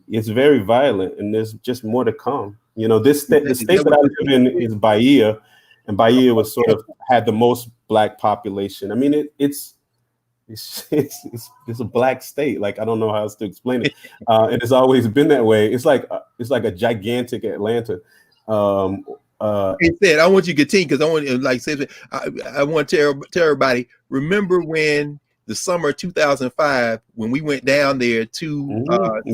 Speaker 4: It's very violent, and there's just more to come. You know, the state that I live in is Bahia, and Bahia was sort of had the most Black population. I mean, it's a Black state. Like, I don't know how else to explain it. And it's always been that way. It's like a gigantic Atlanta.
Speaker 2: He said, I want you to continue because I want to say I want to tell everybody, remember when the summer of 2005, when we went down there to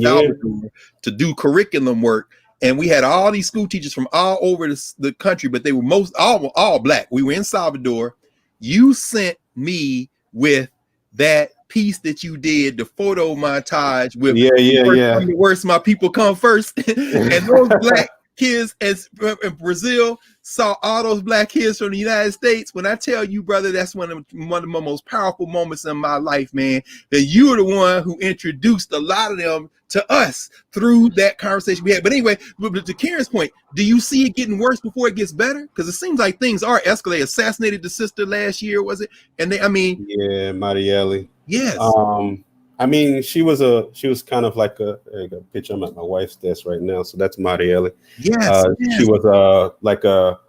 Speaker 2: Salvador to do curriculum work, and we had all these school teachers from all over the country, but they were all Black. We were in Salvador. You sent me with that piece that you did, the photo montage with I'm the worst, my people come first. And those Black kids in Brazil saw all those Black kids from the United States. When I tell you, brother, that's one of my most powerful moments in my life, man, that you were the one who introduced a lot of them to us through that conversation we had. But anyway, to Karen's point, do you see it getting worse before it gets better? Because it seems like things are escalating. Assassinated the sister last year, was it? And
Speaker 4: Marielle.
Speaker 2: Yes.
Speaker 4: I mean, she was kind of like there you go, picture. I'm at my wife's desk right now, so that's Marielle.
Speaker 2: Yes.
Speaker 4: She was like a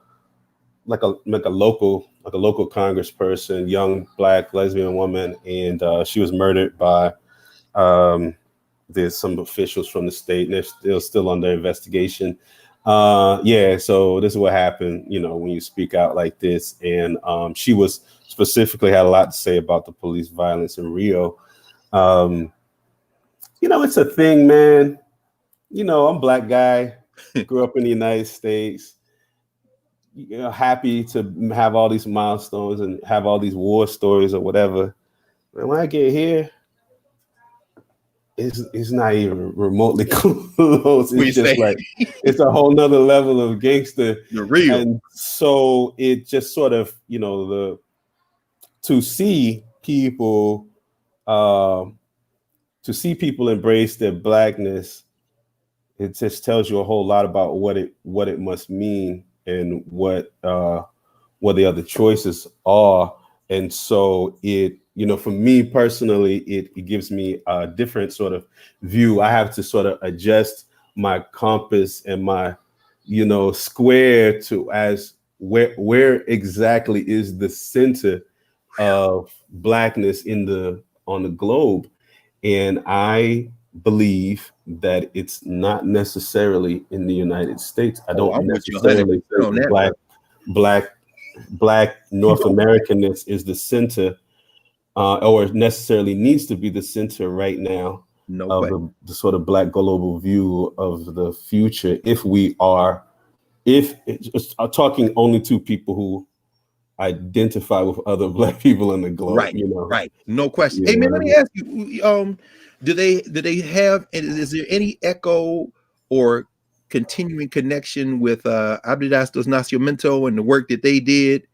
Speaker 4: local congressperson, young Black lesbian woman, and she was murdered by there's some officials from the state, and they're still under investigation. So this is what happened, you know, when you speak out like this. And she was specifically had a lot to say about the police violence in Rio. It's a thing, man. You know, I'm a Black guy, grew up in the United States. happy to have all these milestones and have all these war stories or whatever. And when I get here, it's not even remotely close. It's just like it's a whole nother level of gangster.
Speaker 2: You're real.
Speaker 4: And so it just sort of, to see people embrace their blackness, it just tells you a whole lot about what it must mean and what the other choices are. And so it, for me personally, it gives me a different sort of view. I have to sort of adjust my compass and my, square to as where exactly is the center of blackness on the globe. And I believe that it's not necessarily in the United States. I don't necessarily think black North Americanness is the center, or necessarily needs to be the center right now of the sort of black global view of the future. If it's talking only to people who identify with other black people in the globe,
Speaker 2: right, no question. Hey man, let me ask you, do they have, is there any echo or continuing connection with Habilidades dos Nacimiento and the work that they did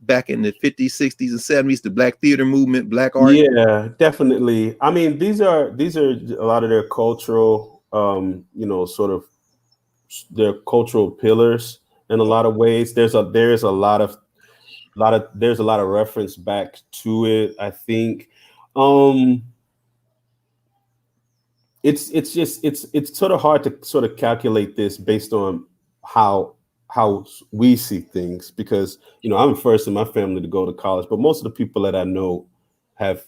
Speaker 2: back in the 50s, 60s, and 70s, the Black theater movement, Black art?
Speaker 4: Yeah, definitely. I mean, these are a lot of their cultural, sort of their cultural pillars in a lot of ways. There's a lot of reference back to it. I think it's sort of hard to sort of calculate this based on how we see things, because I'm the first in my family to go to college, but most of the people that I know have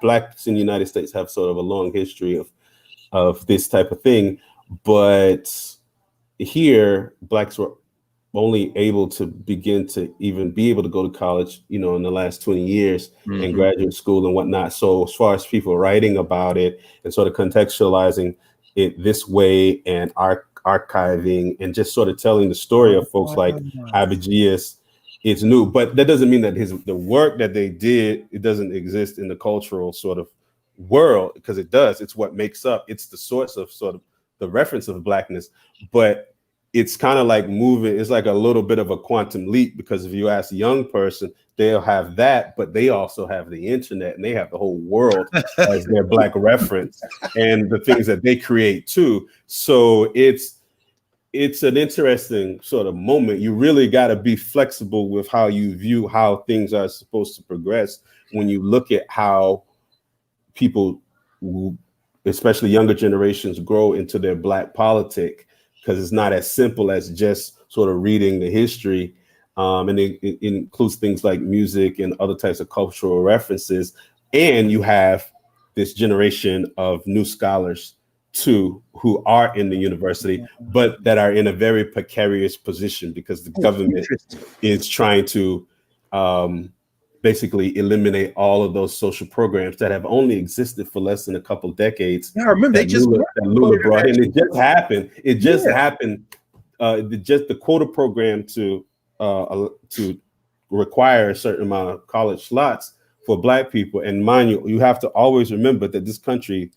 Speaker 4: blacks in the United States have sort of a long history of this type of thing. But here, blacks were only able to begin to even be able to go to college, in the last 20 years and graduate school and whatnot. So as far as people writing about it and sort of contextualizing it this way and archiving and just sort of telling the story of folks like Abigius, it's new. But that doesn't mean that the work that they did, it doesn't exist in the cultural sort of world, because it does. It's what makes up. It's the source of sort of the reference of blackness. But it's kind of like moving. It's like a little bit of a quantum leap, because if you ask a young person, they'll have that, but they also have the internet and they have the whole world as their black reference and the things that they create too. So it's an interesting sort of moment. You really got to be flexible with how you view how things are supposed to progress when you look at how people, especially younger generations, grow into their black politic, because it's not as simple as just sort of reading the history. And it includes things like music and other types of cultural references. And you have this generation of new scholars too, who are in the university, but that are in a very precarious position because the government is trying to basically eliminate all of those social programs that have only existed for less than a couple decades.
Speaker 2: Yeah, I remember
Speaker 4: that Lula brought in. It just happened. It just happened. The quota program to require a certain amount of college slots for Black people. And mind you, you have to always remember that this country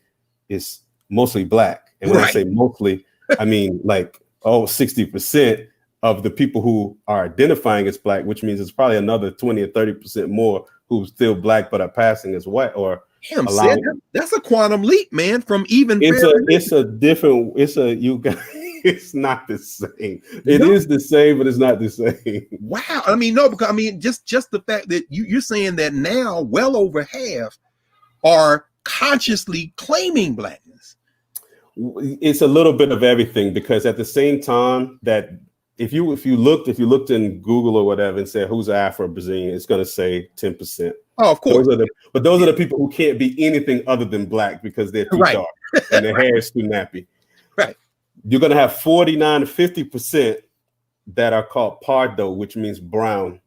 Speaker 4: is mostly Black. And when I say mostly, I mean like 60% of the people who are identifying as Black, which means it's probably another 20 or 30% more who's still Black but are passing as white or allowing.
Speaker 2: That's a quantum leap, man. From even
Speaker 4: it's not the same. It is the same, but it's not the same.
Speaker 2: Wow. I mean, no, because I mean, just the fact that you're saying that now well over half are consciously claiming Blackness.
Speaker 4: It's a little bit of everything, because at the same time that if you looked in Google or whatever and said who's Afro-Brazilian, it's going to say 10%.
Speaker 2: Oh, of course.
Speaker 4: Those are the people who can't be anything other than Black because they're too dark and their hair is too nappy.
Speaker 2: Right.
Speaker 4: You're going to have 49 to 50% that are called Pardo, which means brown.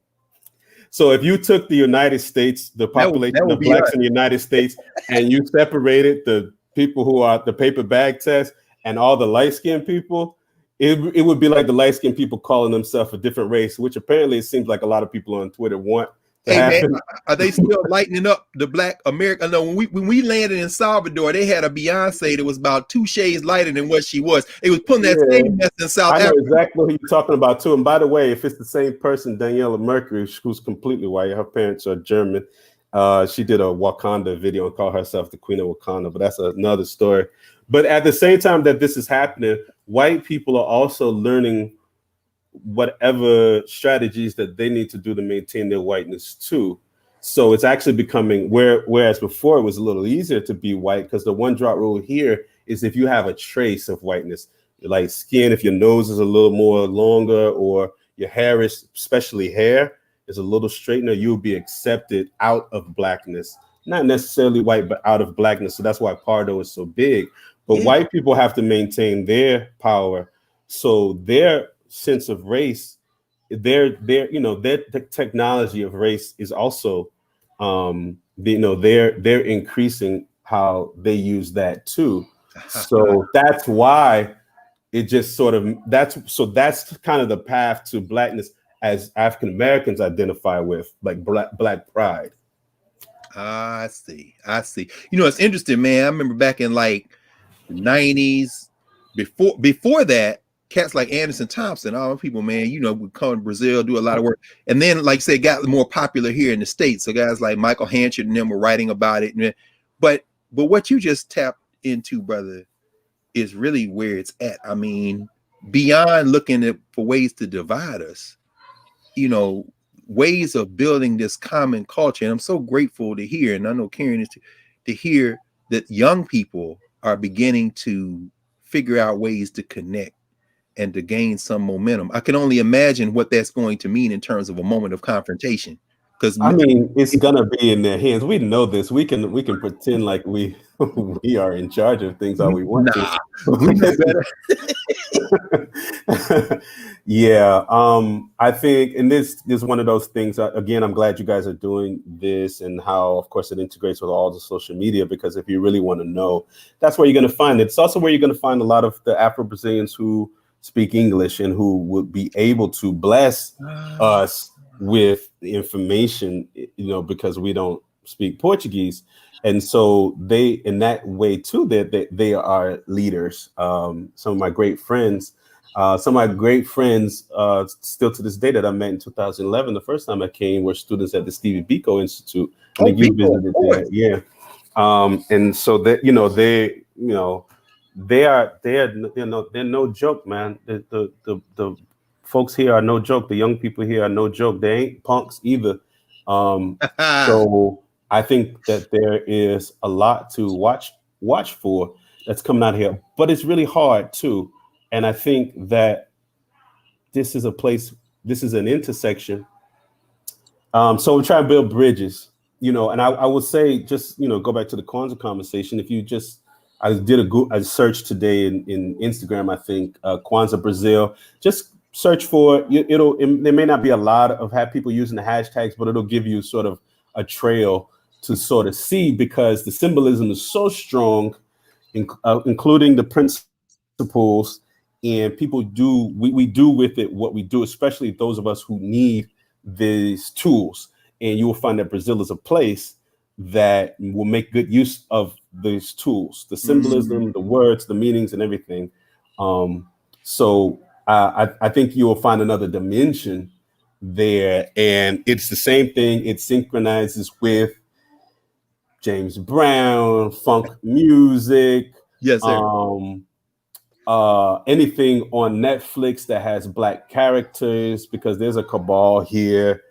Speaker 4: So if you took the United States, the population of Blacks in the United States, and you separated the people who are the paper bag test and all the light-skinned people, it would be like the light-skinned people calling themselves a different race, which apparently it seems like a lot of people on Twitter want to happen.
Speaker 2: Man, are they still lightening up the Black America? No, when we landed in Salvador, they had a Beyonce that was about 2 shades lighter than what she was. It was putting that same mess in South
Speaker 4: I know
Speaker 2: Africa.
Speaker 4: exactly who you're talking about too. And by the way, if it's the same person, Daniela Mercury, who's completely white, her parents are German. She did a Wakanda video and called herself the Queen of Wakanda, but that's another story. But at the same time that this is happening, white people are also learning whatever strategies that they need to do to maintain their whiteness too. So it's actually becoming whereas before it was a little easier to be white because the one drop rule here is if you have a trace of whiteness, like skin, if your nose is a little more longer or your hair is, especially hair, is a little straightener, you'll be accepted out of blackness. Not necessarily white, but out of blackness. So that's why Pardo is so big. But white people have to maintain their power. So their sense of race, their technology of race is also, they're increasing how they use that too. So that's why it just sort of that's kind of the path to blackness as African Americans identify with, like black pride.
Speaker 2: I see. It's interesting, man. I remember back in like the 90s, before that, cats like Anderson Thompson, all people, man, would come to Brazil, do a lot of work. And then, like I said, got more popular here in the States. So guys like Michael Hanchett and them were writing about it. But what you just tapped into, brother, is really where it's at. I mean, beyond looking for ways to divide us, ways of building this common culture. And I'm so grateful to hear, and I know Karen is to hear that young people are beginning to figure out ways to connect and to gain some momentum. I can only imagine what that's going to mean in terms of a moment of confrontation. Because
Speaker 4: I mean, it's gonna be in their hands. We know this. We can pretend like we are in charge of things all we want to.
Speaker 2: We know better.
Speaker 4: Yeah, I think, and this is one of those things. Again, I'm glad you guys are doing this, and how, of course, it integrates with all the social media. Because if you really want to know, that's where you're going to find it. It's also where you're going to find a lot of the Afro-Brazilians who speak English and who would be able to bless us with the information, because we don't speak Portuguese. And so they, in that way too, they are leaders. Some of my great friends, still to this day that I met in 2011, the first time I came, were students at the Stevie Biko Institute. And you visited there, yeah. And so that, they're no joke, man. The folks here are no joke. The young people here are no joke. They ain't punks either. So I think that there is a lot to watch for that's coming out here, but it's really hard too. And I think that this is an intersection. So we try to build bridges, and I will say, just, go back to the Kwanzaa conversation. If you I did a search today in Instagram, I think, Kwanzaa Brazil, just search for there may not be a lot of people using the hashtags, but it'll give you sort of a trail to sort of see, because the symbolism is so strong, including the principles, and people we do with it what we do, especially those of us who need these tools. And you will find that Brazil is a place that will make good use of these tools, the symbolism, the words, the meanings, and everything. So I think you will find another dimension there, and it's the same thing. It synchronizes with James Brown, funk music.
Speaker 2: Yes, sir.
Speaker 4: Anything on Netflix that has Black characters, because there's a cabal here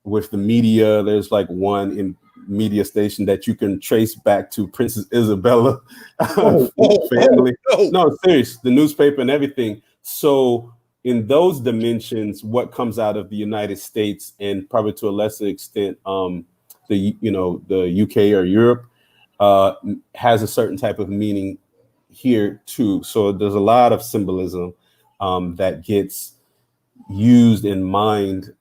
Speaker 4: with the media. There's like one in media station that you can trace back to Princess Isabella family. No, serious, the newspaper and everything. So in those dimensions, what comes out of the United States, and probably to a lesser extent, the UK or Europe, has a certain type of meaning here too. So there's a lot of symbolism that gets used in mind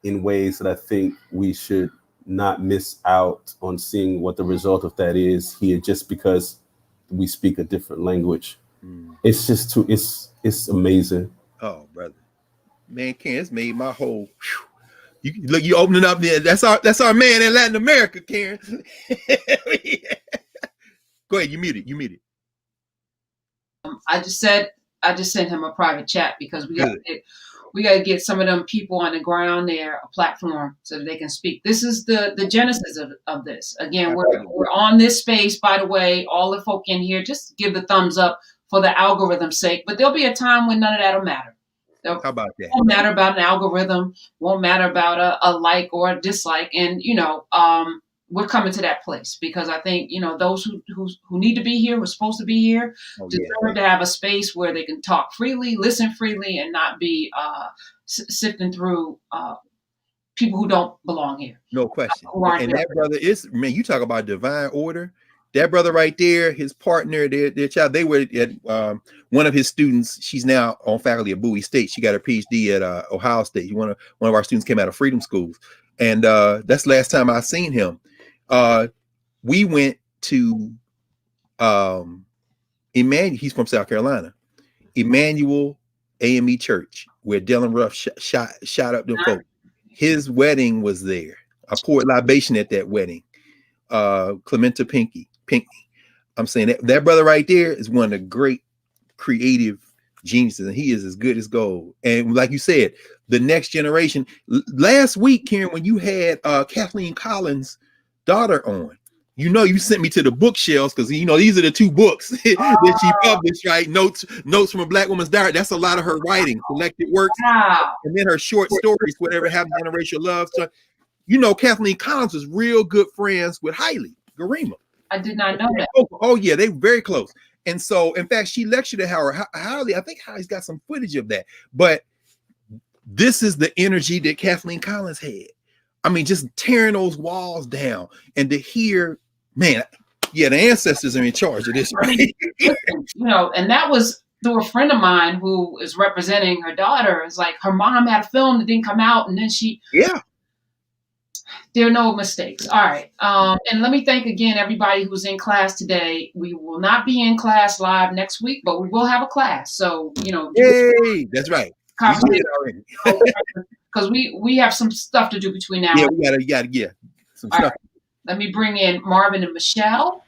Speaker 4: in ways that I think we should not miss out on seeing what the result of that is here, just because we speak a different language. It's just too. It's amazing.
Speaker 2: Oh, brother, man, Karen, made my whole. You look, you opening up there. That's our man in Latin America, Karen. Go ahead, you muted.
Speaker 1: I just sent him a private chat because we got to get some of them people on the ground there a platform so that they can speak. This is the genesis of this. Again, we're on this space, by the way, all the folk in here, just give the thumbs up for the algorithm's sake, but there'll be a time when none of that'll matter.
Speaker 2: How about that?
Speaker 1: Won't matter about an algorithm, won't matter about a like or a dislike. And, we're coming to that place because I think, those who need to be here, who are supposed to be here, deserve to have a space where they can talk freely, listen freely, and not be sifting through people who don't belong here.
Speaker 2: No question. And that brother is, man, you talk about divine order. That brother right there, his partner, their child, they were at one of his students. She's now on faculty at Bowie State. She got her PhD at Ohio State. One of our students came out of Freedom Schools. And that's the last time I seen him. We went to Emmanuel. He's from South Carolina. Emmanuel AME Church, where Dylan Ruff shot up them folks. His wedding was there. I poured libation at that wedding. Clementa Pinckney. I'm saying that brother right there is one of the great creative geniuses, and he is as good as gold. And like you said, the next generation. Last week, Karen, when you had Kathleen Collins' daughter on, you sent me to the bookshelves because these are the two books that she published, right? Notes from a Black Woman's Diary. That's a lot of her writing, collected works, and then her short stories, whatever happened, Generational Love. So, Kathleen Collins was real good friends with Haile Garima.
Speaker 1: I did not know that.
Speaker 2: Oh yeah, they were very close. And so, in fact, she lectured at Howard. Haile, I think Haile's got some footage of that. But this is the energy that Kathleen Collins had. I mean, just tearing those walls down, and to hear, man, yeah, the ancestors are in charge of this, right?
Speaker 1: And that was through a friend of mine who is representing her daughter. It's like her mom had a film that didn't come out, and then there are no mistakes. All right. And let me thank again everybody who's in class today. We will not be in class live next week, but we will have a class. So,
Speaker 2: Yay, that's right.
Speaker 1: Because we have some stuff to do between now.
Speaker 2: Yeah, we gotta get some stuff.
Speaker 1: Right. Let me bring in Marvin and Michelle.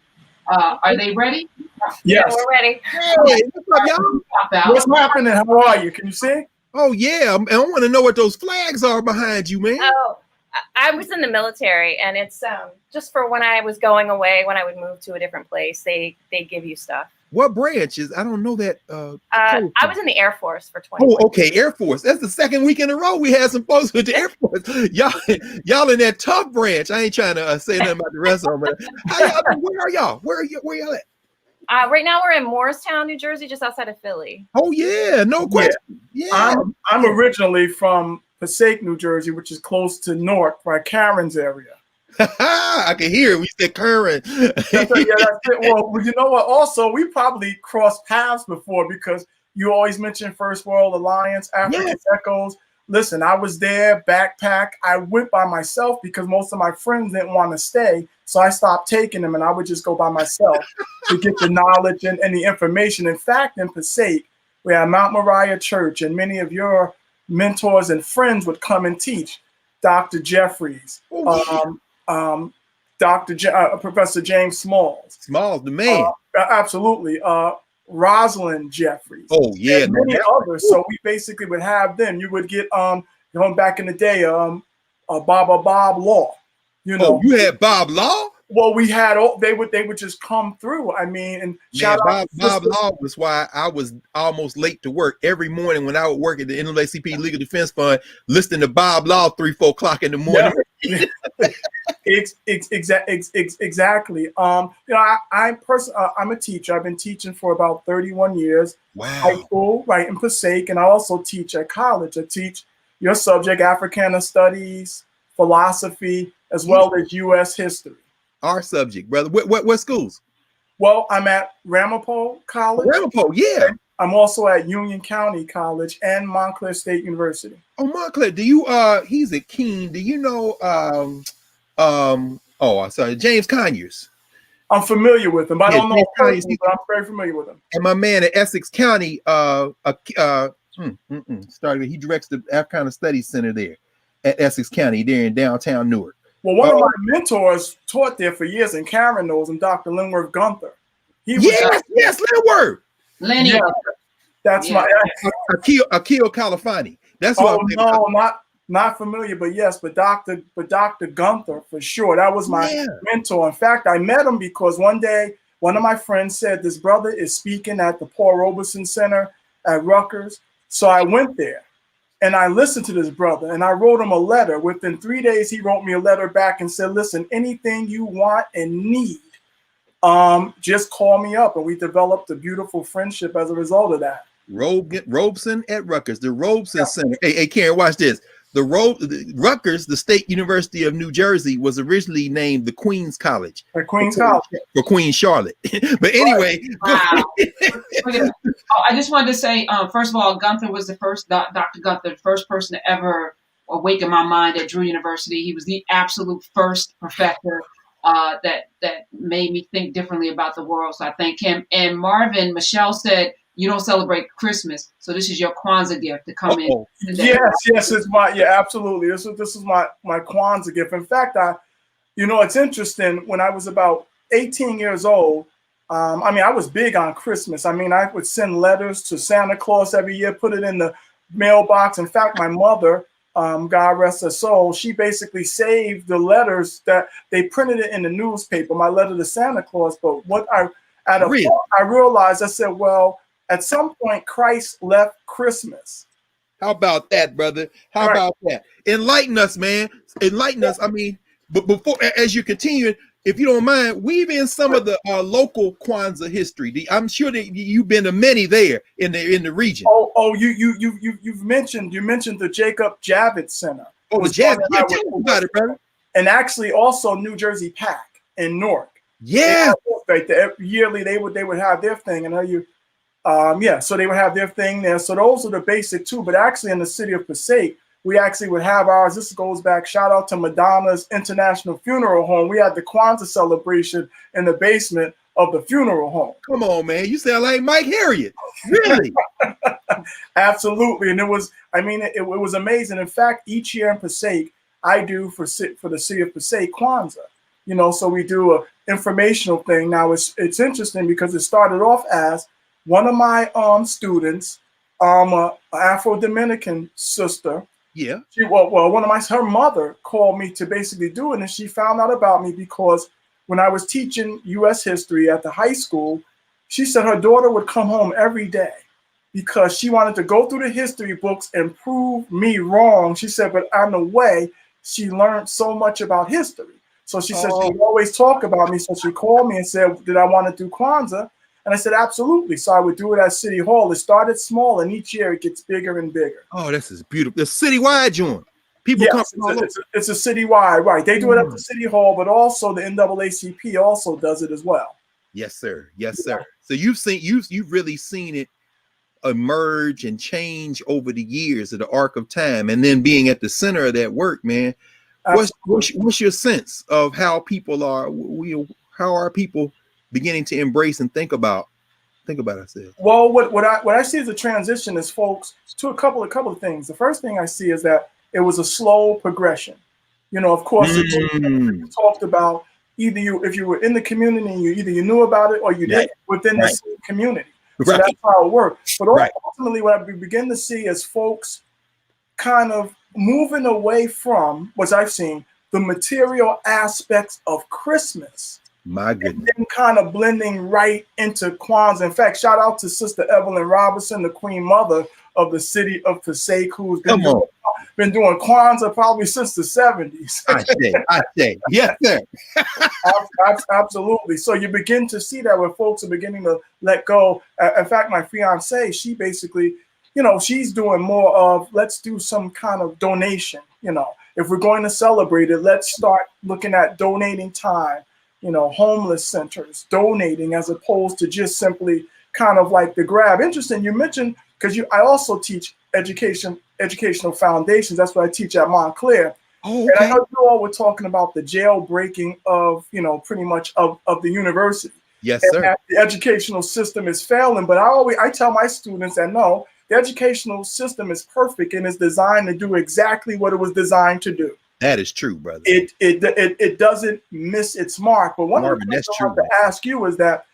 Speaker 1: Are they ready?
Speaker 5: Yes, yeah, we're ready.
Speaker 2: Hey, what's up, y'all?
Speaker 5: What's happening? How are you? Can you see?
Speaker 2: Oh yeah, I want to know what those flags are behind you, man.
Speaker 6: Oh, I was in the military, and it's just for when I was going away, when I would move to a different place, they give you stuff.
Speaker 2: What branch is? I don't know that.
Speaker 6: I was in the Air Force for 20 years.
Speaker 2: Oh, okay, Air Force. That's the second week in a row we had some folks with the Air Force. Y'all in that tough branch. I ain't trying to say nothing about the rest of them. How y'all? Where are y'all? Where y'all at?
Speaker 6: Right now we're in Morristown, New Jersey, just outside of Philly.
Speaker 2: Oh yeah, no question. Yeah.
Speaker 5: I'm originally from Passaic, New Jersey, which is close to Newark, right? Karen's area.
Speaker 2: I can hear it. We said Karen.
Speaker 5: That's it. Well, you know what? Also, we probably crossed paths before because you always mention First World Alliance, African Echoes. Listen, I was there, backpack. I went by myself because most of my friends didn't want to stay. So I stopped taking them and I would just go by myself to get the knowledge and the information. In fact, in Passaic, we had Mount Moriah Church, and many of your mentors and friends would come and teach. Dr. Jeffries, Professor James Smalls.
Speaker 2: Smalls, the man.
Speaker 5: Absolutely. Rosalind Jeffries.
Speaker 2: Oh, yeah.
Speaker 5: And many others. So we basically would have them. You would get, going back in the day, Bob Law.
Speaker 2: Oh, you had Bob Law?
Speaker 5: Well, we had they would just come through. I mean, and
Speaker 2: Bob Law was why I was almost late to work every morning when I would work at the NAACP Legal Defense Fund, listening to Bob Law 3-4 o'clock in the morning.
Speaker 5: Yeah. Exactly. I'm a teacher. I've been teaching for about 31 years.
Speaker 2: Wow.
Speaker 5: High school, right in Passaic, and I also teach at college. I teach your subject, Africana Studies, philosophy, as well as U.S. history.
Speaker 2: Our subject, brother. What schools?
Speaker 5: Well, I'm at Ramapo College.
Speaker 2: Ramapo, yeah.
Speaker 5: I'm also at Union County College and Montclair State University.
Speaker 2: Oh, Montclair. Do you he's at Keene. Do you know sorry, James Conyers?
Speaker 5: I'm familiar with him, but I
Speaker 2: Yeah,
Speaker 5: don't know
Speaker 2: James
Speaker 5: him
Speaker 2: County,
Speaker 5: personally, but I'm very familiar with him.
Speaker 2: and my man at Essex County, started. He directs the Africana Studies Center there at Essex County, there in downtown Newark.
Speaker 5: Well, one of my mentors taught there for years, and Karen knows him, Dr. Linworth Gunther. He was
Speaker 2: Yes, Linworth.
Speaker 1: Lenny.
Speaker 5: Yeah, that's
Speaker 1: Yeah.
Speaker 2: Akil Califani. That's
Speaker 5: Oh
Speaker 2: what
Speaker 5: no, not familiar, but yes, but Dr. Gunther for sure. That was my mentor. In fact, I met him because one day one of my friends said this brother is speaking at the Paul Robeson Center at Rutgers. So I went there and I listened to this brother and I wrote him a letter. Within 3 days, he wrote me a letter back and said, listen, anything you want and need, just call me up. And we developed a beautiful friendship as a result of that.
Speaker 2: Robeson at Rutgers, the Robeson Center. Hey, Karen, watch this. Rutgers, the State University of New Jersey, was originally named the Queen's College.
Speaker 5: For Queen's College.
Speaker 2: For Queen Charlotte. But anyway.
Speaker 1: Wow. I just wanted to say, first of all, Gunther was the first, Dr. Gunther, the first person to ever awaken my mind at Drew University. He was the absolute first professor that made me think differently about the world. So I thank him. And Marvin, Michelle said, you don't celebrate Christmas, so this is your Kwanzaa gift to come in.
Speaker 5: Yes, it's my absolutely. This is my Kwanzaa gift. In fact, it's interesting. When I was about 18 years old, I was big on Christmas. I would send letters to Santa Claus every year, put it in the mailbox. In fact, my mother, God rest her soul, she basically saved the letters that they printed it in the newspaper. My letter to Santa Claus. But what I realized, I said, well, at some point, Christ left Christmas.
Speaker 2: How about that, brother? How about that? Enlighten us, man. Enlighten us. But before, as you continue, if you don't mind, weave in some of the local Kwanzaa history. I'm sure that you've been to many there in the region.
Speaker 5: You mentioned the Jacob Javits Center.
Speaker 2: Oh, the Javits. Yeah, tell me about it, brother.
Speaker 5: And actually, also New Jersey PAC in Newark.
Speaker 2: Yeah,
Speaker 5: right there. Yearly, they would have their thing, and so they would have their thing there. So those are the basic two. But actually, in the city of Passaic, we actually would have ours. This goes back. Shout out to Madonna's International Funeral Home. We had the Kwanzaa celebration in the basement of the funeral home.
Speaker 2: Come on, man! You sound like Mike Harriet. Really?
Speaker 5: Absolutely. And it was amazing. In fact, each year in Passaic, I do for the city of Passaic Kwanzaa. So we do a informational thing. Now it's interesting because it started off as one of my students, an Afro-Dominican sister.
Speaker 2: Yeah.
Speaker 5: Her mother called me to basically do it, and she found out about me because when I was teaching U.S. history at the high school, she said her daughter would come home every day because she wanted to go through the history books and prove me wrong. She said, but on the way, she learned so much about history. So she said she would always talk about me. So she called me and said, did I want to do Kwanzaa? And I said, absolutely. So I would do it at City Hall. It started small, and each year it gets bigger and bigger.
Speaker 2: Oh, this is beautiful. The citywide joint. People come from all over.
Speaker 5: It's a citywide, right? They do it at the City Hall, but also the NAACP also does it as well.
Speaker 2: Yes, sir. Yes, sir. So you've really seen it emerge and change over the years of the arc of time, and then being at the center of that work, man. What's your sense of how people are? How are people beginning to embrace and think about ourselves?
Speaker 5: Well, what I see as a transition is, folks, to a couple of things. The first thing I see is that it was a slow progression. Of course, it talked about if you were in the community, and you knew about it or you didn't within the same community. So that's how it worked. But ultimately, what I begin to see is folks kind of moving away from, what I've seen, the material aspects of Christmas.
Speaker 2: My goodness.
Speaker 5: And then kind of blending right into Kwanzaa. In fact, shout out to Sister Evelyn Robinson, the Queen Mother of the city of Passaic, who's been doing Kwanzaa probably since the 70s.
Speaker 2: I say. Yes, sir.
Speaker 5: Absolutely. So you begin to see that where folks are beginning to let go. In fact, my fiance, she basically, she's doing more of, let's do some kind of donation. If we're going to celebrate it, let's start looking at donating time. Homeless centers, donating, as opposed to just simply kind of like the grab. Interesting, you mentioned, because I also teach educational foundations. That's what I teach at Montclair.
Speaker 2: Oh,
Speaker 5: And I
Speaker 2: okay.
Speaker 5: know you all were talking about the jailbreaking of, pretty much of the university.
Speaker 2: Yes,
Speaker 5: And
Speaker 2: sir.
Speaker 5: that the educational system is failing. But I tell my students that no, the educational system is perfect and is designed to do exactly what it was designed to do.
Speaker 2: That is true, brother.
Speaker 5: It doesn't miss its mark. But one
Speaker 2: Marvin,
Speaker 5: of the
Speaker 2: that's
Speaker 5: things I
Speaker 2: true.
Speaker 5: want to ask you is that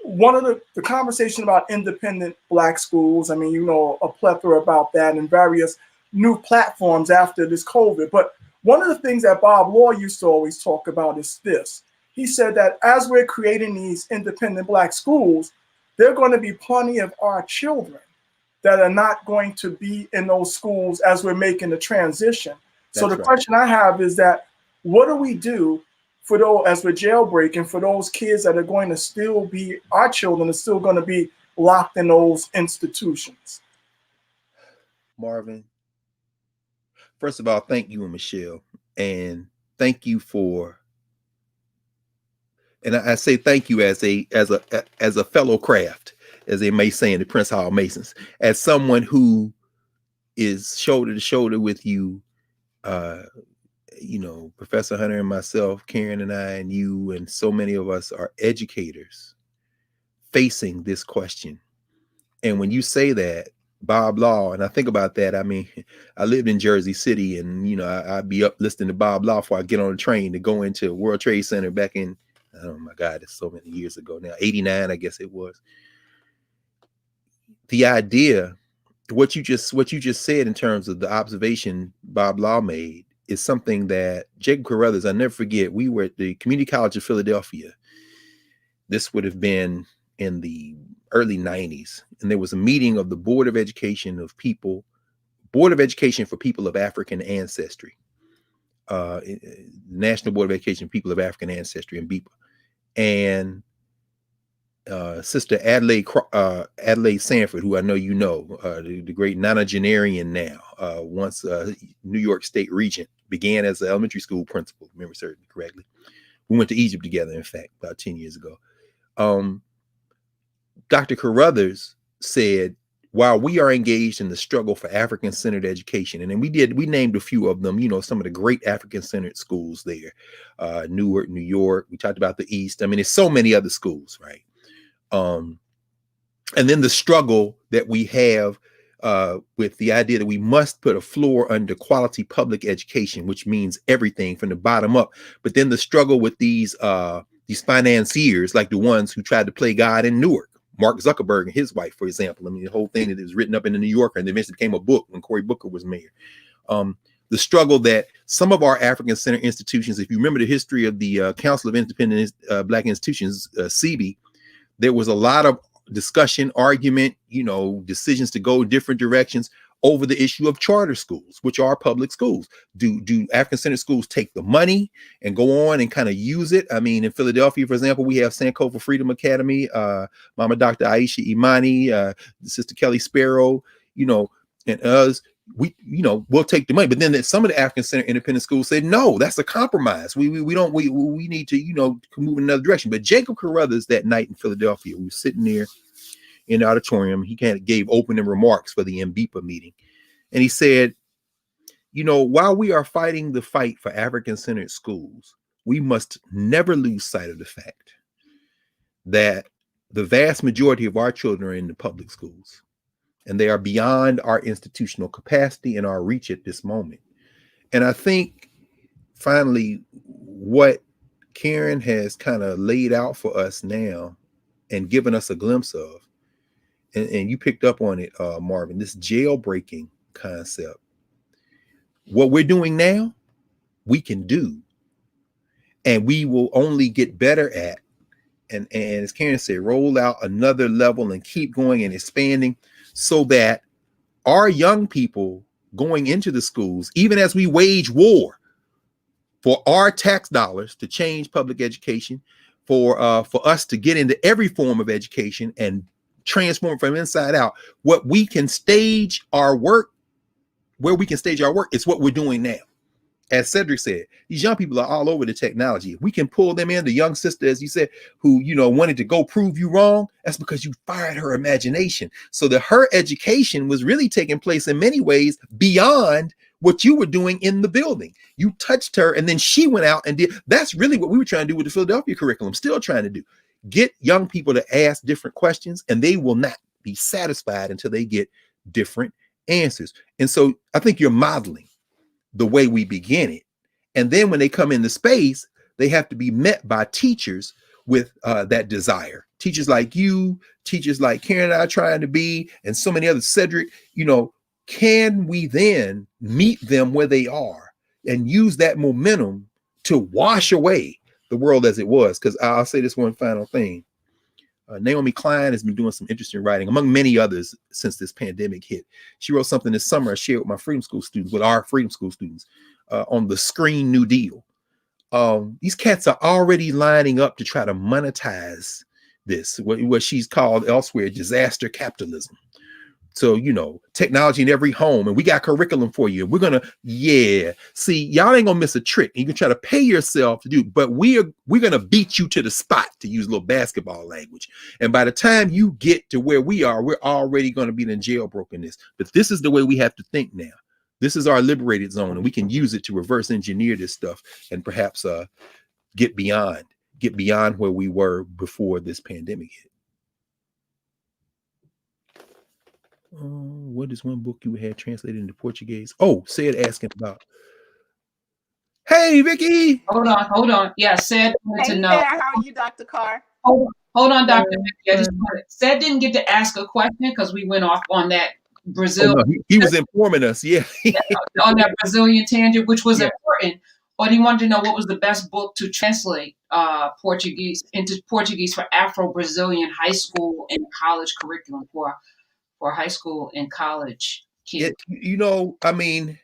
Speaker 5: one of the conversation about independent Black schools, I mean, a plethora about that and various new platforms after this COVID. But one of the things that Bob Law used to always talk about is this. He said that as we're creating these independent Black schools, there are going to be plenty of our children that are not going to be in those schools as we're making the transition. So the question I have is that what do we do for those, as we're jailbreaking, for those kids that are going to still be, our children are still going to be locked in those institutions?
Speaker 2: Marvin, first of all, thank you and Michelle, and thank you for, and I say thank you as a fellow craft, as they may say in the Prince Hall Masons, as someone who is shoulder to shoulder with you, Professor Hunter and myself, Karen and I and you, and so many of us are educators facing this question. And when you say that, Bob Law, and I think about that, I mean, I lived in Jersey City, and I'd be up listening to Bob Law before I get on the train to go into World Trade Center back in, oh my God, it's so many years ago now, 89, I guess it was. The idea, what you just said in terms of the observation Bob Law made, is something that Jacob Carruthers, I never forget, we were at the Community College of Philadelphia. This would have been in the early 90s. And there was a meeting of the Board of Education for People of African Ancestry, National Board of Education for People of African Ancestry in BEPA. And Sister Adelaide Sanford, who I know the great nonagenarian now, once New York State regent, began as an elementary school principal, if I remember certainly correctly. We went to Egypt together, in fact, about 10 years ago. Dr. Carruthers said, while we are engaged in the struggle for African-centered education, and then we named a few of them, some of the great African-centered schools there, Newark, New York, we talked about the East. I mean, there's so many other schools, right? And then the struggle that we have with the idea that we must put a floor under quality public education, which means everything from the bottom up. But then the struggle with these financiers, like the ones who tried to play God in Newark, Mark Zuckerberg and his wife, for example. I mean, the whole thing that was written up in the New Yorker and eventually became a book when Cory Booker was mayor. The struggle that some of our African-centered institutions, if you remember the history of the Council of Independent Black Institutions, CB, there was a lot of discussion, argument, decisions to go different directions over the issue of charter schools, which are public schools. Do African-centered schools take the money and go on and kind of use it? I mean, in Philadelphia, for example, we have Sankofa Freedom Academy, Mama Dr. Aisha Imani, Sister Kelly Sparrow, and us. We'll take the money. But then some of the African-centered independent schools said, no, that's a compromise. We need to, move in another direction. But Jacob Carruthers that night in Philadelphia, we were sitting there in the auditorium. He kind of gave opening remarks for the MBPA meeting. And he said, while we are fighting the fight for African-centered schools, we must never lose sight of the fact that the vast majority of our children are in the public schools, and they are beyond our institutional capacity and our reach at this moment. And I think finally what Karen has kind of laid out for us now and given us a glimpse of, and you picked up on it, Marvin, this jailbreaking concept. What we're doing now, we can do, and we will only get better at. And as Karen said, roll out another level and keep going and expanding so that our young people going into the schools, even as we wage war for our tax dollars to change public education, for us to get into every form of education and transform from inside out, where we can stage our work is what we're doing now. As Cedric said, these young people are all over the technology. If we can pull them in, the young sister, as you said, who, wanted to go prove you wrong, that's because you fired her imagination. So that her education was really taking place in many ways beyond what you were doing in the building. You touched her, and then she went out and did. That's really what we were trying to do with the Philadelphia curriculum, still trying to do. Get young people to ask different questions, and they will not be satisfied until they get different answers. And so I think you're modeling the way we begin it. And then when they come into space, they have to be met by teachers with that desire. Teachers like you, teachers like Karen and I trying to be, and so many others, Cedric, can we then meet them where they are and use that momentum to wash away the world as it was? Because I'll say this one final thing. Naomi Klein has been doing some interesting writing, among many others, since this pandemic hit. She wrote something this summer I shared with my Freedom School students, with our Freedom School students, on the Screen New Deal. These cats are already lining up to try to monetize this, what she's called elsewhere disaster capitalism. So, technology in every home, and we got curriculum for you. We're gonna, see, y'all ain't gonna miss a trick. You can try to pay yourself to do, but we're gonna beat you to the spot, to use a little basketball language. And by the time you get to where we are, we're already gonna be in jailbrokenness. But this is the way we have to think now. This is our liberated zone, and we can use it to reverse engineer this stuff and perhaps get beyond where we were before this pandemic hit. What is one book you had translated into Portuguese? Oh, Sid asking about. Hey, Vicky.
Speaker 1: Hold on. Yeah, Sid wanted to know.
Speaker 7: There, how are you, Dr. Carr?
Speaker 1: Hold on, Dr. Vicky. Sid didn't get to ask a question because we went off on that Brazil.
Speaker 2: Oh, no, he was informing us,
Speaker 1: on that Brazilian tangent, which was important. But he wanted to know what was the best book to translate Portuguese into Portuguese for Afro-Brazilian high school and college curriculum for high school and college kids.
Speaker 2: When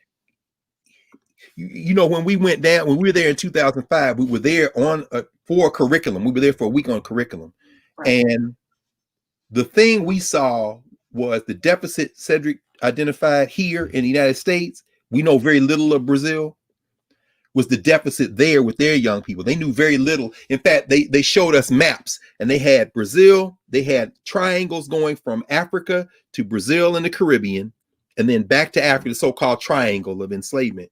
Speaker 2: we went down, when we were there in 2005, we were there for curriculum. We were there for a week on curriculum. Right. And the thing we saw was the deficit Cedric identified here in the United States. We know very little of Brazil. Was the deficit there with their young people. They knew very little. In fact, they showed us maps, and they had Brazil, they had triangles going from Africa to Brazil and the Caribbean, and then back to Africa, the so-called triangle of enslavement.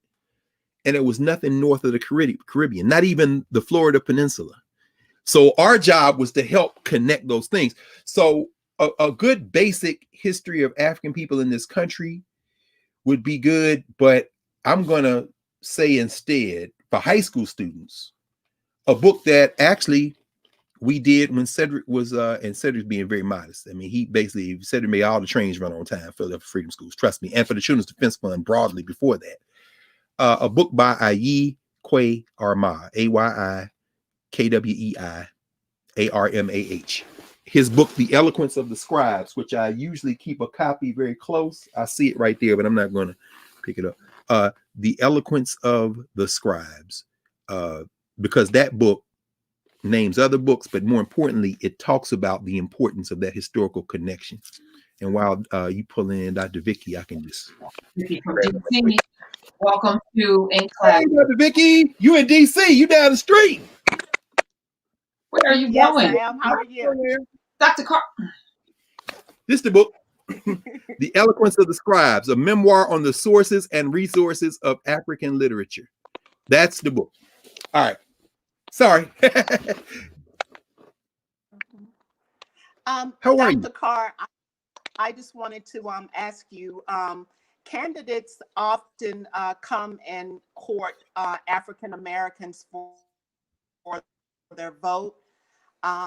Speaker 2: And it was nothing north of the Caribbean, not even the Florida Peninsula. So our job was to help connect those things. So a good basic history of African people in this country would be good, but I'm going to say instead, for high school students, a book that actually we did when Cedric was, and Cedric's being very modest. I mean, Cedric made all the trains run on time for the Freedom Schools, trust me, and for the Children's Defense Fund broadly before that. A book by Ayi Kwei Armah, AYIKWEIARMAH. His book, The Eloquence of the Scribes, which I usually keep a copy very close. I see it right there, but I'm not going to pick it up. The Eloquence of the Scribes, because that book names other books, but more importantly, it talks about the importance of that historical connection. And while you pull in Dr. Vicky, I can just...
Speaker 1: Welcome to In Class.
Speaker 2: Hey, Dr. Vicky, you in DC, you down the street.
Speaker 1: Where are you
Speaker 7: Yes,
Speaker 1: going?
Speaker 7: I am. How are you?
Speaker 1: Dr. Carr.
Speaker 2: This is the book, The Eloquence of the Scribes, a memoir on the sources and resources of African literature. That's the book. All right. Sorry. How are you?
Speaker 7: Dr. Carr, I just wanted to ask you, candidates often come and court African Americans for their vote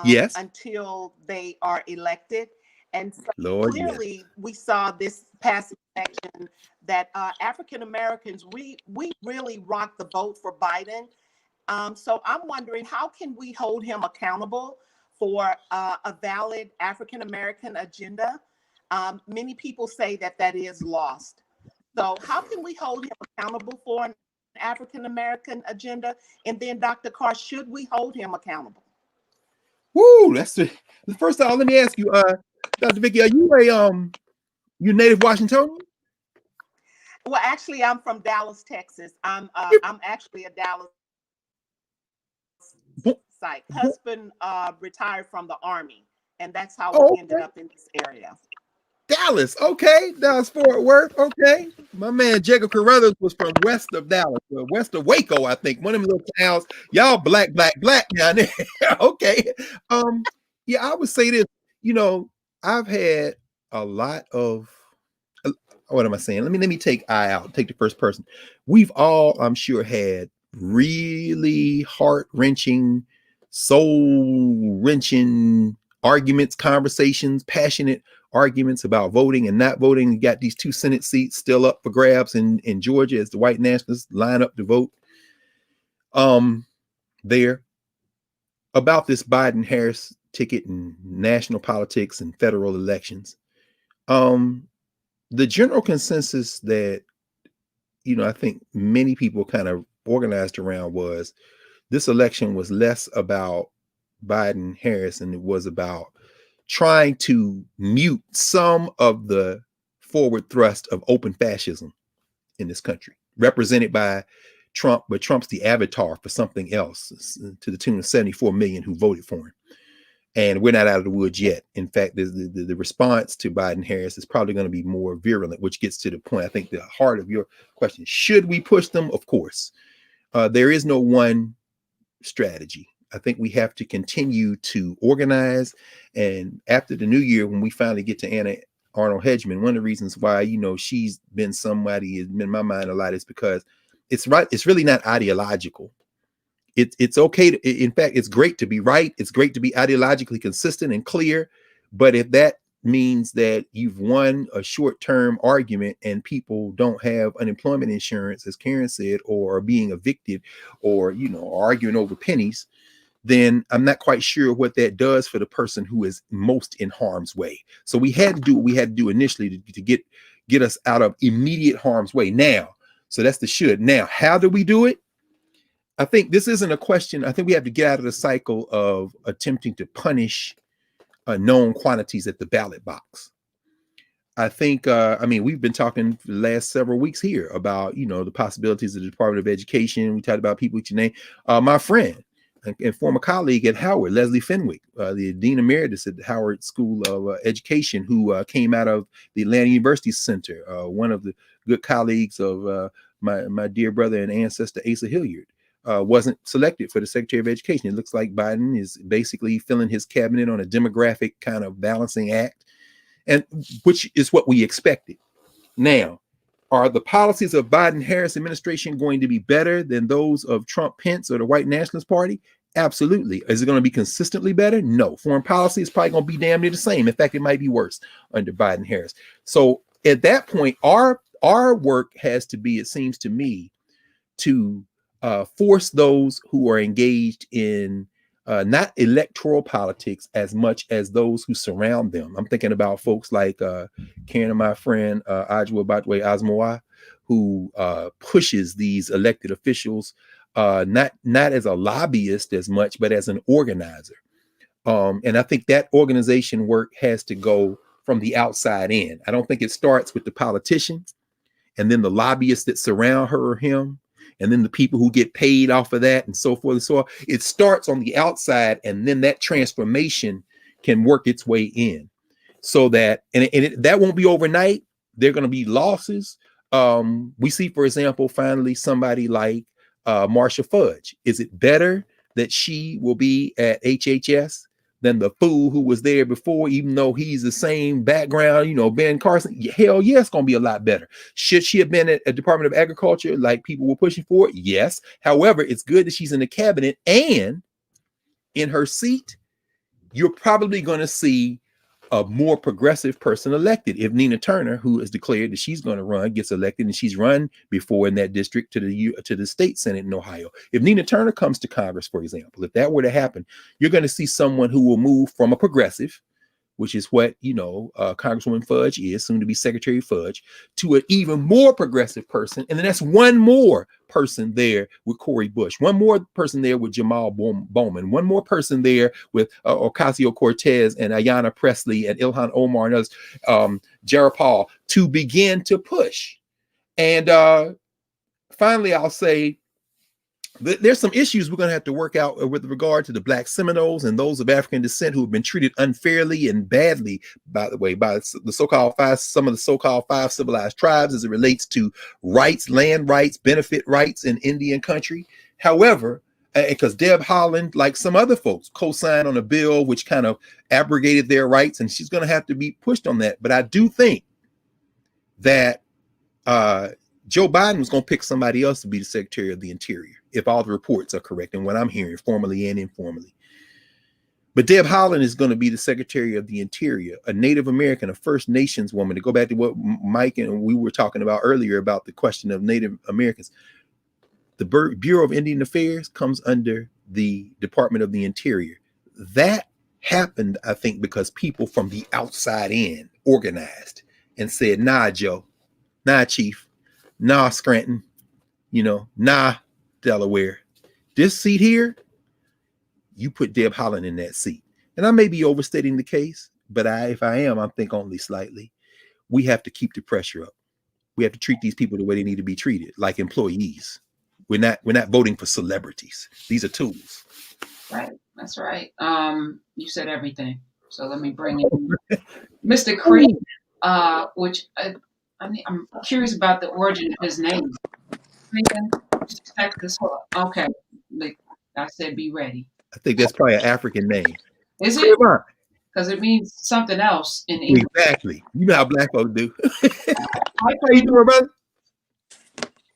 Speaker 2: yes,
Speaker 7: until they are elected. And so
Speaker 2: Lord,
Speaker 7: clearly, yes, we saw this past election that African Americans, we really rocked the vote for Biden. So I'm wondering, how can we hold him accountable for a valid African American agenda? Many people say that is lost. So how can we hold him accountable for an African American agenda? And then, Dr. Carr, should we hold him accountable?
Speaker 2: Woo, that's the first time. Let me ask you, Dr. Vicky, are you you native Washingtonian?
Speaker 7: Well, actually, I'm from Dallas, Texas. I'm actually a Dallas site. Husband retired from the Army, and that's how we ended up in this area.
Speaker 2: Dallas, okay. Dallas Fort Worth, okay. My man Jacob Carruthers was from west of Dallas, west of Waco, I think. One of them little towns. Y'all black down there. Okay. Yeah, I would say this. You know, I've had a lot of what am I saying? Let me take I out, take the first person. We've all, I'm sure, had really heart-wrenching, soul-wrenching arguments, conversations, passionate arguments about voting and not voting. You got these 2 Senate seats still up for grabs in Georgia as the white nationalists line up to vote. There about this Biden-Harris ticket and national politics and federal elections. The general consensus that, you know, I think many people kind of organized around was this election was less about Biden-Harris and it was about trying to mute some of the forward thrust of open fascism in this country, represented by Trump, but Trump's the avatar for something else to the tune of 74 million who voted for him. And we're not out of the woods yet. In fact, the response to Biden-Harris is probably going to be more virulent, which gets to the point, I think, the heart of your question. Should we push them? Of course. There is no one strategy. I think we have to continue to organize. And after the new year, when we finally get to Anna Arnold Hedgeman, one of the reasons why, you know, she's been somebody in my mind a lot is because it's right. It's really not ideological. It's okay to, in fact, it's great to be right. It's great to be ideologically consistent and clear. But if that means that you've won a short-term argument and people don't have unemployment insurance, as Karen said, or are being evicted or, you know, arguing over pennies, then I'm not quite sure what that does for the person who is most in harm's way. So we had to do what we had to do initially to get us out of immediate harm's way. Now, so that's the should. Now, how do we do it? I think this isn't a question. I think we have to get out of the cycle of attempting to punish known quantities at the ballot box. I think, I mean, we've been talking for the last several weeks here about, you know, the possibilities of the Department of Education. We talked about people with your name. My friend and former colleague at Howard, Leslie Fenwick, the Dean Emeritus at the Howard School of Education, who came out of the Atlanta University Center, one of the good colleagues of my dear brother and ancestor, Asa Hilliard. Wasn't selected for the Secretary of Education. It looks like Biden is basically filling his cabinet on a demographic kind of balancing act, and which is what we expected. Now, are the policies of Biden-Harris administration going to be better than those of Trump-Pence or the White Nationalist Party? Absolutely. Is it going to be consistently better? No. Foreign policy is probably going to be damn near the same. In fact, it might be worse under Biden-Harris. So at that point, our work has to be, it seems to me, to force those who are engaged in not electoral politics as much as those who surround them. I'm thinking about folks like Karen and my friend Ajwa Batwe Asmawa, who pushes these elected officials not as a lobbyist as much, but as an organizer. And I think that organization work has to go from the outside in. I don't think it starts with the politicians and then the lobbyists that surround her or him, and then the people who get paid off of that and so forth and so on. It starts on the outside, and then that transformation can work its way in so that, that won't be overnight. There are going to be losses. We see, for example, finally, somebody like Marsha Fudge. Is it better that she will be at HHS than the fool who was there before, even though he's the same background, you know, Ben Carson? Hell yeah, it's going to be a lot better. Should she have been at a Department of Agriculture like people were pushing for? Yes. However, it's good that she's in the cabinet, and in her seat, you're probably going to see a more progressive person elected. If Nina Turner, who has declared that she's going to run, gets elected, and she's run before in that district to the state Senate in Ohio. If Nina Turner comes to Congress, for example, if that were to happen, you're going to see someone who will move from a progressive, which is what, you know, Congresswoman Fudge is, soon to be Secretary Fudge, to an even more progressive person. And then that's one more person there with Cori Bush, one more person there with Jamal Bowman, one more person there with Ocasio-Cortez and Ayanna Pressley and Ilhan Omar and others, Jared Paul, to begin to push. And finally, I'll say, there's some issues we're going to have to work out with regard to the Black Seminoles and those of African descent who have been treated unfairly and badly, by the way, by the so-called some of the so-called 5 civilized tribes as it relates to rights, land rights, benefit rights in Indian country. However, because Deb Haaland, like some other folks, co-signed on a bill which kind of abrogated their rights, and she's going to have to be pushed on that. But I do think that Joe Biden was going to pick somebody else to be the Secretary of the Interior, if all the reports are correct and what I'm hearing formally and informally. But Deb Haaland is going to be the Secretary of the Interior, a Native American, a First Nations woman. To go back to what Mike and we were talking about earlier about the question of Native Americans, the Bureau of Indian Affairs comes under the Department of the Interior. That happened, I think, because people from the outside in organized and said, nah, Joe, nah, Chief, nah, Scranton, nah, Delaware. This seat here, you put Deb Haaland in that seat. And I may be overstating the case, but if I am, I think only slightly. We have to keep the pressure up. We have to treat these people the way they need to be treated, like employees. We're not voting for celebrities. These are tools.
Speaker 1: Right. That's right. You said everything. So let me bring in Mr. Creed, which I'm curious about the origin of his name. Okay. Like I said, be ready.
Speaker 2: I think that's probably an African name.
Speaker 1: Is it? Because it means something else in English.
Speaker 2: Exactly. You know how Black folks do. How you doing, brother?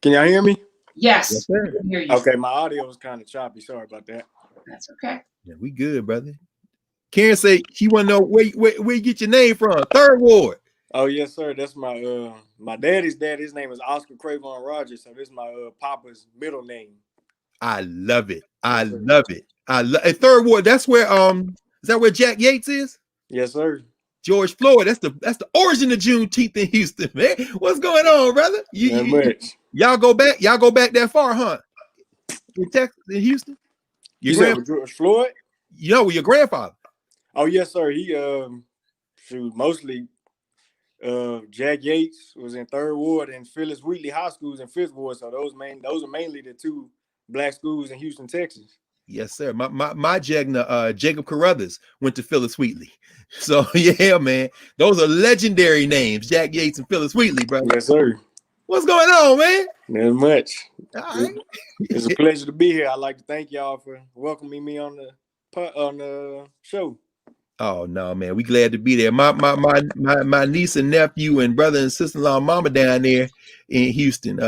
Speaker 8: Can y'all hear me?
Speaker 1: Yes.
Speaker 2: Yes, sir.
Speaker 1: I can hear you.
Speaker 8: Okay, my audio was kind of choppy. Sorry about that.
Speaker 1: That's okay.
Speaker 2: Yeah, we good, brother. Karen say she want to know where you get your name from. Third Ward.
Speaker 8: Oh yes, sir. That's my daddy's dad. His name is Oscar Cravon Rogers. So this is my papa's middle name.
Speaker 2: I love it. I love it. Third Ward. That's where is that where Jack Yates is?
Speaker 8: Yes, sir.
Speaker 2: George Floyd. That's the origin of Juneteenth in Houston, man. What's going on, brother? Y'all go back that far, huh? In Texas, in Houston?
Speaker 8: You said George Floyd?
Speaker 2: Your grandfather.
Speaker 8: Oh yes, sir. He mostly Jack Yates was in Third Ward and Phyllis Wheatley High Schools in Fifth Ward. So those are mainly the two Black schools in Houston, Texas.
Speaker 2: Yes, sir. My Jacob Carruthers went to Phyllis Wheatley. So yeah, man. Those are legendary names, Jack Yates and Phyllis Wheatley, brother.
Speaker 8: Yes, sir.
Speaker 2: What's going on, man?
Speaker 8: Not much.
Speaker 2: All right.
Speaker 8: It's a pleasure to be here. I'd like to thank y'all for welcoming me on the show.
Speaker 2: Oh no, man. We glad to be there. My niece and nephew and brother and sister-in-law mama down there in Houston.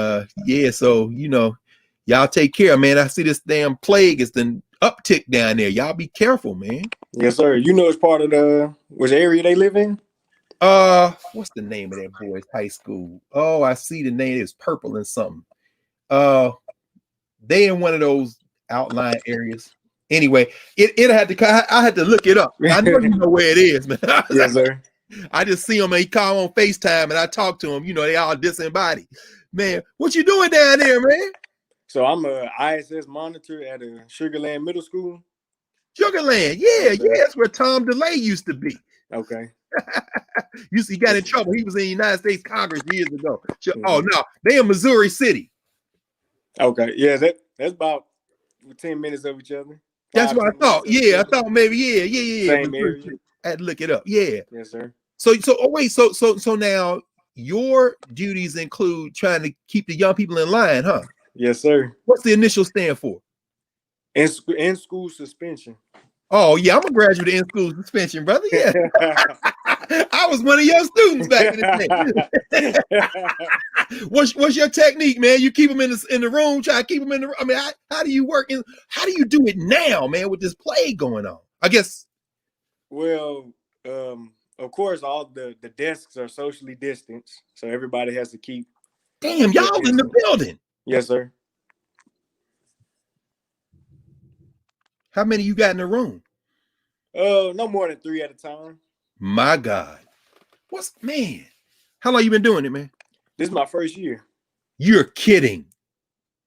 Speaker 2: Yeah, so y'all take care, man. I see this damn plague is the uptick down there. Y'all be careful, man.
Speaker 8: Yes, sir. It's part of which area they live in?
Speaker 2: What's the name of that boy's high school? Oh, I see the name is purple and something. They in one of those outlying areas. Anyway, I had to look it up. I know you know where it is, man.
Speaker 8: Yes, sir.
Speaker 2: I just see him and he call on FaceTime and I talk to him. They all disembodied. Man, what you doing down there, man?
Speaker 8: So I'm a ISS monitor at a Sugarland Middle School.
Speaker 2: Sugarland, yeah, that's where Tom DeLay used to be.
Speaker 8: Okay.
Speaker 2: He got in trouble. He was in the United States Congress years ago. Oh no, they in Missouri City.
Speaker 8: Okay, yeah, that's about 10 minutes of each other.
Speaker 2: That's what I thought. Yeah, I thought maybe
Speaker 8: Same area.
Speaker 2: I had to look it up. Yeah.
Speaker 8: Yes, sir.
Speaker 2: So now your duties include trying to keep the young people in line, huh?
Speaker 8: Yes, sir.
Speaker 2: What's the initial stand for?
Speaker 8: In school suspension.
Speaker 2: Oh yeah, I'm a graduate in school suspension, brother. Yeah. I was one of your students back in the day. What's your technique, man? You keep them in the room, try to keep them in the. I mean, how do you work? How do you do it now, man, with this plague going on? I guess.
Speaker 8: Well, of course, all the desks are socially distanced, so everybody has to keep.
Speaker 2: Damn, y'all in the building.
Speaker 8: Yes, sir.
Speaker 2: How many you got in the room?
Speaker 8: No more than 3 at a time.
Speaker 2: My God. Man? How long you been doing it, man?
Speaker 8: This is my first year.
Speaker 2: You're kidding.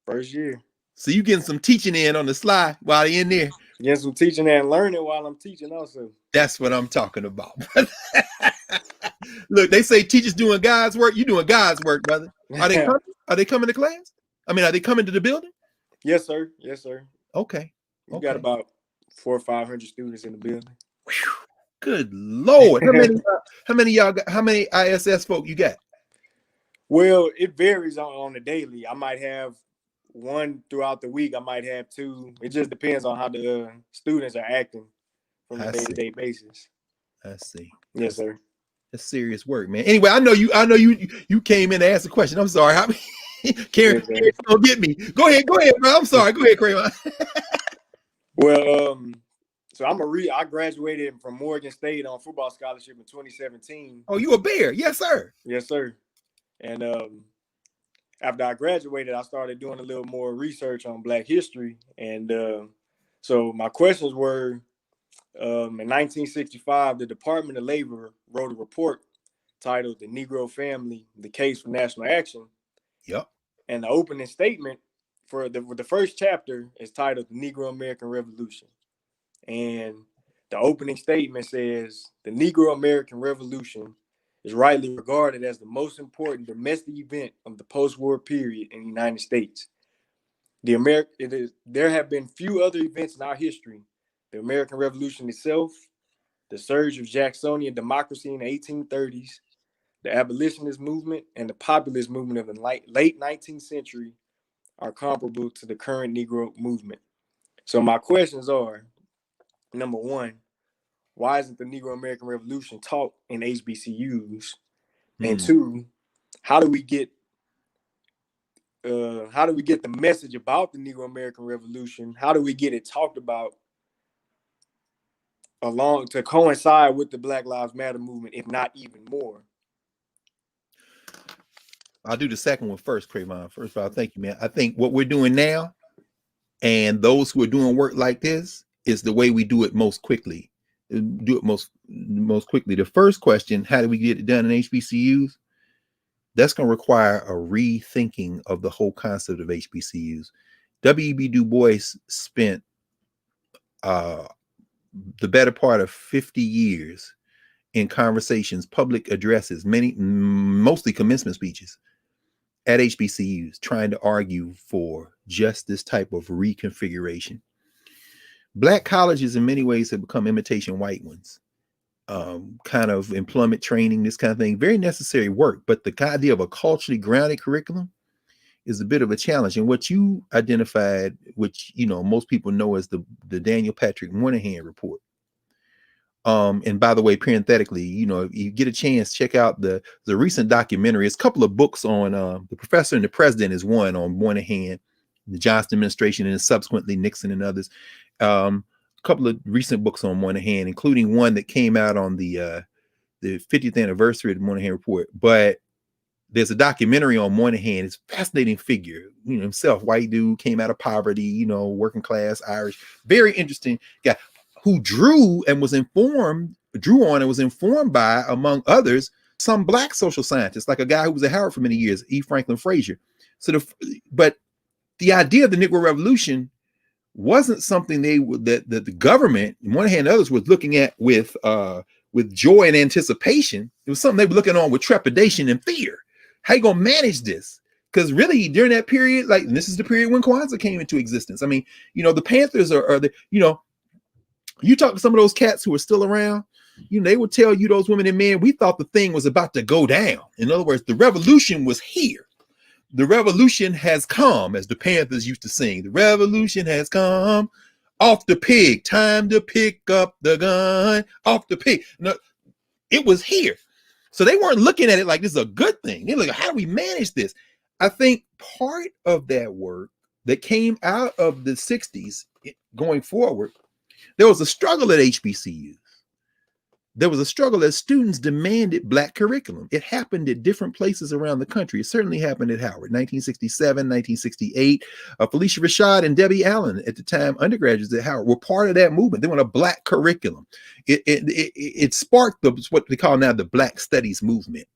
Speaker 8: First year.
Speaker 2: So you getting some teaching in on the sly while you're in there?
Speaker 8: Getting some teaching and learning while I'm teaching also.
Speaker 2: That's what I'm talking about. Look, they say teachers doing God's work. You doing God's work, brother. Are they coming to class? I mean, are they coming to the building?
Speaker 8: Yes, sir. Yes, sir.
Speaker 2: Okay.
Speaker 8: We got about 400 or 500 students in the building.
Speaker 2: Whew. Good Lord. How many y'all got? How many ISS folk you got?
Speaker 8: Well, it varies on the daily. I might have one throughout the week. I might have two. It just depends on how the students are acting from a day-to-day basis.
Speaker 2: I see.
Speaker 8: Yes, sir.
Speaker 2: That's serious work, man. Anyway, I know you came in to ask a question. I'm sorry. Karen, don't get me. Go ahead, bro. I'm sorry. Go ahead, Crayon.
Speaker 8: Well, so I graduated from Morgan State on football scholarship in 2017.
Speaker 2: Oh, you a Bear? Yes, sir.
Speaker 8: Yes, sir. And after I graduated, I started doing a little more research on Black history. And so my questions were, in 1965, the Department of Labor wrote a report titled "The Negro Family: The Case for National Action."
Speaker 2: Yep.
Speaker 8: And the opening statement for the first chapter is titled "The Negro American Revolution." And the opening statement says, "The Negro American Revolution is rightly regarded as the most important domestic event of the post-war period in the United States. There have been few other events in our history: the American Revolution itself, the surge of Jacksonian democracy in the 1830s, the abolitionist movement, and the populist movement of the late 19th century are comparable to the current Negro movement." So my questions are, number one, why isn't the Negro American Revolution taught in HBCUs? And two, how do we get the message about the Negro American Revolution? How do we get it talked about along to coincide with the Black Lives Matter movement, if not even more?
Speaker 2: I'll do the second one first, Crayon. First of all, thank you, man. I think what we're doing now, and those who are doing work like this, is the way we do it most quickly. Most quickly. The first question, how do we get it done in HBCUs? That's going to require a rethinking of the whole concept of HBCUs. W.E.B. Du Bois spent the better part of 50 years in conversations, public addresses, mostly commencement speeches at HBCUs, trying to argue for just this type of reconfiguration. Black colleges in many ways have become imitation white ones. Kind of employment training, this kind of thing, very necessary work, but the idea of a culturally grounded curriculum is a bit of a challenge. And what you identified, which most people know as the Daniel Patrick Moynihan report. And by the way, parenthetically, if you get a chance, check out the recent documentary. It's a couple of books on The Professor and the President is one on Moynihan, the Johnson administration, and subsequently Nixon and others. A couple of recent books on Moynihan, including one that came out on the 50th anniversary of the Moynihan report. But there's a documentary on Moynihan. It's a fascinating figure, himself, white dude, came out of poverty, working class, Irish, very interesting guy who drew on and was informed by, among others, some Black social scientists, like a guy who was at Howard for many years, E. Franklin Frazier. But the idea of the Negro Revolution wasn't something that the government, on one hand, others was looking at with joy and anticipation. It was something they were looking on with trepidation and fear. How you gonna manage this? Because really, during that period, and this is the period when Kwanzaa came into existence. I mean, the Panthers are the, you talk to some of those cats who are still around, they will tell you, those women and men, we thought the thing was about to go down. In other words, the revolution was here. The revolution has come, as the Panthers used to sing. The revolution has come. Off the pig, time to pick up the gun. Off the pig. No, it was here. So they weren't looking at it like this is a good thing. They're like, how do we manage this? I think part of that work that came out of the 60s going forward, there was a struggle at HBCUs. There was a struggle as students demanded Black curriculum. It happened at different places around the country. It certainly happened at Howard, 1967, 1968. Felicia Rashad and Debbie Allen, at the time undergraduates at Howard, were part of that movement. They want a Black curriculum. It sparked what they call now the Black Studies movement.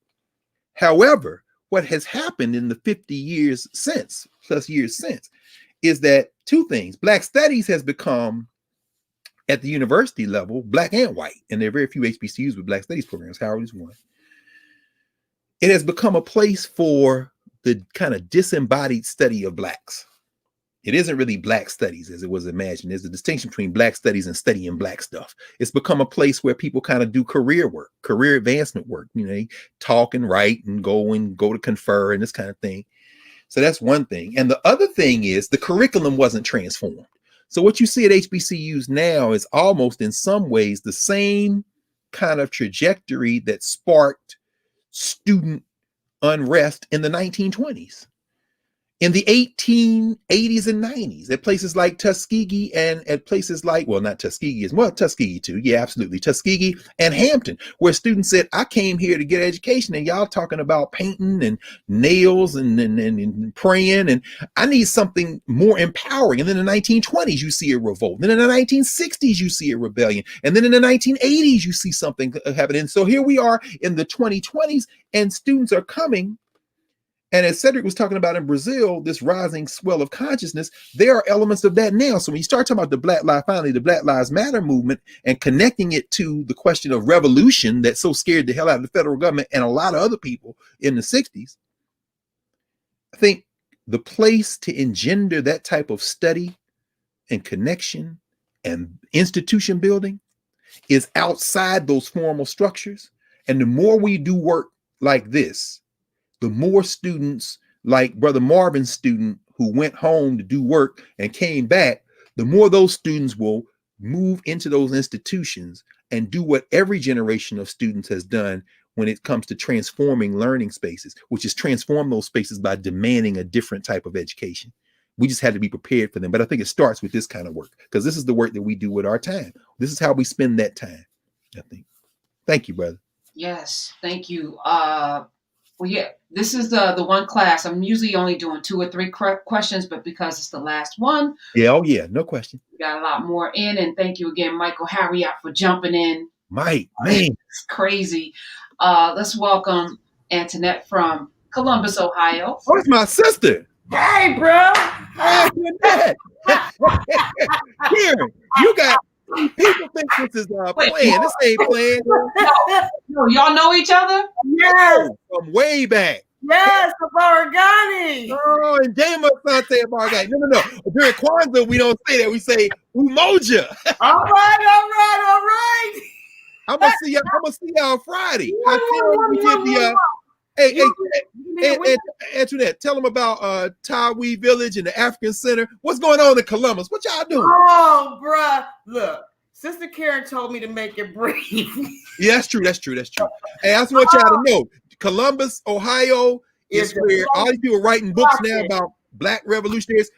Speaker 2: However, what has happened in the 50 years since, is that two things. Black Studies has become, at the university level, Black and white, and there are very few HBCUs with Black Studies programs. Howard is one. It has become a place for the kind of disembodied study of Blacks. It isn't really Black studies as it was imagined. There's a distinction between Black studies and studying Black stuff. It's become a place where people kind of do career work, career advancement work. You know, they talk and write and go to confer and this kind of thing. So that's one thing. And the other thing is the curriculum wasn't transformed. So what you see at HBCUs now is almost in some ways the same kind of trajectory that sparked student unrest in the 1920s. In the 1880s and 90s, at places like Tuskegee and at places like, well, not Tuskegee, well, Tuskegee too. Yeah, absolutely. Tuskegee and Hampton, where students said, I came here to get education and y'all talking about painting and nails and praying, and I need something more empowering. And then in the 1920s, you see a revolt. Then in the 1960s, you see a rebellion. And then in the 1980s, you see something happening. So here we are in the 2020s, and students are coming. And as Cedric was talking about in Brazil, this rising swell of consciousness, there are elements of that now. So when you start talking about the Black Lives Matter movement and connecting it to the question of revolution that so scared the hell out of the federal government and a lot of other people in the 60s, I think the place to engender that type of study and connection and institution building is outside those formal structures. And the more we do work like this, the more students like Brother Marvin's student who went home to do work and came back, the more those students will move into those institutions and do what every generation of students has done when it comes to transforming learning spaces, which is transform those spaces by demanding a different type of education. We just had to be prepared for them. But I think it starts with this kind of work, because this is the work that we do with our time. This is how we spend that time, I think. Thank you, brother.
Speaker 1: Yes, thank you. Well, yeah, this is the one class. I'm usually only doing 2 or 3 questions, but because it's the last one.
Speaker 2: Yeah, oh yeah, no question.
Speaker 1: We got a lot more in, and thank you again, Michael Harriot, for jumping in.
Speaker 2: Mike, man.
Speaker 1: It's crazy. Let's welcome Antoinette from Columbus, Ohio.
Speaker 2: Oh, it's my sister.
Speaker 9: Hey, bro.
Speaker 2: Hey, Karen, you got people think this is playing. This ain't playing.
Speaker 1: No, y'all know each other?
Speaker 9: Yes.
Speaker 2: From way back.
Speaker 9: Yes, the Baragani.
Speaker 2: Oh, and Dama Sante Baragani. No. During Kwanzaa, we don't say that. We say Umoja.
Speaker 9: All right.
Speaker 2: I'm gonna see y'all Friday. Hey, Antoinette, tell them about Tawee Village and the African Center. What's going on in Columbus? What y'all doing?
Speaker 9: Oh, bruh. Look, Sister Karen told me to make it brief.
Speaker 2: Yeah, that's true. Hey, I just want y'all to know, Columbus, Ohio is where all these people writing books now about Black revolutionaries.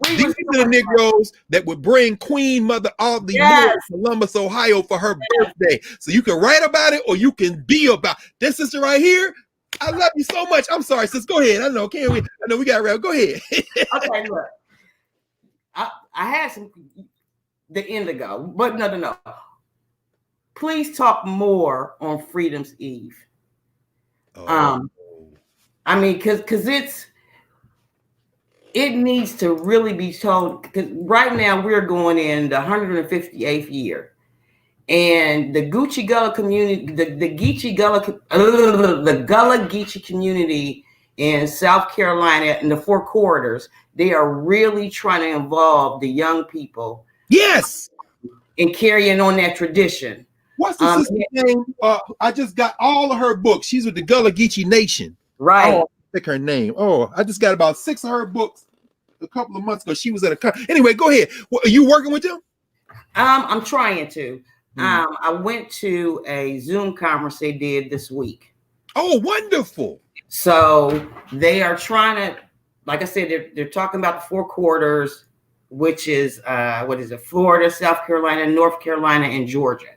Speaker 2: These are the Negroes that would bring Queen Mother of the Year to Columbus, Ohio for her birthday. So you can write about it or you can be about this sister right here. I love you so much. I'm sorry, sis. Go ahead. I know we got around. Go ahead.
Speaker 9: Okay, look. I had the indigo, but no. Please talk more on Freedom's Eve. I mean, because it needs to really be told, because right now we're going in the 158th year. And the Gucci Gullah community, the Gullah Geechee community in South Carolina in the 4 corridors, they are really trying to involve the young people.
Speaker 2: Yes.
Speaker 9: In carrying on that tradition.
Speaker 2: What's the sister's name? I just got all of her books. She's with the Gullah Geechee Nation.
Speaker 9: Right.
Speaker 2: Oh, I pick her name. Oh, I just got about 6 of her books a couple of months ago. She was at a anyway. Go ahead. Are you working with them?
Speaker 9: I'm trying to. I went to a Zoom conference they did this week.
Speaker 2: Oh, wonderful.
Speaker 9: So they are trying to, like I said, they're talking about the 4 corridors, which is what is it? Florida, South Carolina, North Carolina, and Georgia.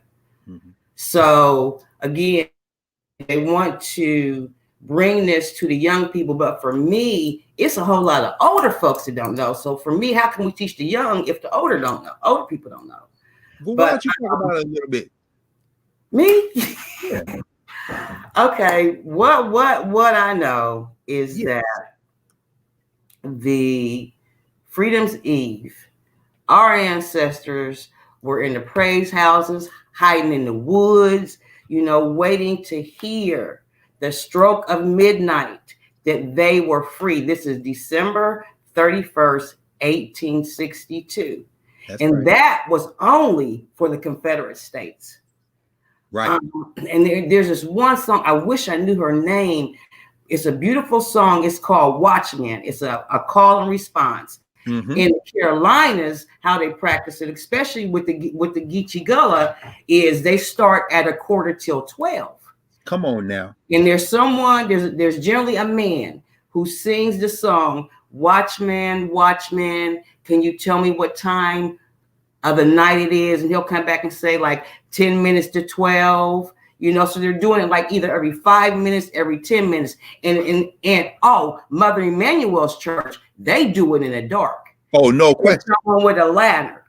Speaker 9: Mm-hmm. So again, they want to bring this to the young people, but for me, it's a whole lot of older folks that don't know. So for me, how can we teach the young if the older don't know? Older people don't know.
Speaker 2: Well, why don't you talk about it a little bit?
Speaker 9: Me? Yeah. Okay. What I know is that the Freedom's Eve, our ancestors were in the praise houses, hiding in the woods, waiting to hear the stroke of midnight that they were free. This is December 31st, 1862.
Speaker 2: That's
Speaker 9: And
Speaker 2: right.
Speaker 9: that was only for the Confederate States.
Speaker 2: Right.
Speaker 9: And there's this one song, I wish I knew her name. It's a beautiful song. It's called Watchman. It's a call and response.
Speaker 2: Mm-hmm.
Speaker 9: In the Carolinas, how they practice it, especially with the Geechee Gullah, is they start at 11:45.
Speaker 2: Come on now.
Speaker 9: And there's generally a man who sings the song, Watchman, Watchman, can you tell me what time of the night it is? And he'll come back and say like 10 minutes to 12. You know, so they're doing it like either every 5 minutes, every 10 minutes. And Mother Emanuel's church, they do it in the dark.
Speaker 2: Oh, no question.
Speaker 9: With a ladder.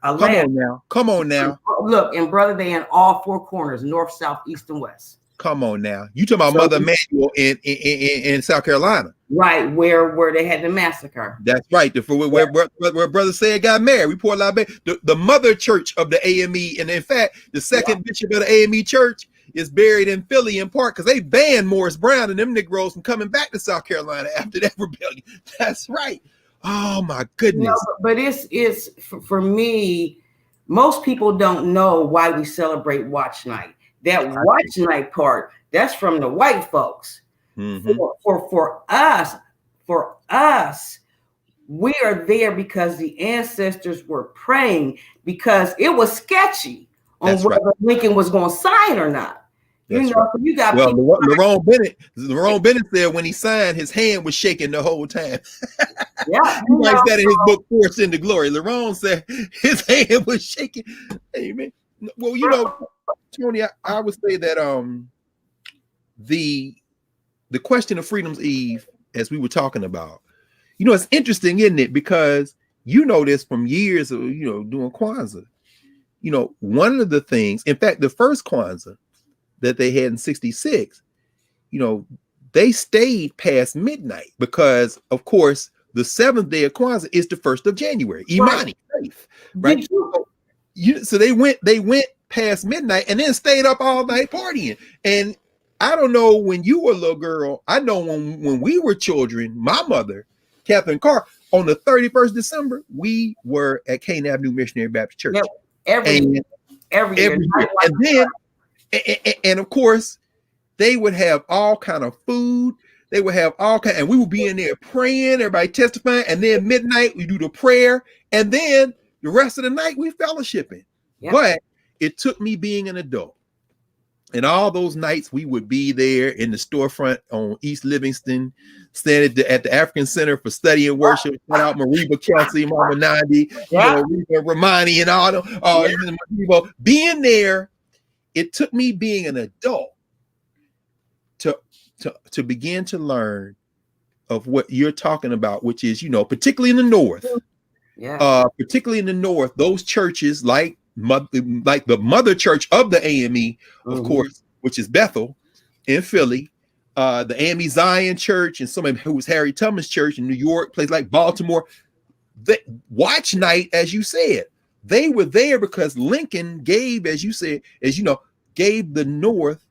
Speaker 2: Come on now.
Speaker 9: Look, and brother, they in all four corners, north, south, east, and west.
Speaker 2: Come on now. You talking about Mother Emanuel in South Carolina.
Speaker 9: Right, where they had the massacre.
Speaker 2: That's right. Where Brother Said got married. We poured a lot of the mother church of the AME. And in fact, the second bishop of the AME church is buried in Philly in part because they banned Morris Brown and them Negroes from coming back to South Carolina after that rebellion. That's right. Oh my goodness.
Speaker 9: No, but it's for me, most people don't know why we celebrate Watch Night. That Watch Night part, that's from the white folks.
Speaker 2: Mm-hmm.
Speaker 9: For us, we are there because the ancestors were praying, because it was sketchy on whether Lincoln was going to sign or not. You got
Speaker 2: Lerone Bennett said when he signed, his hand was shaking the whole time.
Speaker 9: Yeah,
Speaker 2: he writes that in his book Forced into Glory. Lerone said his hand was shaking. Amen. Well, you know, Tony, I would say that the question of Freedom's Eve, as we were talking about, you know, it's interesting, isn't it? Because you know this from years of doing Kwanzaa. You know, one of the things, in fact, the first Kwanzaa that they had in '66, you know, they stayed past midnight because, of course, the 7th day of Kwanzaa is the 1st of January, Imani, right? So they went past midnight and then stayed up all night partying. And I don't know when you were a little girl. I know when we were children, my mother, Catherine Carr, on the 31st December, we were at Cane Avenue Missionary Baptist Church.
Speaker 9: Yep. Every year.
Speaker 2: And then, and of course, they would have all kind of food. They would have all kind, and we would be in there praying, everybody testifying, and then midnight we do the prayer, and then the rest of the night we fellowshipping. Yep. But it took me being an adult, and all those nights we would be there in the storefront on East Livingston, standing at the African Center for Study and Worship. Shout out Mariba Kelsey, Mama Nandi, Rita Romani, and all them. Being there, it took me being an adult to begin to learn of what you're talking about, which is, particularly in the North, those churches like the mother church of the AME, of course, which is Bethel in Philly, the AME Zion Church, and some of who was Harry Tubman's church in New York, places like Baltimore. The Watch Night, as you said, they were there because Lincoln gave, as you said, gave the North,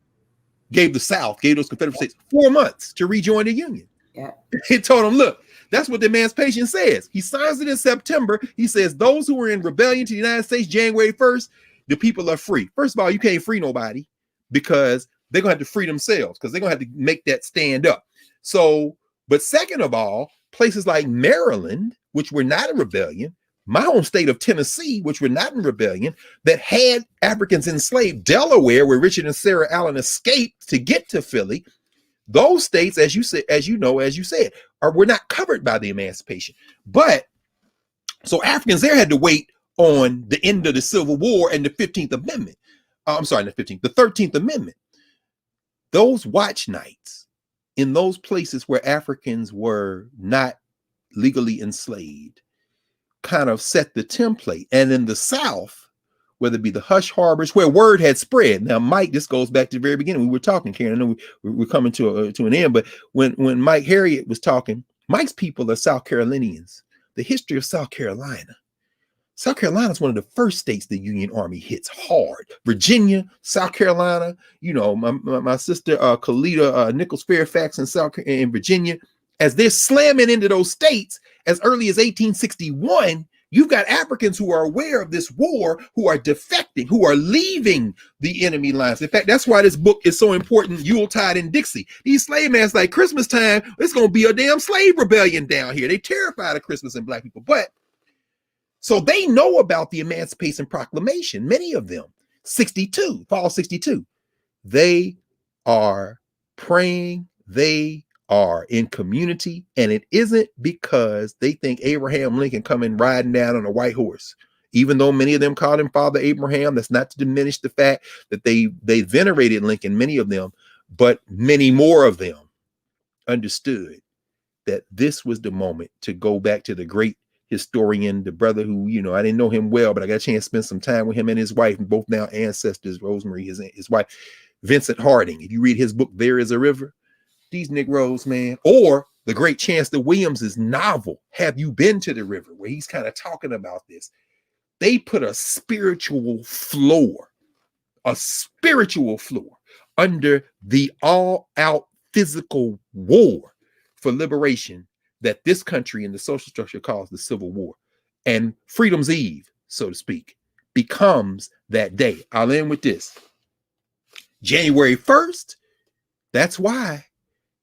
Speaker 2: gave the South, gave those Confederate states 4 months to rejoin the Union.
Speaker 9: Yeah.
Speaker 2: He told them, look, that's what the Emancipation says. He signs it in September. He says those who were in rebellion to the United States January 1st, the people are free. First of all, you can't free nobody because they're going to have to free themselves because they're going to have to make that stand up. So, but second of all, places like Maryland, which were not in rebellion, my home state of Tennessee, which were not in rebellion, that had Africans enslaved, Delaware, where Richard and Sarah Allen escaped to get to Philly, those states, as you said, were not covered by the Emancipation. But so Africans there had to wait on the end of the Civil War and the 15th Amendment. The 13th Amendment. Those watch nights in those places where Africans were not legally enslaved kind of set the template. And in the South, whether it be the hush harbors where word had spread. Now, Mike, this goes back to the very beginning. We were talking, Karen. I know we're coming to an end, but when Mike Harriet was talking, Mike's people are South Carolinians. The history of South Carolina. South Carolina is one of the first states the Union Army hits hard. Virginia, South Carolina, my sister Kalita Nichols Fairfax in Virginia, as they're slamming into those states as early as 1861, you've got Africans who are aware of this war, who are defecting, who are leaving the enemy lines. In fact, that's why this book is so important, Yuletide in Dixie. These slave mans, like Christmas time, it's going to be a damn slave rebellion down here. They terrified of Christmas and black people. But so they know about the Emancipation Proclamation, many of them, 62, fall 62. They are praying, they are in community, and it isn't because they think Abraham Lincoln coming riding down on a white horse. Even though many of them called him Father Abraham, that's not to diminish the fact that they venerated Lincoln, many of them, but many more of them understood that this was the moment to go back to the great historian, the brother who, you know, I didn't know him well, but I got a chance to spend some time with him and his wife, and both now ancestors, Rosemary, his wife, Vincent Harding. If you read his book, There Is a River, these Negroes, man, or the great Chancellor Williams's novel, Have You Been to the River, where he's kind of talking about this. They put a spiritual floor under the all-out physical war for liberation that this country and the social structure calls the Civil War. And Freedom's Eve, so to speak, becomes that day. I'll end with this. January 1st, that's why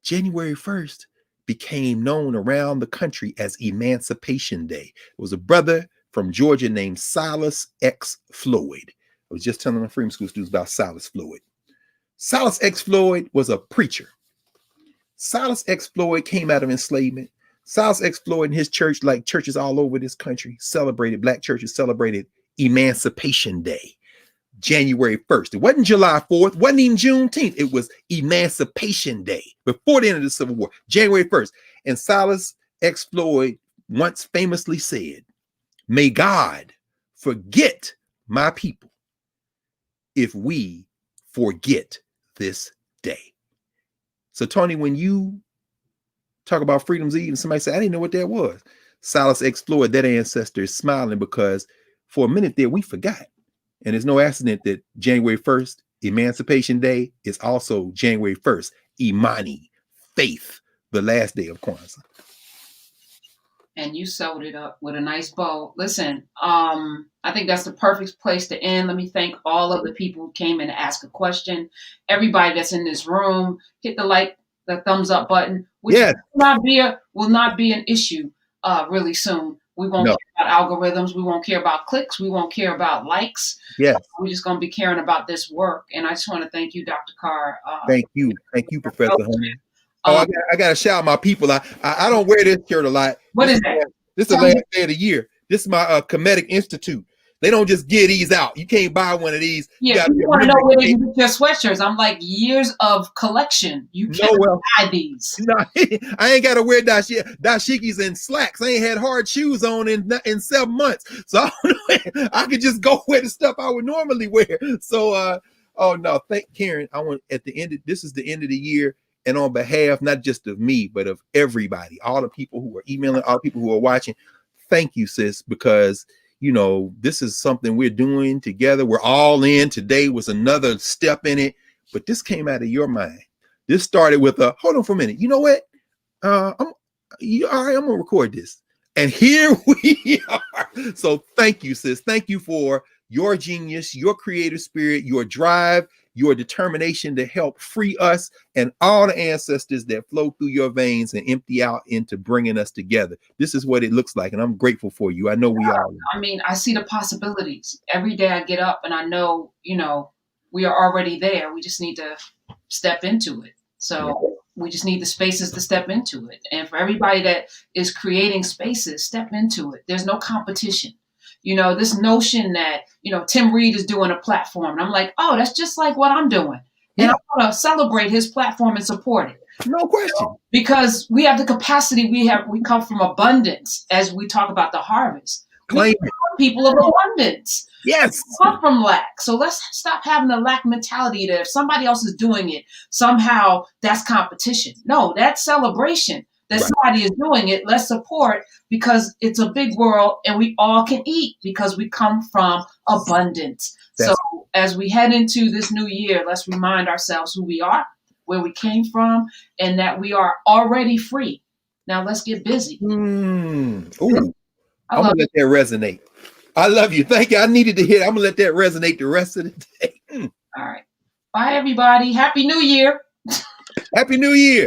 Speaker 2: January 1st became known around the country as Emancipation Day. It was a brother from Georgia named Silas X. Floyd. I was just telling the Freedom School students about Silas Floyd. Silas X. Floyd was a preacher. Silas X. Floyd came out of enslavement. Silas X. Floyd and his church, like churches all over this country, black churches celebrated Emancipation Day, January 1st. It wasn't July 4th, wasn't even Juneteenth. It was Emancipation Day, before the end of the Civil War, January 1st. And Silas X. Floyd once famously said, "May God forget my people if we forget this day." So, Tony, when you talk about Freedom's Eve and somebody say, "I didn't know what that was," Silas X. Floyd, that ancestor, is smiling because for a minute there we forgot. And there's no accident that January 1st, Emancipation Day, is also January 1st, Imani, faith, the last day of Kwanzaa.
Speaker 1: And you sewed it up with a nice bow. Listen, I think that's the perfect place to end. Let me thank all of the people who came in to ask a question. Everybody that's in this room, hit the thumbs up button, which will not be an issue really soon. We won't care about algorithms. We won't care about clicks. We won't care about likes.
Speaker 2: Yes.
Speaker 1: We're just going to be caring about this work. And I just want to thank you, Dr. Carr.
Speaker 2: Thank you, Professor Hunter. I got to shout out my people. I don't wear this shirt a lot.
Speaker 1: What is that?
Speaker 2: This is the last day of the year. This is my Comedic Institute. They don't just give these out. You can't buy one of these.
Speaker 1: Yeah, you want to know where they get their sweatshirts. I'm like, years of collection. You can't buy these.
Speaker 2: No, I ain't got to wear dashikis and slacks. I ain't had hard shoes on in 7 months. So I could just go wear the stuff I would normally wear. So, thank Karen. I want this is the end of the year. And on behalf, not just of me, but of everybody, all the people who are emailing, all the people who are watching, thank you, sis, because, you know, this is something we're doing together. We're all in. Today was another step in it, but this came out of your mind. This started with hold on for a minute. You know what? All right, I'm going to record this. And here we are. So thank you, sis. Thank you for your genius, your creative spirit, your drive, your determination to help free us and all the ancestors that flow through your veins and empty out into bringing us together. This is what it looks like, and I'm grateful for you. I know we are.
Speaker 1: I mean, I see the possibilities. Every day I get up and I know, we are already there. We just need to step into it. So we just need the spaces to step into it. And for everybody that is creating spaces, step into it. There's no competition. This notion that, Tim Reed is doing a platform. And I'm like, oh, that's just like what I'm doing. And I want to celebrate his platform and support it.
Speaker 2: No question.
Speaker 1: Because we have the capacity. We come from abundance as we talk about the harvest.
Speaker 2: Claim
Speaker 1: we are people of abundance.
Speaker 2: Yes.
Speaker 1: We come from lack. So let's stop having the lack mentality that if somebody else is doing it, somehow that's competition. No, that's celebration. That somebody is doing it, let's support, because it's a big world and we all can eat because we come from abundance. So as we head into this new year, let's remind ourselves who we are, where we came from, and that we are already free. Now let's get busy.
Speaker 2: Ooh,
Speaker 1: I
Speaker 2: I'm
Speaker 1: love
Speaker 2: gonna let that resonate. I love you. Thank you. I needed to hear. I'm gonna let that resonate the rest of the day.
Speaker 1: All right. Bye, everybody. Happy New Year.
Speaker 2: Happy New Year.